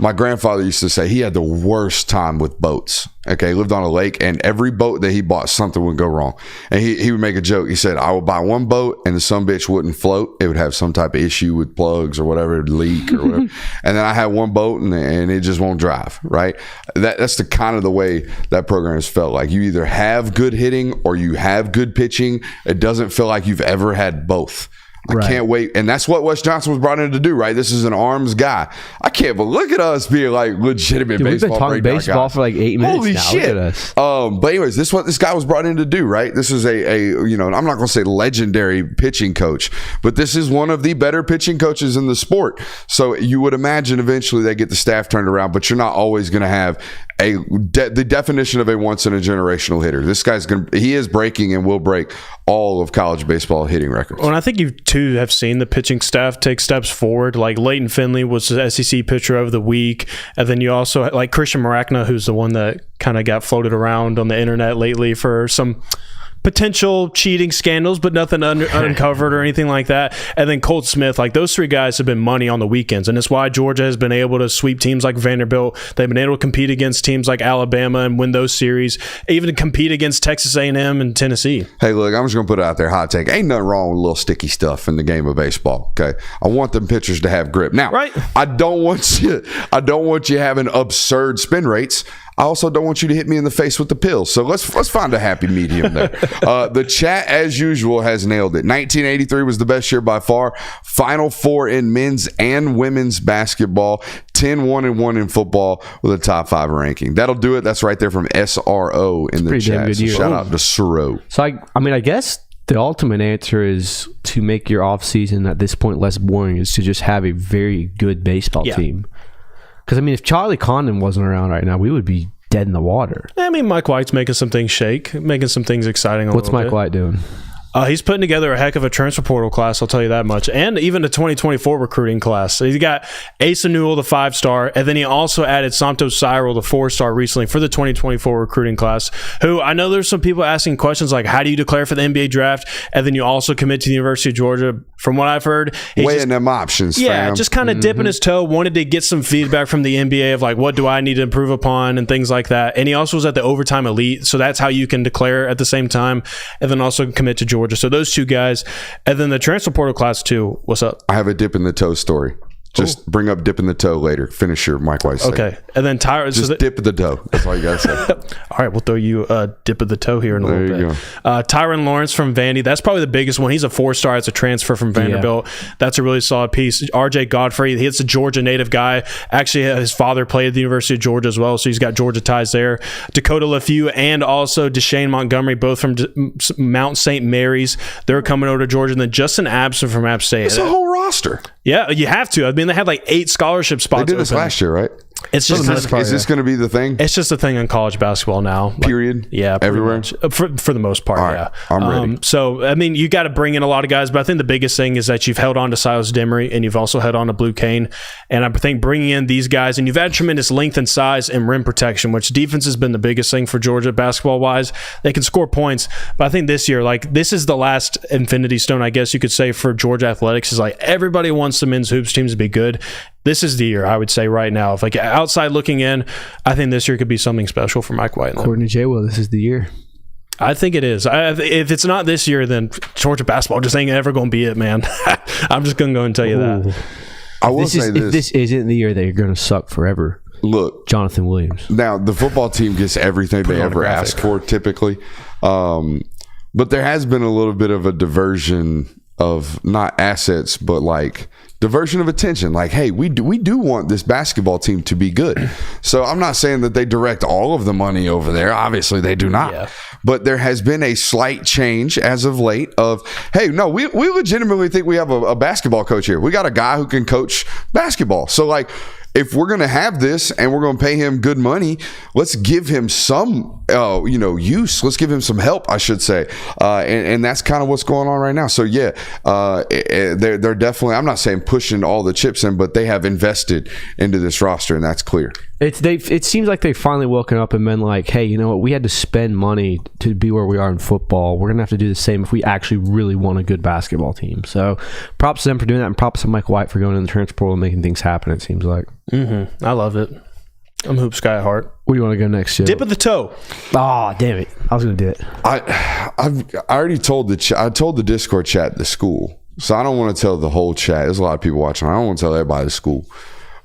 my grandfather used to say he had the worst time with boats. Okay, he lived on a lake, and every boat that he bought, something would go wrong. And he would make a joke. He said, I would buy one boat and the sumbitch wouldn't float. It would have some type of issue with plugs or whatever, it would leak or whatever. And then I had one boat and it just won't drive, right? That's the kind of the way that program has felt. Like, you either have good hitting or you have good pitching. It doesn't feel like you've ever had both. I can't wait. And that's what Wes Johnson was brought in to do, right? This is an arms guy. I can't, but look at us being like legitimate baseball. We've been talking baseball for like 8 minutes Holy now. shit. Look at us. But anyways, this is what this guy was brought in to do, right? This is a I'm not going to say legendary pitching coach, but this is one of the better pitching coaches in the sport. So you would imagine eventually they get the staff turned around, but you're not always going to have the definition of a once in a generational hitter. This guy's he is breaking and will break all of college baseball hitting records. Well, and I think you too have seen the pitching staff take steps forward. Like Leighton Finley was the SEC pitcher of the week, and then you also like Christian Maracna, who's the one that kind of got floated around on the internet lately for some potential cheating scandals, but nothing uncovered or anything like that. And then Colt Smith, like those three guys have been money on the weekends. And it's why Georgia has been able to sweep teams like Vanderbilt. They've been able to compete against teams like Alabama and win those series, even compete against Texas A&M and Tennessee. Hey, look, I'm just going to put it out there, hot take. Ain't nothing wrong with a little sticky stuff in the game of baseball, okay? I want them pitchers to have grip. Now, right. I don't want you having absurd spin rates. I also don't want you to hit me in the face with the pills. So let's find a happy medium there. The chat, as usual, has nailed it. 1983 was the best year by far. Final Four in men's and women's basketball. 10-1-1 in football with a top 5 ranking. That'll do it. That's right there from SRO in the chat. So shout out to Suro. So I guess the ultimate answer is to make your offseason at this point less boring is to just have a very good baseball team. Because, if Charlie Condon wasn't around right now, we would be dead in the water. Mike White's making some things shake, making some things exciting. What's Mike White doing? He's putting together a heck of a transfer portal class, I'll tell you that much, and even a 2024 recruiting class. So he's got Asa Newell, the 5-star, and then he also added Santos Cyril, the 4-star, recently for the 2024 recruiting class, who I know there's some people asking questions like, how do you declare for the NBA draft? And then you also commit to the University of Georgia. From what I've heard, weighing them options, fam. Just kind of dipping his toe, wanted to get some feedback from the NBA of like, what do I need to improve upon and things like that. And he also was at the overtime elite, so that's how you can declare at the same time, and then also commit to Georgia. So those two guys, and then the transfer portal class too. What's up? I have a dip in the toe story. Just bring up dip in the toe later. Finish your Mike White segment. Okay. And then Tyron. Just dip of the toe. That's all you got to say. All right. We'll throw you a dip of the toe here in a little bit. Tyron Lawrence from Vandy. That's probably the biggest one. He's a 4-star. It's a transfer from Vanderbilt. Yeah. That's a really solid piece. RJ Godfrey. He's a Georgia native guy. Actually, his father played at the University of Georgia as well, so he's got Georgia ties there. Dakota LaFew and also Deshane Montgomery, both from Mount St. Mary's. They're coming over to Georgia. And then Justin Abson from App State. It's a whole roster. Yeah, you have to. They had like 8 scholarship spots. They did this last year, right? It's just is this going to be the thing? It's just a thing in college basketball now. Period. Yeah, everywhere for the most part. All right, yeah, I'm ready. So you got to bring in a lot of guys, but I think the biggest thing is that you've held on to Silas Demery and you've also held on to Blue Kane, and I think bringing in these guys, and you've had tremendous length and size and rim protection, which defense has been the biggest thing for Georgia basketball wise. They can score points, but I think this year, this is the last infinity stone, I guess you could say, for Georgia athletics. Is everybody wants the men's hoops teams to be good. This is the year, I would say, right now. If outside looking in, I think this year could be something special for Mike White. According to J-Will, this is the year. I think it is. If it's not this year, then Georgia basketball just ain't ever going to be it, man. I'm just going to go and tell you that. I will say this. If this isn't the year that you're going to suck forever, look, Jonathan Williams. Now, the football team gets everything they ever ask for, typically. But there has been a little bit of a diversion of not assets, but diversion of attention. Hey, we do want this basketball team to be good. So I'm not saying that they direct all of the money over there. Obviously, they do not. Yeah. But there has been a slight change as of late of, hey, no, we legitimately think we have a basketball coach here. We got a guy who can coach basketball. So, if we're going to have this and we're going to pay him good money, let's give him some, use. Let's give him some help, I should say. And that's kind of what's going on right now. So, yeah, they're definitely, I'm not saying pushing all the chips in, but they have invested into this roster, and that's clear. It seems like they've finally woken up and been like, hey, you know what? We had to spend money to be where we are in football. We're going to have to do the same if we actually really want a good basketball team. So props to them for doing that, and props to Mike White for going in the transfer portal and making things happen, it seems like. Mm-hmm. I love it. I'm Hoop Sky at heart. Where do you want to go next, Joe? Dip of the toe. Oh, damn it. I was going to do it. I already told I told the Discord chat the school. So I don't want to tell the whole chat. There's a lot of people watching. I don't want to tell everybody the school.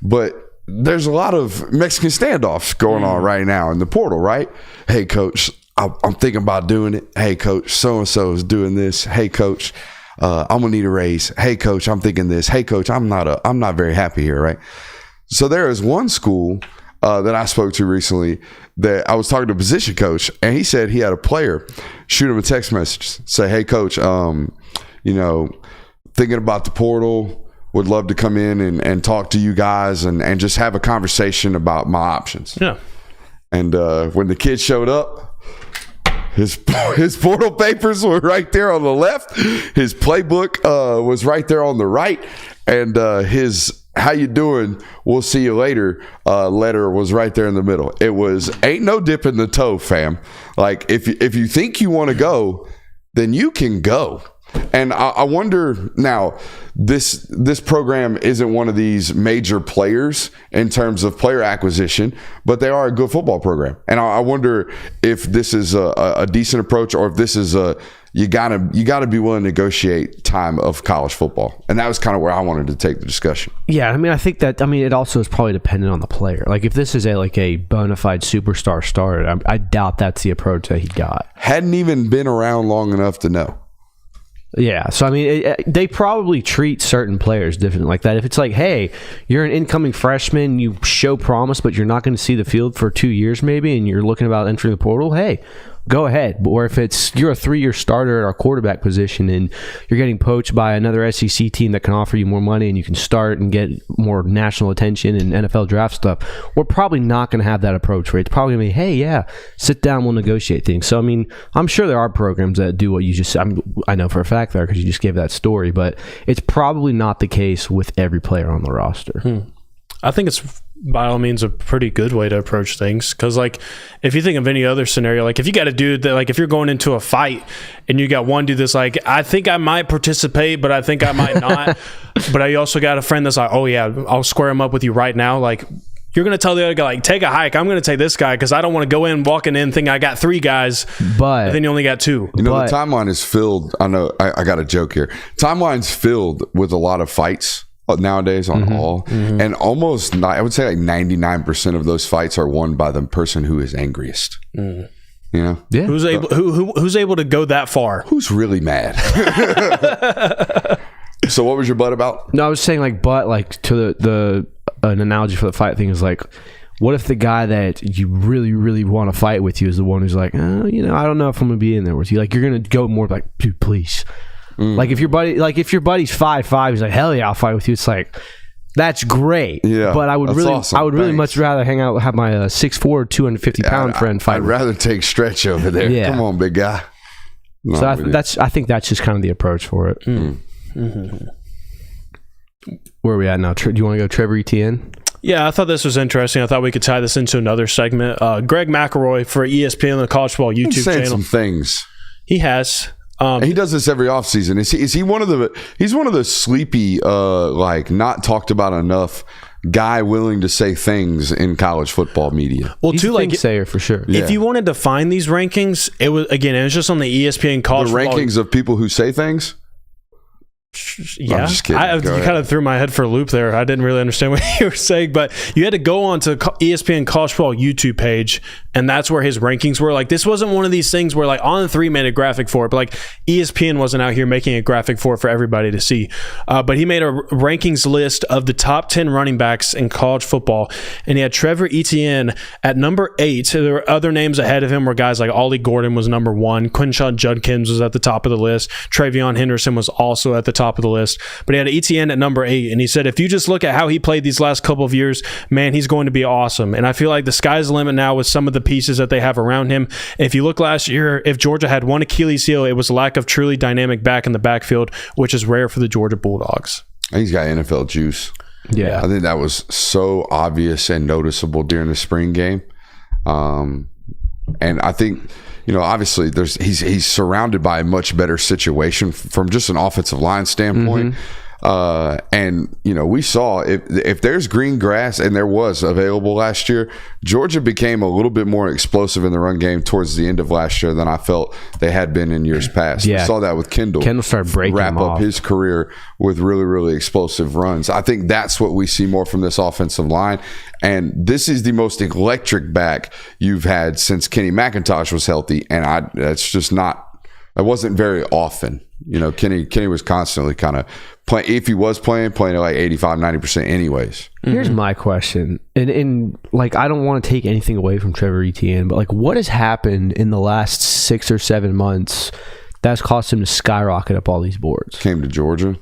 But there's a lot of Mexican standoffs going on right now in the portal, right? Hey, coach, I'm thinking about doing it. Hey, coach, so-and-so is doing this. Hey, coach, I'm going to need a raise. Hey, coach, I'm thinking this. Hey, coach, I'm not very happy here, right? So there is one school that I spoke to recently that I was talking to a position coach, and he said he had a player shoot him a text message, say, hey, coach, thinking about the portal, would love to come in and talk to you guys and just have a conversation about my options. Yeah. And when the kid showed up, his portal papers were right there on the left. His playbook was right there on the right. And his how you doing? We'll see you later. Letter was right there in the middle. It was ain't no dip in the toe, fam. Like if you think you want to go, then you can go. And I wonder now, this program isn't one of these major players in terms of player acquisition, but they are a good football program. And I wonder if this is a decent approach, or if this is you gotta be willing to negotiate time of college football. And that was kind of where I wanted to take the discussion. Yeah, I mean, I think that, it also is probably dependent on the player. Like, if this is a bona fide superstar starter, I doubt that's the approach that he got. Hadn't even been around long enough to know. Yeah, so they probably treat certain players different like that. If it's like, hey, you're an incoming freshman, you show promise, but you're not going to see the field for 2 years maybe, and you're looking about entering the portal, hey, go ahead. Or if it's you're a 3-year starter at our quarterback position and you're getting poached by another SEC team that can offer you more money and you can start and get more national attention and NFL draft stuff, we're probably not going to have that approach, right? It's probably going to be, hey, yeah, sit down, we'll negotiate things. So, I'm sure there are programs that do what you just said. I know for a fact there because you just gave that story, but it's probably not the case with every player on the roster. I think it's by all means a pretty good way to approach things, because like if you think of any other scenario, like if you got a dude that, like if you're going into a fight and you got one dude that's like, I think I might participate but I think I might not, but I also got a friend that's like, oh yeah, I'll square him up with you right now, like you're going to tell the other guy, like, take a hike, I'm going to take this guy because I don't want to go in walking in thinking I got 3 guys, but then you only got 2. The timeline is filled. I know I got a joke here. Timeline's filled with a lot of fights nowadays on all, and almost I would say like 99% of those fights are won by the person who is angriest. You know, who's able to go that far? Who's really mad? So what was your butt about? No, I was saying to an analogy for the fight thing is like, what if the guy that you really, really want to fight with you is the one who's like, oh, I don't know if I'm gonna be in there with you. Like, you're gonna go more like, dude, please. Like if your buddy's 5'5", he's like, hell yeah, I'll fight with you. It's like, that's great. Yeah, but I would really much rather hang out, have my 6'4", 250-pound friend fight. I'd rather take Stretch over there. Yeah. Come on, big guy. No, so I think that's just kind of the approach for it. Where are we at now? Do you want to go Trevor Etienne? Yeah, I thought this was interesting. I thought we could tie this into another segment. Greg McElroy for ESPN, the College Football YouTube channel. Some things. He has. He does this every offseason. Is he one of the? He's one of the sleepy, not talked about enough guy willing to say things in college football media. Well, he's a sayer for sure. If you wanted to find these rankings, it was just on the ESPN college. The rankings of people who say things. Yeah, I'm just kidding. You kind of threw my head for a loop there. I didn't really understand what you were saying, but you had to go on to ESPN College Football YouTube page, and that's where his rankings were. Like, this wasn't one of these things where like On3 made a graphic for it, but like ESPN wasn't out here making a graphic for everybody to see. But he made a rankings list of the top 10 running backs in college football, and he had Trevor Etienne at number 8. So there were other names ahead of him where guys like Ollie Gordon was number 1, Quinshon Judkins was at the top of the list, Travion Henderson was also at the top of the list, but he had Etienne at number 8, and he said if you just look at how he played these last couple of years, man, he's going to be awesome. And I feel like the sky's the limit now with some of the pieces that they have around him. If you look last year, if Georgia had one Achilles heel, it was lack of truly dynamic back in the backfield, which is rare for the Georgia Bulldogs. He's got NFL juice. Yeah, I think that was so obvious and noticeable during the spring game. And I think, obviously he's surrounded by a much better situation from just an offensive line standpoint. And we saw if there's green grass, and there was available last year, Georgia became a little bit more explosive in the run game towards the end of last year than I felt they had been in years past. Yeah. We saw that with Kendall. Kendall started breaking wrap up his career with really, really explosive runs. I think that's what we see more from this offensive line. And this is the most electric back you've had since Kenny McIntosh was healthy. And that's just not. It wasn't very often. Kenny was constantly kind of playing. If he was playing at like 85, 90% anyways. Here's my question. And like, I don't want to take anything away from Trevor Etienne, but like, what has happened in the last 6 or 7 months that's caused him to skyrocket up all these boards? Came to Georgia.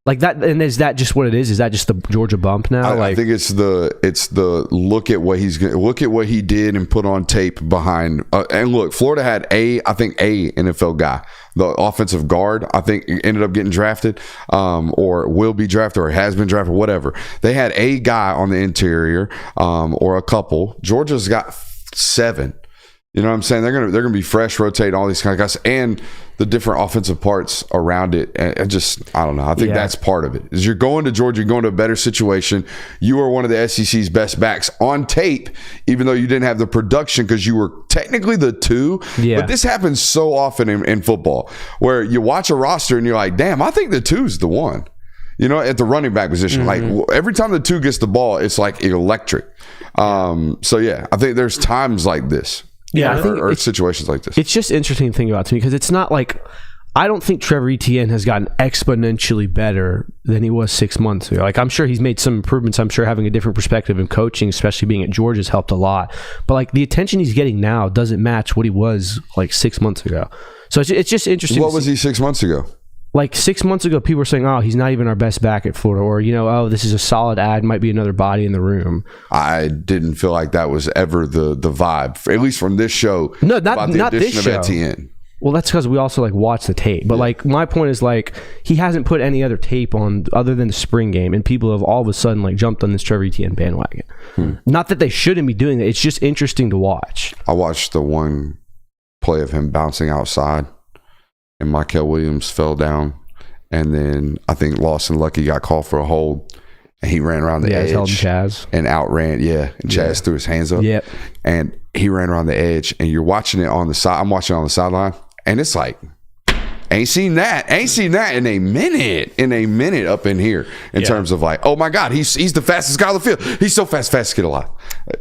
Like that, and is that just what it is? Is that just the Georgia bump now? I think it's the look at what he did and put on tape behind. And look, Florida had a NFL guy, the offensive guard. I think ended up getting drafted, or will be drafted, or has been drafted, whatever. They had a guy on the interior, or a couple. Georgia's got 7. You know what I'm saying? They're gonna be fresh, rotate all these kind of guys, and the different offensive parts around it. And I don't know. I think that's part of it. Is you're going to Georgia, you're going to a better situation. You are one of the SEC's best backs on tape, even though you didn't have the production because you were technically the 2. Yeah. But this happens so often in football, where you watch a roster and you're like, damn, I think the 2's the one. You know, at the running back position, like every time the 2 gets the ball, it's like electric. So yeah, I think there's times like this. Yeah, I think or situations like this. It's just interesting to think about to me because it's not like I don't think Trevor Etienne has gotten exponentially better than he was 6 months ago. Like I'm sure he's made some improvements. I'm sure having a different perspective in coaching, especially being at Georgia, has helped a lot. But like the attention he's getting now doesn't match what he was like 6 months ago. So it's just interesting. What was he 6 months ago? Like 6 months ago, people were saying, oh, he's not even our best back at Florida. Or, oh, this is a solid ad, might be another body in the room. I didn't feel like that was ever the vibe, at least from this show. No, not this show. Etienne. Well, that's because we also like watch the tape. But like my point is like he hasn't put any other tape on other than the spring game. And people have all of a sudden like jumped on this Trevor Etienne bandwagon. Not that they shouldn't be doing that. It's just interesting to watch. I watched the one play of him bouncing outside and Michael Williams fell down. And then I think Lawson Lucky got called for a hold, and he ran around the edge Chaz. And outran. And Chaz threw his hands up. Yep. And he ran around the edge, and you're watching it on the side. I'm watching it on the sideline, and it's like, ain't seen that in a minute up in here in terms of like, oh my God, he's the fastest guy on the field. He's so fastest kid alive.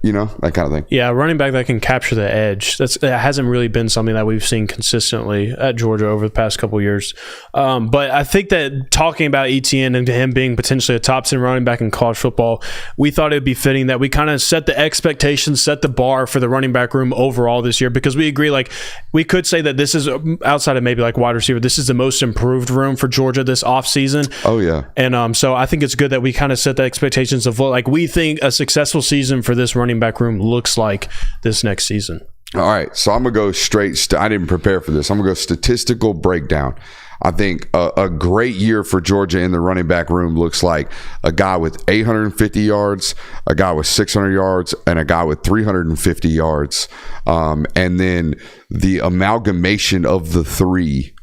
That kind of thing. Yeah, running back that can capture the edge. That hasn't really been something that we've seen consistently at Georgia over the past couple of years. But I think that talking about Etienne and him being potentially a top 10 running back in college football, we thought it would be fitting that we kind of set the expectations, set the bar for the running back room overall this year, because we agree, like we could say that this is outside of maybe like wide receiver, this is the most improved room for Georgia this offseason. Oh, yeah. And so I think it's good that we kind of set the expectations of what like we think a successful season for this running back room looks like this next season. All right. So I'm going to go straight. I didn't prepare for this. I'm going to go statistical breakdown. I think a great year for Georgia in the running back room looks like a guy with 850 yards, a guy with 600 yards, and a guy with 350 yards. And then the amalgamation of the 3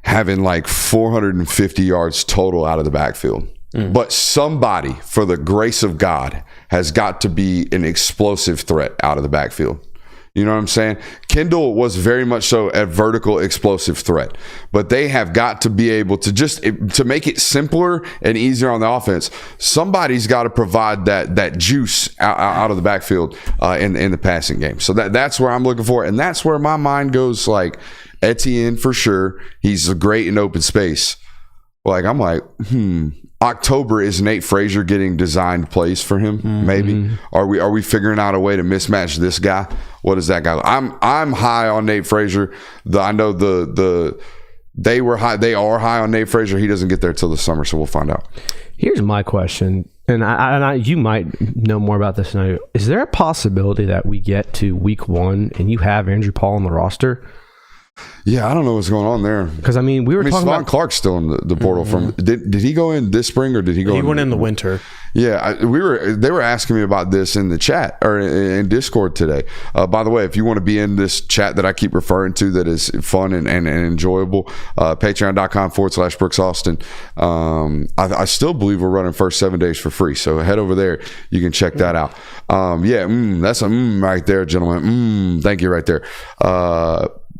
having like 450 yards total out of the backfield. But somebody, for the grace of God, has got to be an explosive threat out of the backfield. You know what I'm saying? Kendall was very much so a vertical explosive threat, but they have got to be able to to make it simpler and easier on the offense. Somebody's got to provide that juice out of the backfield in the passing game. So that's where I'm looking for, and that's where my mind goes. Like Etienne for sure, he's great in open space. Like I'm like, October, is Nate Frazier getting designed plays for him? Maybe. Are we figuring out a way to mismatch this guy? What is that guy? I'm high on Nate Frazier. I know they are high on Nate Frazier. He doesn't get there till the summer, so we'll find out. Here's my question, and I you might know more about this than I do. Is there a possibility that we get to week 1 and you have Andrew Paul on the roster? Yeah, I don't know what's going on there. Because we were talking Savon about Clark's still in the portal. From did he go in this spring or did he go? He went in the winter. Yeah, they were asking me about this in the chat or in Discord today. By the way, if you want to be in this chat that I keep referring to that is fun and enjoyable, patreon.com/Brooks Austin. I still believe we're running first 7 days for free. So head over there. You can check that out. That's a right there, gentlemen. Thank you right there.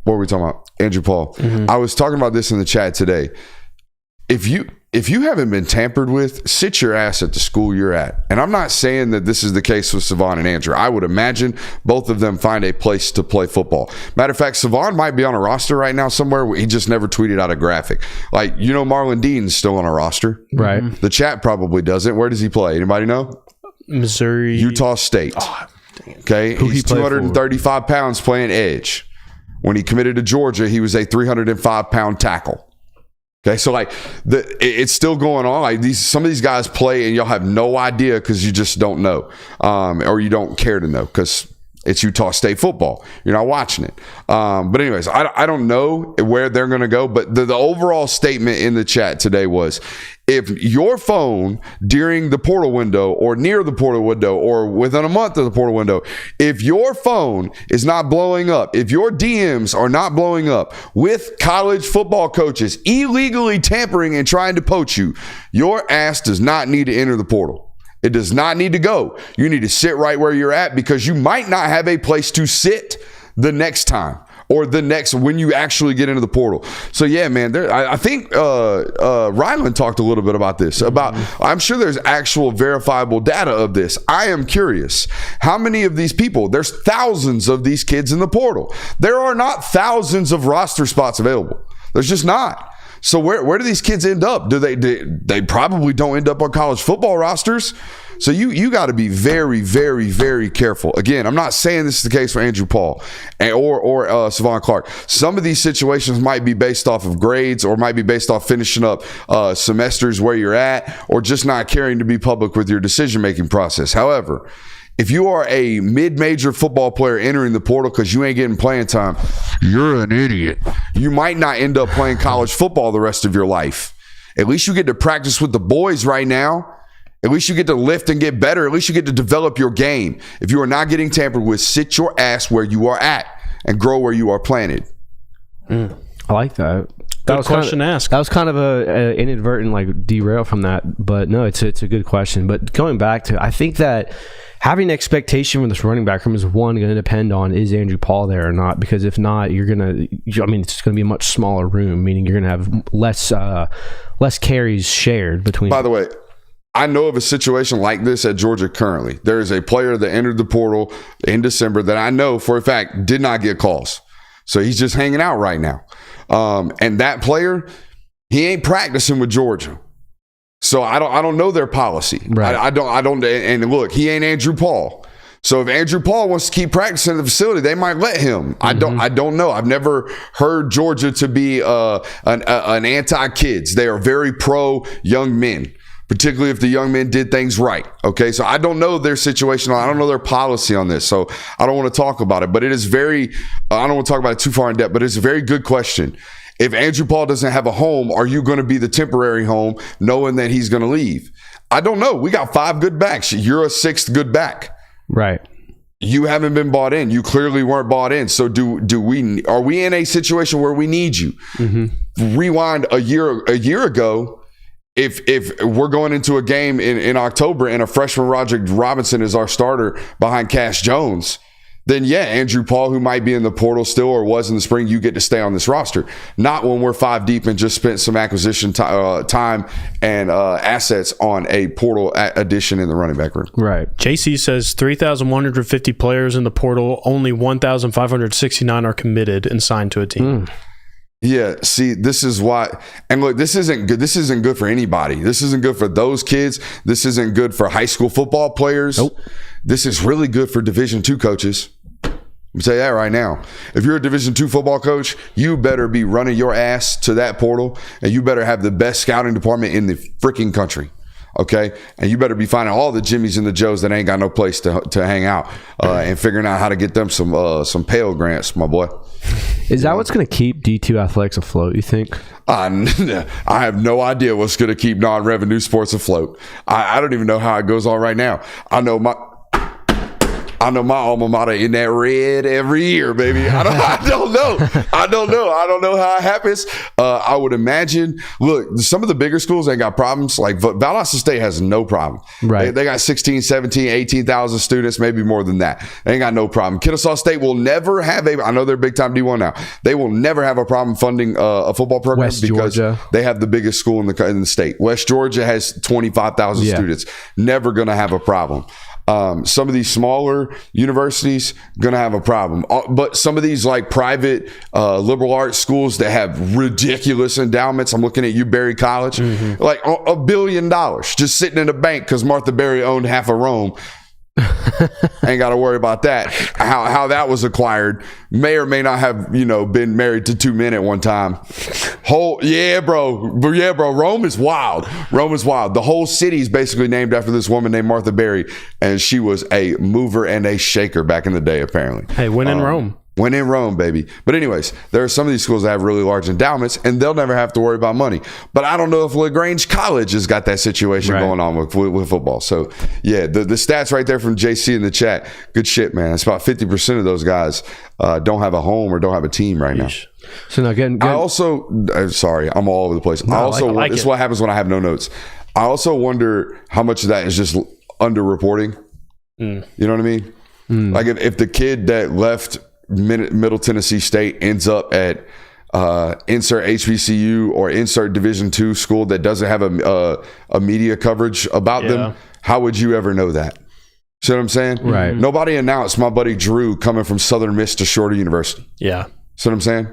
What were we talking about? Andrew Paul. I was talking about this in the chat today. If you haven't been tampered with, sit your ass at the school you're at. And I'm not saying that this is the case with Savon and Andrew. I would imagine both of them find a place to play football. Matter of fact, Savon might be on a roster right now somewhere where he just never tweeted out a graphic. Like, Marlon Dean's still on a roster. Right. The chat probably doesn't. Where does he play? Anybody know? Missouri. Utah State. Oh, dang it. Okay. Who He's he play 235 pounds playing edge. When he committed to Georgia, he was a 305-pound tackle. Okay, so like it's still going on. Like some of these guys play, and y'all have no idea because you just don't know, or you don't care to know because it's Utah State football. You're not watching it. But anyways, I don't know where they're going to go. But the overall statement in the chat today was, if your phone during the portal window or near the portal window or within a month of the portal window, if your phone is not blowing up, if your DMs are not blowing up with college football coaches illegally tampering and trying to poach you, your ass does not need to enter the portal. It does not need to go. You need to sit right where you're at because you might not have a place to sit the next time or the next when you actually get into the portal. So yeah, man, I think Ryland talked a little bit about this. I'm sure there's actual verifiable data of this. I am curious, how many of these people? There's thousands of these kids in the portal. There are not thousands of roster spots available. There's just not. So where do these kids end up? They probably don't end up on college football rosters. So you got to be very, very, very careful. Again, I'm not saying this is the case for Andrew Paul or Savon Clark. Some of these situations might be based off of grades or might be based off finishing up semesters where you're at or just not caring to be public with your decision-making process. However, if you are a mid-major football player entering the portal because you ain't getting playing time, you're an idiot. You might not end up playing college football the rest of your life. At least you get to practice with the boys right now. At least you get to lift and get better. At least you get to develop your game. If you are not getting tampered with, sit your ass where you are at and grow where you are planted. I like that. That was question to ask. That was kind of a inadvertent like derail from that, but no, it's a good question. But going back to, I think that having expectation from this running back room is going to depend on, is Andrew Paul there or not? Because if not, it's going to be a much smaller room, meaning you're going to have less carries shared between. By the way, I know of a situation like this at Georgia currently. There is a player that entered the portal in December that I know for a fact did not get calls. So he's just hanging out right now. And that player, he ain't practicing with Georgia. So I don't know their policy. Right. I don't. And look, he ain't Andrew Paul. So if Andrew Paul wants to keep practicing at the facility, they might let him. Mm-hmm. I don't know. I've never heard Georgia to be an anti-kids. They are very pro young men, particularly if the young men did things right. Okay, so I don't know their situation. I don't know their policy on this, so I don't want to talk about it. But it is very, I don't want to talk about it too far in depth, but it's a very good question. If Andrew Paul doesn't have a home, are you going to be the temporary home knowing that he's going to leave? I don't know. We got 5 good backs. You're a 6th good back. Right. You haven't been bought in. You clearly weren't bought in. So are we in a situation where we need you? Mm-hmm. Rewind a year ago. If we're going into a game in October and a freshman Roger Robinson is our starter behind Cash Jones, then yeah, Andrew Paul, who might be in the portal still or was in the spring, you get to stay on this roster. Not when we're 5 deep and just spent some acquisition time and assets on a portal addition in the running back room. Right. JC says 3,150 players in the portal, only 1,569 are committed and signed to a team. Yeah, see, this is why, and look, this isn't good. This isn't good for anybody. This isn't good for those kids. This isn't good for high school football players. Nope. This is really good for Division II coaches. Let me tell you that right now. If you're a Division II football coach, you better be running your ass to that portal, and you better have the best scouting department in the freaking country. Okay, and you better be finding all the Jimmies and the Joes that ain't got no place to hang out and figuring out how to get them some Pell Grants, my boy. Is that what's going to keep D2 athletics afloat, you think? I have no idea what's going to keep non-revenue sports afloat. I don't even know how it goes on right now. I know my alma mater in that red every year, baby. I don't know. I don't know how it happens. I would imagine, look, some of the bigger schools ain't got problems. Like Valdosta State has no problem. Right. They got 16, 17, 18,000 students, maybe more than that. They ain't got no problem. Kennesaw State will never have I know they're big time D1 now. They will never have a problem funding a football program West because Georgia. They have the biggest school in the state. West Georgia has 25,000 students. Never going to have a problem. Some of these smaller universities gonna have a problem, but some of these like private liberal arts schools that have ridiculous endowments. I'm looking at Berry College, like $1 billion just sitting in a bank because Martha Berry owned half of Rome. Ain't got to worry about that. How that was acquired. May or may not have, been married to 2 men at one time. Yeah, bro. Rome is wild. The whole city is basically named after this woman named Martha Berry, and she was a mover and a shaker back in the day, apparently. Hey, when in Rome. When in Rome, baby. But anyways, there are some of these schools that have really large endowments, and they'll never have to worry about money. But I don't know if LaGrange College has got that situation going on with football. So, yeah, the stats right there from JC in the chat, good shit, man. It's about 50% of those guys don't have a home or don't have a team right now. So now, again, I also, sorry, I'm all over the place. No, this is what happens when I have no notes. I also wonder how much of that is just underreporting. You know what I mean? Like if the kid that left Middle Tennessee State ends up at insert HBCU or insert Division II school that doesn't have a media coverage about them, how would you ever know that? See what I'm saying? Right. Nobody announced my buddy Drew coming from Southern Miss to Shorter University. Yeah. See what I'm saying?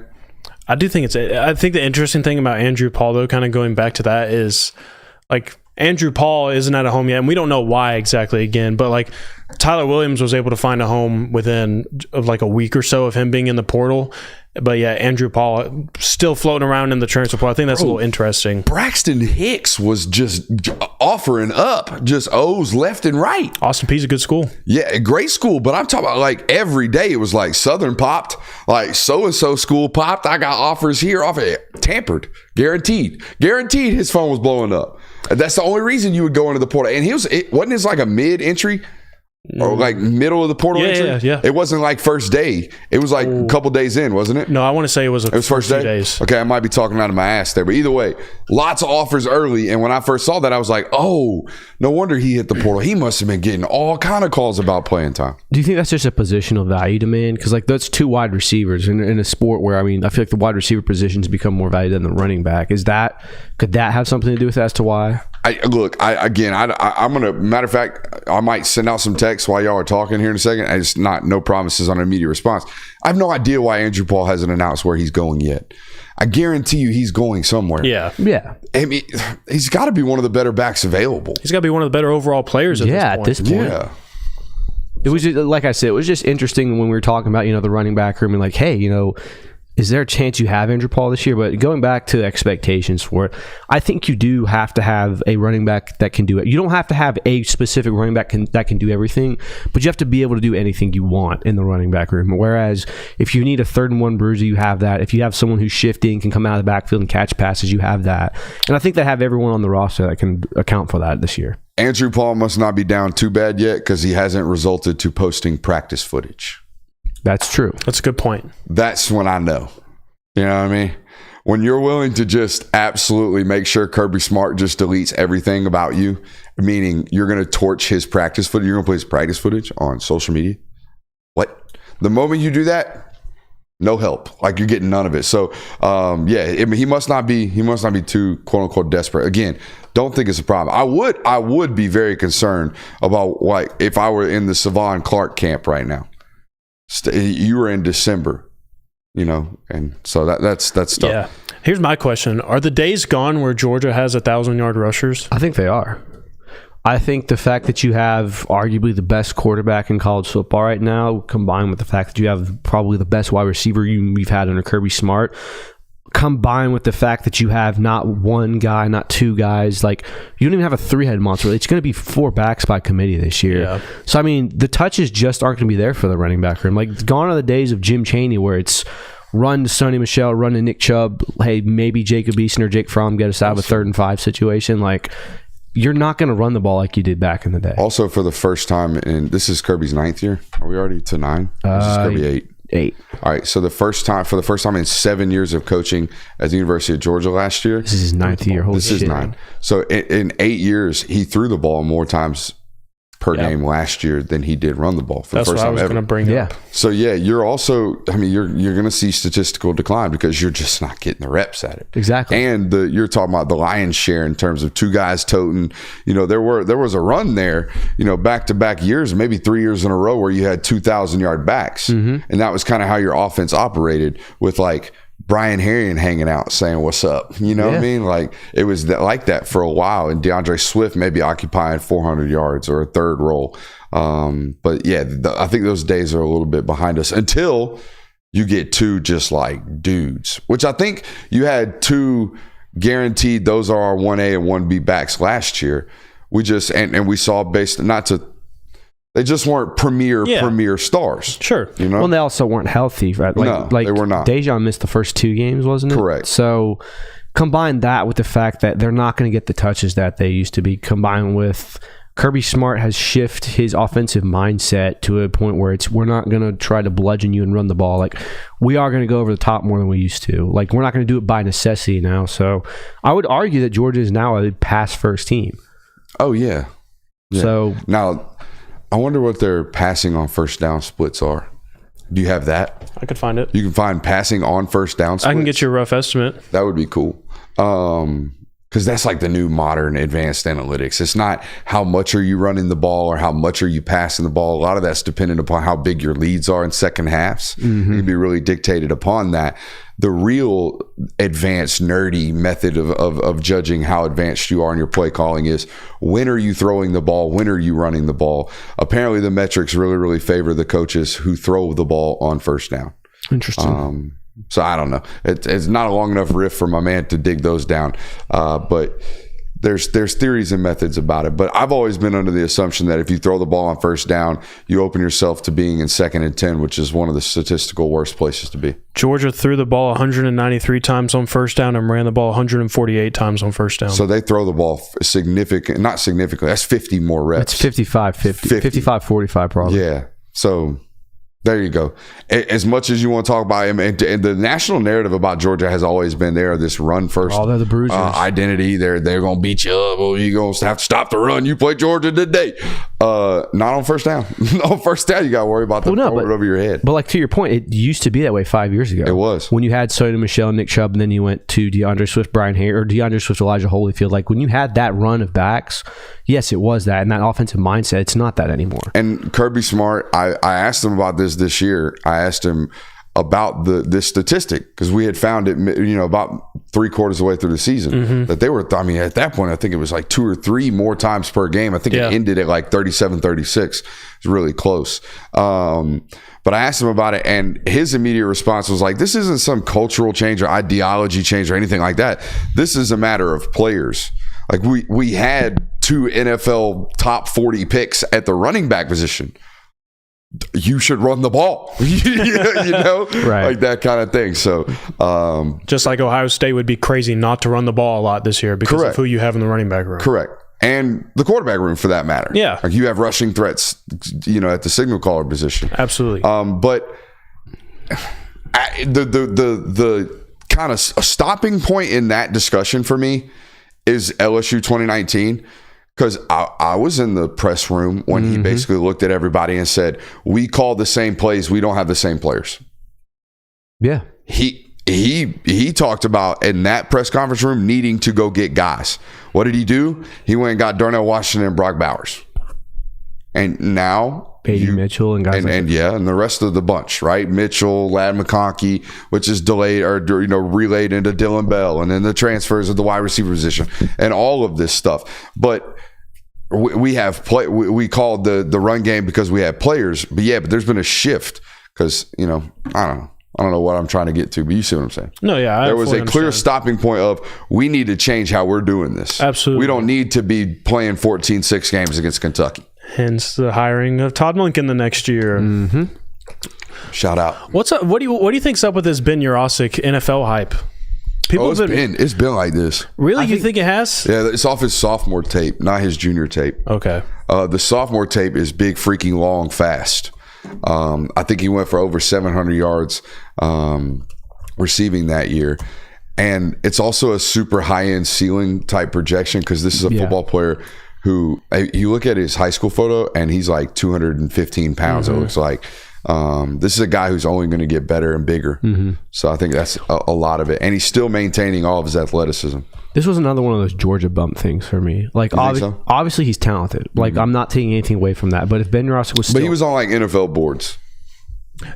I think the interesting thing about Andrew Paul, though, kind of going back to that, is like Andrew Paul isn't at a home yet, and we don't know why exactly again, but like Tyler Williams was able to find a home within like a week or so of him being in the portal. But yeah, Andrew Paul still floating around in the transfer portal. I think that's a little interesting. Braxton Hicks was just offering up, just O's left and right. Austin Peay's a good school. Yeah, great school. But I'm talking about like every day it was like Southern popped, like so-and-so school popped. I got offers here, tampered, guaranteed. Guaranteed his phone was blowing up. That's the only reason you would go into the portal. And wasn't his like a mid-entry? Or like middle of the portal entry? Yeah. It wasn't like first day. It was like a couple days in, wasn't it? No, I want to say it was first day? days. Okay, I might be talking out of my ass there. But either way, lots of offers early. And when I first saw that, I was like, oh, no wonder he hit the portal. He must have been getting all kind of calls about playing time. Do you think that's just a positional value demand? Because like that's two wide receivers in a sport where, I mean, I feel like the wide receiver positions become more valued than the running back. Could that have something to do with that as to why? I'm gonna, matter of fact, I might send out some texts while y'all are talking here in a second. It's no promises on an immediate response. I have no idea why Andrew Paul hasn't announced where he's going yet. I guarantee you he's going somewhere. Yeah. I mean, he's got to be one of the better backs available. He's got to be one of the better overall players at this point. Yeah. It was just, like I said, it was just interesting when we were talking about, the running back room and like, hey, is there a chance you have Andrew Paul this year? But going back to expectations for it, I think you do have to have a running back that can do it. You don't have to have a specific running back that can do everything, but you have to be able to do anything you want in the running back room. Whereas if you need a 3rd and 1 bruiser, you have that. If you have someone who's shifting, can come out of the backfield and catch passes, you have that. And I think they have everyone on the roster that can account for that this year. Andrew Paul must not be down too bad yet because he hasn't resulted to posting practice footage. That's true. That's a good point. That's when I know. You know what I mean? When you're willing to just absolutely make sure Kirby Smart just deletes everything about you, meaning you're going to torch his practice footage, you're going to put his practice footage on social media. What? The moment you do that, no help. Like you're getting none of it. So, he must not be too quote unquote desperate. Again, don't think it's a problem. I would be very concerned about like if I were in the Savon Clark camp right now. You were in December, and so that's tough. Yeah. Here's my question: are the days gone where Georgia has 1,000-yard rushers? I think they are. I think the fact that you have arguably the best quarterback in college football right now, combined with the fact that you have probably the best wide receiver you've had under Kirby Smart, combined with the fact that you have not one guy, not two guys, like you don't even have a 3-head monster. It's going to be 4 backs by committee this year. Yeah. So, I mean, the touches just aren't going to be there for the running back room. Like, gone are the days of Jim Chaney where it's run to Sonny Michel, run to Nick Chubb, hey, maybe Jacob Eason or Jake Fromm get us out of a 3rd and 5 situation. Like, you're not going to run the ball like you did back in the day. Also, for the first time, this is Kirby's 9th year. Are we already to 9? This is Kirby 8. All right. So for the first time in 7 years of coaching at the University of Georgia last year. This is his 9th year. This is 9. So in 8 years, he threw the ball more times per game last year than he did run the ball for the first time ever. That's what I was going to bring up. So you're also, you're going to see statistical decline because you're just not getting the reps at it. Exactly. And you're talking about the lion's share in terms of 2 guys toting. There was a run there, back-to-back years, maybe 3 years in a row where you had 2,000-yard backs, and that was kind of how your offense operated with like Brian Herrion hanging out saying what's up. You know what I mean? Like it was like that for a while, and DeAndre Swift maybe occupying 400 yards or a third role. But yeah, I think those days are a little bit behind us until you get two just like dudes, which I think you had two guaranteed. Those are our 1A and 1B backs last year. We just, and we saw they just weren't premier stars. Sure. You know? Well, they also weren't healthy, right? No, they were not. Deion missed the first 2 games, wasn't it? Correct. So combine that with the fact that they're not going to get the touches that they used to be, combined with Kirby Smart has shifted his offensive mindset to a point where we're not going to try to bludgeon you and run the ball. Like, we are going to go over the top more than we used to. Like, we're not going to do it by necessity now. So I would argue that Georgia is now a pass-first team. Oh, yeah. So now, I wonder what their passing on first down splits are. Do you have that? I could find it. You can find passing on first down splits? I can get you a rough estimate. That would be cool. Because that's like the new modern advanced analytics. It's not how much are you running the ball or how much are you passing the ball. A lot of that's dependent upon how big your leads are in second halves. Mm-hmm. You'd be really dictated upon that. The real advanced nerdy method of judging how advanced you are in your play calling is when are you throwing the ball? When are you running the ball? Apparently the metrics really, really favor the coaches who throw the ball on first down. Interesting. So I don't know. It's not a long enough riff for my man to dig those down. But there's theories and methods about it. But I've always been under the assumption that if you throw the ball on first down, you open yourself to being in 2nd and 10, which is one of the statistical worst places to be. Georgia threw the ball 193 times on first down and ran the ball 148 times on first down. So they throw the ball not significantly. That's 50 more reps. It's 55-45 probably. Yeah. So there you go. As much as you want to talk about him, and the national narrative about Georgia has always been there, this run first they're the bruisers. Identity. They're going to beat you up. Well, you're going to have to stop the run. You play Georgia today. Not on first down. On first down, you got to worry about them throwing it over your head. But like to your point, it used to be that way 5 years ago. It was. When you had Soda Michelle, Nick Chubb, and then you went to DeAndre Swift, Brian Hayes, or DeAndre Swift, Elijah Holyfield. Like when you had that run of backs, yes, it was that. And that offensive mindset, it's not that anymore. And Kirby Smart, I asked him about this year. I asked him about this statistic because we had found it, about 3/4 of the way through the season that they were, at that point, I think it was like 2 or 3 more times per game. I think it ended at like 37-36. It's really close. But I asked him about it, and his immediate response was like, this isn't some cultural change or ideology change or anything like that. This is a matter of players. Like we had 2 NFL top 40 picks at the running back position. You should run the ball, right? Like that kind of thing. So, just like Ohio State would be crazy not to run the ball a lot this year because of who you have in the running back room. Correct. And the quarterback room for that matter. Yeah. Like you have rushing threats, at the signal caller position. Absolutely. But the kind of a stopping point in that discussion for me is LSU 2019. Because I was in the press room when he basically looked at everybody and said, we call the same plays. We don't have the same players. Yeah. He talked about in that press conference room needing to go get guys. What did he do? He went and got Darnell Washington and Brock Bowers. And now Peyton Mitchell and guys and the rest of the bunch, right? Mitchell, Ladd McConkey, which is delayed or relayed into Dylan Bell, and then the transfers of the wide receiver position and all of this stuff. But we have we called the run game because we have players. But there's been a shift because I don't know what I'm trying to get to, but you see what I'm saying. No, yeah. There was a clear stopping point of we need to change how we're doing this. Absolutely. We don't need to be playing 14-6 games against Kentucky. Hence the hiring of Todd Monken the next year. Mm-hmm. Shout out. What's up? What do you think's up with this Ben Yurosek NFL hype? It's been like this. Really? You think it has? Yeah, it's off his sophomore tape, not his junior tape. Okay. The sophomore tape is big, freaking long, fast. I think he went for over 700 yards receiving that year. And it's also a super high-end ceiling type projection because this is a football player who, you look at his high school photo and he's like 215 pounds, it looks like. This is a guy who's only going to get better and bigger. So I think that's a lot of it. And he's still maintaining all of his athleticism. This was another one of those Georgia bump things for me. Like, obviously he's talented. Like, I'm not taking anything away from that. But if Ben Yurosek was still... But he was on like NFL boards.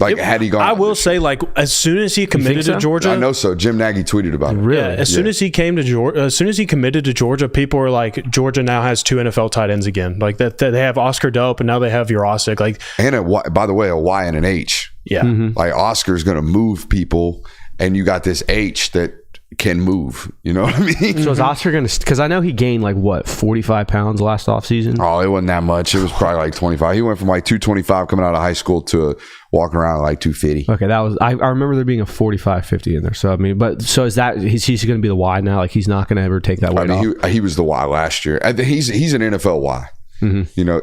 Like, had he gone? I will say, like, as soon as he committed to Georgia, I know so. Jim Nagy tweeted about it. Really? Yeah, as soon as he came to Georgia, as soon as he committed to Georgia, people were like, Georgia now has 2 NFL tight ends again. Like that they have Oscar Delp and now they have Jurasik. Like, and by the way, a Y and an H. Yeah, like Oscar's going to move people, and you got this H that can move. You know what I mean? So is Oscar going to? Because I know he gained like what 45 pounds last offseason. Oh, it wasn't that much. It was probably like 25. He went from like 225 coming out of high school to walking around at like 250. Okay, that was I remember there being a 45-50 in there. So I mean, but so is that he's going to be the Y now? Like he's not going to ever take that weight off. He was the Y last year. I think he's an NFL Y. You know,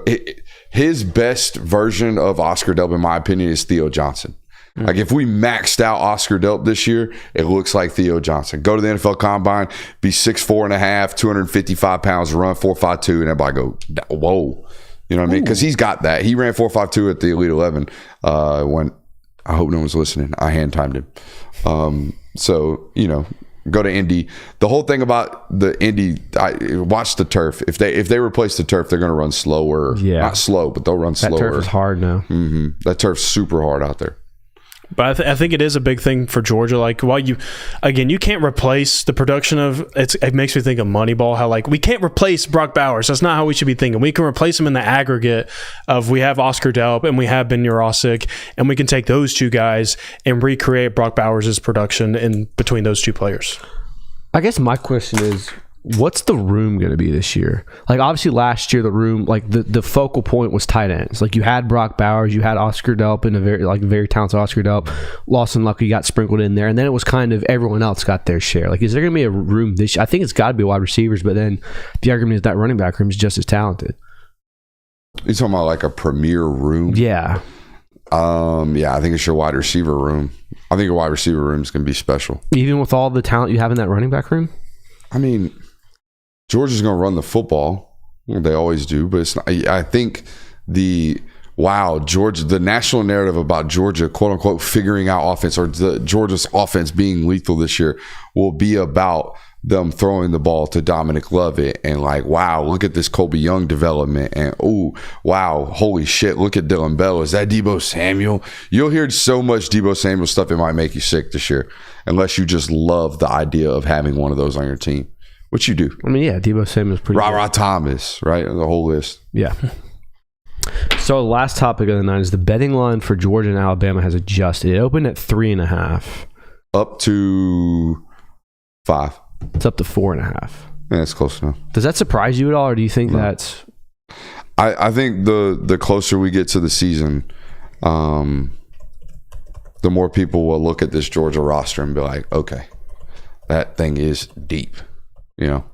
his best version of Oscar Delp, in my opinion, is Theo Johnson. Like if we maxed out Oscar Delp this year, it looks like Theo Johnson. Go to the NFL Combine, be 6'4.5", 255 pounds, run 4.52, and everybody go, whoa. You know what I mean? Because he's got that. He ran 4.52 at the Elite 11 when, I hope no one's listening, I hand timed him. So, you know, go to Indy. The whole thing about the Indy, watch the turf. If they replace the turf, they're going to run slower. Yeah. Not slow, but they'll run slower. That turf is hard now. That turf's super hard out there. But I think it is a big thing for Georgia. Like, while you can't replace the production of it makes me think of Moneyball. How like we can't replace Brock Bowers. That's not how we should be thinking. We can replace him in the aggregate of we have Oscar Delp and we have Ben Jurasik, and we can take those two guys and recreate Brock Bowers' production in between those two players. I guess my question is, what's the room going to be this year? Like obviously last year the room, like the focal point was tight ends. Like you had Brock Bowers, you had Oscar Delp, and a very talented Oscar Delp. Lawson Lucky got sprinkled in there, and then it was kind of everyone else got their share. Like is there going to be a room this year? I think it's got to be wide receivers, but then the argument is that running back room is just as talented. You talking about like a premier room? Yeah. Yeah, I think it's your wide receiver room. I think your wide receiver room is going to be special. Even with all the talent you have in that running back room? I mean, Georgia's going to run the football. They always do, but it's not. I think the national narrative about Georgia, quote unquote, figuring out offense, or Georgia's offense being lethal this year, will be about them throwing the ball to Dominic Lovett and like, wow, look at this Colby Young development, and oh wow, holy shit, look at Dylan Bell. Is that Deebo Samuel? You'll hear so much Deebo Samuel stuff, it might make you sick this year, unless you just love the idea of having one of those on your team. What you do? I mean, yeah, Deebo Samuel's pretty good. Thomas, right? The whole list. Yeah. So the last topic of the night is the betting line for Georgia and Alabama has adjusted. It opened at 3.5. Up to 5. It's up to 4.5. Yeah, that's close enough. Does that surprise you at all, or do you think that's... I think the closer we get to the season, the more people will look at this Georgia roster and be like, okay, that thing is deep. You know,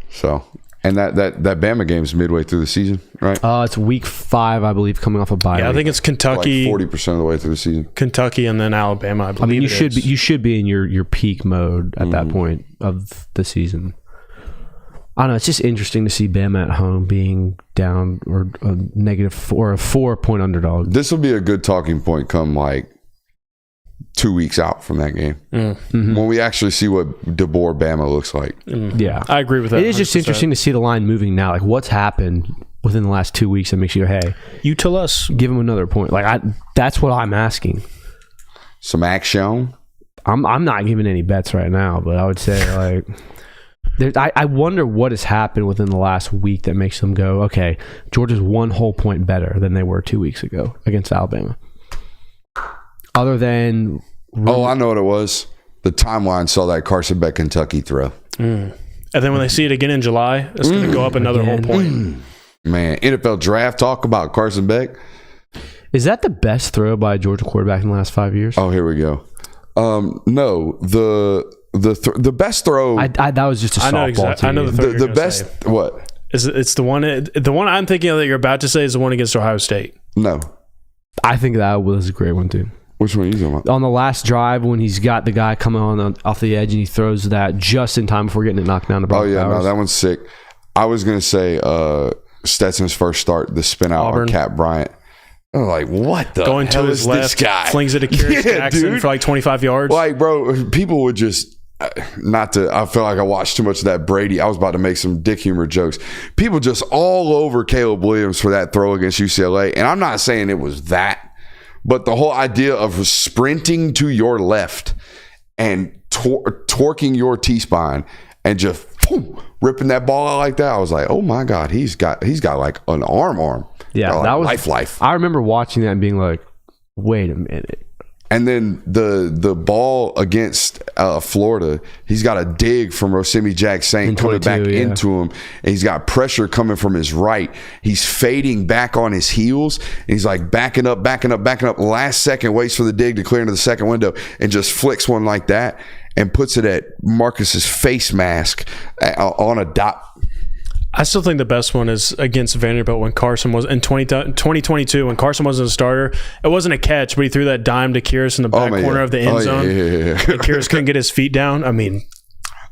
so and that Bama game is midway through the season, right? It's week 5, I believe, coming off a bye. Yeah, I think it's Kentucky, like 40% of the way through the season. Kentucky, and then Alabama. I mean, you should be in your peak mode at that point of the season. I don't know. It's just interesting to see Bama at home being down or a -4 or a 4-point underdog. This will be a good talking point come like 2 weeks out from that game, when we actually see what DeBoer Bama looks like. Yeah, I agree with that. It is 100%. Just interesting to see the line moving now. Like what's happened within the last 2 weeks that makes you go, hey, you tell us, give him another point. Like that's what I'm asking. Some action. I'm not giving any bets right now, but I would say like I wonder what has happened within the last week that makes them go, okay, Georgia's 1 whole point better than they were 2 weeks ago against Alabama. Other than... I know what it was. The timeline saw that Carson Beck Kentucky throw. And then when they see it again in July, it's going to go up another whole point. Man, NFL draft talk about Carson Beck. Is that the best throw by a Georgia quarterback in the last 5 years? Oh, here we go. No, the best throw... that was just a softball team. I know the best... Say. What? It's the one I'm thinking that you're about to say is the one against Ohio State. No. I think that was a great one, too. Which one are you talking about? On the last drive when he's got the guy coming off the edge and he throws that just in time before getting it knocked down to Brock Bowers. No, that one's sick. I was going to say Stetson's first start, the spin out on Cat Bryant. I'm like, what the going hell to his is left, this guy? Flings it to Kyrus Jackson for like 25 yards. Like, bro, people would just... I feel like I watched too much of that Brady. I was about to make some dick humor jokes. People just all over Caleb Williams for that throw against UCLA. And I'm not saying it was that. But the whole idea of sprinting to your left and torquing your T-spine and just ripping that ball out like that, I was like, oh my God, he's got like an arm. Yeah, like that was life. I remember watching that and being like, wait a minute. And then the ball against Florida, he's got a dig from Rosemi Jack-Saint coming back into him. And he's got pressure coming from his right. He's fading back on his heels. And he's like backing up. Last second, waits for the dig to clear into the second window and just flicks one like that and puts it at Marcus's face mask on a dot. I still think the best one is against Vanderbilt when Carson was in 2022 when Carson wasn't a starter. It wasn't a catch, but he threw that dime to Kyrus in the back corner of the end zone. And Kyrus couldn't get his feet down. I mean,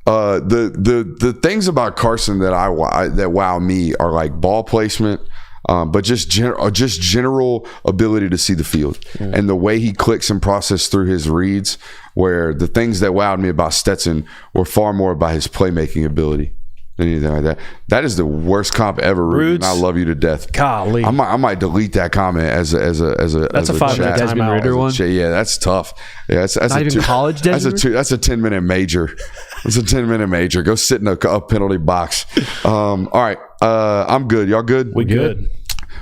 the things about Carson that wow me are like ball placement, but just general ability to see the field and the way he clicks and processes through his reads. Where the things that wowed me about Stetson were far more about his playmaking ability. Anything like that. That is the worst comp ever, Rude. I love you to death. Golly, I might delete that comment as a that's a 5-minute Desmond Ritter one. Yeah, that's tough. Yeah, that's not even college. That's a 10-minute major. It's a 10-minute major. Go sit in a penalty box. All right, I'm good. Y'all good? We good.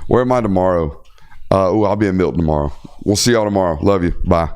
Where am I tomorrow? I'll be in Milton tomorrow. We'll see y'all tomorrow. Love you. Bye.